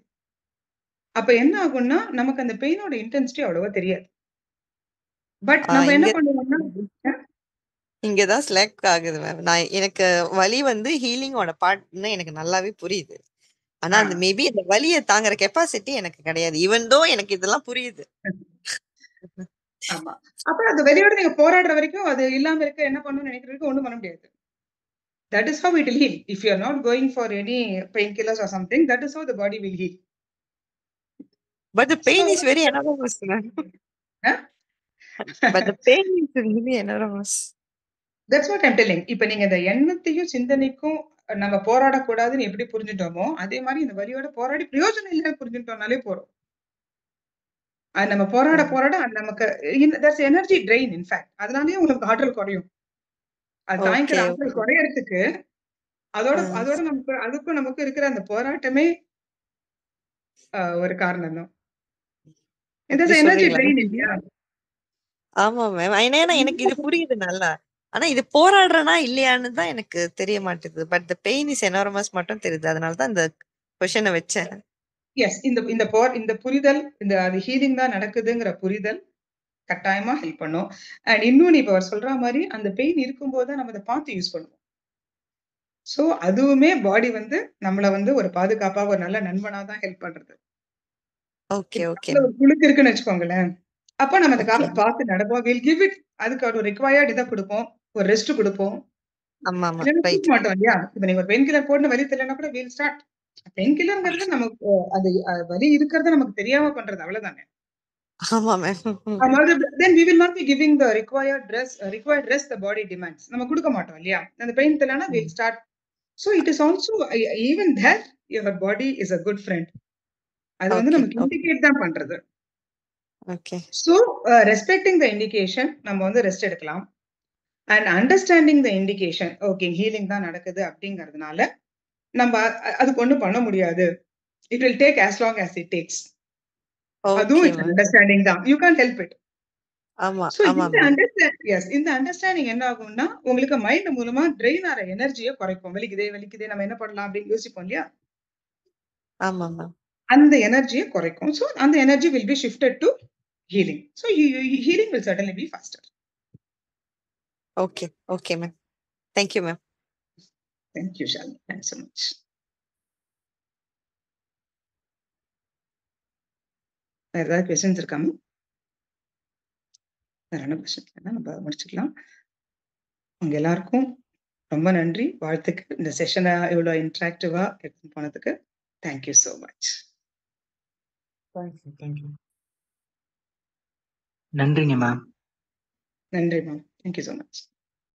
அப்ப என்ன ஆகும்னா, நமக்கு அந்த பெயினோட இன்டென்சிட்டி அவ்வளவா தெரியாது. பட் நம்ம என்ன இங்க பண்ணுவோம்னா இங்க தான் ஸ்லக் ஆகுது மேம். எனக்கு வலி வந்து ஹீலிங்கோட பார்ட்ன்னு எனக்கு நல்லாவே புரியுது. ஆனா ஆ. அந்த மேபி அந்த வலிய தாங்குற கெப்பாசிட்டி எனக்கு கிடையாது. ஈவன் தோ எனக்கு இதெல்லாம் புரியுது. ஆமா. அப்புறம் அந்த வெளியோட நீங்க போராடுற வரைக்கும், அது இல்லாம இருக்க என்ன பண்ணணும்னு நினைக்கிற வரைக்கும் ஒண்ணும் பண்ண முடியாது. That is how it will heal. If you are not going for any painkillers or something, that is how the body will heal. But the So, pain is very enormous ma'am. A but the pain is really enormous. that's what I'm telling. இப்ப நீங்க இந்த எண்ணத்தையும், சிந்தனைக்கும் நம்ம போராடக்கூடாதுன்னு எப்படி புரிஞ்சுட்டோமோ, அதே மாரி இந்த வலியோட போராடி பிரயோஜனம் இல்லன்னு புரிஞ்சுட்டோம்னாலே போதும். அது நம்ம போராட, அது நமக்கு there's energy drain in fact. அதனாலயே உங்களுக்கு ஆற்றல் குறையும். அது தாங்கிக்கிற ஓகே, ஆற்றல் ஓகே. குறையறதுக்கு அதோட ம். அதோட நமக்கு அதுக்கும் நமக்கு இருக்கிற அந்த போராட்டமே ஒரு காரணம் தான். அப்படி எனர்ஜி சொல்றீங்களா ட்ரெயின் மேம்? இல்லையா? ஆமா மேம். ஏன்னா எனக்கு இது புரியுது நல்லா. ஆனா இது போராடுறேனா இல்லையான்னு தான் எனக்கு தெரிய மாட்டேங்குது. But the pain is enormous மட்டும் தெரியுது. அதனால தான் இந்த கொஸ்டின வச்சேன். எஸ். இந்த புரிதல், அது ஹீலிங் தான் நடக்குதுங்கிற புரிதல் கட்டாயமா ஹெல்ப் பண்ணும். அண்ட் இன்னொன்னு இப்ப அவர் சொல்ற மாரி அந்த பெயின் இருக்கும்போது தான் நம்ம அத பார்த்து யூஸ் பண்ணுவோம். சோ அதுவுமே பாடி வந்து நம்மள வந்து ஒரு பாதுகாப்பா, ஒரு நல்ல நண்பனா தான் ஹெல்ப் பண்றது. ஓகே, இப்ப ஓகே. ஒரு புழுக்கு இருக்குன்னு வச்சுக்கோங்களேன். அப்ப நம்ம ஓகே. அதுக்காக பார்த்து நடப்போம். வில் கிவ் இட் அதுக்கு ஒரு ரிக்வயர்ட் இத குடுப்போம். ஒரு ரெஸ்ட் குடுப்போம். ஆமாமா. இல்லன்னா ரைட். தூக்க மாட்டோம் இல்லையா? இப்ப நீங்க ஒரு பெயின் கில்லர் போட்டு வலி தெரியலன்னா கூட வில் ஸ்டார்ட். பெயின் கில்லர்ங்கிறது நமக்கு அது வலி இருக்கிறது நமக்கு தெரியாம பண்றது அவ்வளவுதானே. ஆமா ma'am. then we will not be giving the required rest the body demands. நம்ம குடுக்க மாட்டோம் இல்லையா? அந்த பெயின் தெரியலன்னா will start. So it is also even that your body is a good friend. அது வந்து ஓகே, நமக்கு ஓகே, இண்டிகேட் தான் பண்றது. Okay. So respecting the indication நம்ம வந்து ரெஸ்ட் எடுக்கலாம். And understanding the indication okay healing தான் நடக்குது அப்படிங்கிறதுனால நம்ம அதுக்கு ஒண்ணும் பண்ண முடியாது. It will take as long as it takes. அதுவும் ஓகே இட்ஸ் மேம். அண்டர்ஸ்டாண்டிங் தான். You can't help it. ஆமா, சோ ஆமா மேம். இந்த அண்டர்ஸ்டாண்டிங் என்ன ஆகும்னா உங்களுக்கு மைண்ட் மூலமா ட்ரெயின் ஆற எனர்ஜியை குறைக்கும். வலிக்குதே வலிக்குதே நம்ம என்ன பண்ணலாம் அப்படின்னு யோசிப்போம் இல்லையா? ஆமா மேம். அந்த எனர்ஜியை குறைக்கும். சோ அந்த energy will be shifted to healing. So healing will suddenly B pastor. Okay, okay ma'am. Thank you ma'am. Thank you Shalini. Thanks so much. வேற ஏதாவது கொஸ்டின்ஸ் இருக்காங்க? வேற என்ன கொஸ்டின் இல்லைன்னா நம்ம முடிச்சுக்கலாம். உங்க எல்லாருக்கும் ரொம்ப நன்றி. வாழ்த்துக்கள். இந்த செஷனை இவ்வளோ இன்டராக்டிவா எடுத்து போனதுக்கு. Thank you so much. தேங்க்யூ. நன்றிங்க மேம். நன்றி மேம். Thank you so much.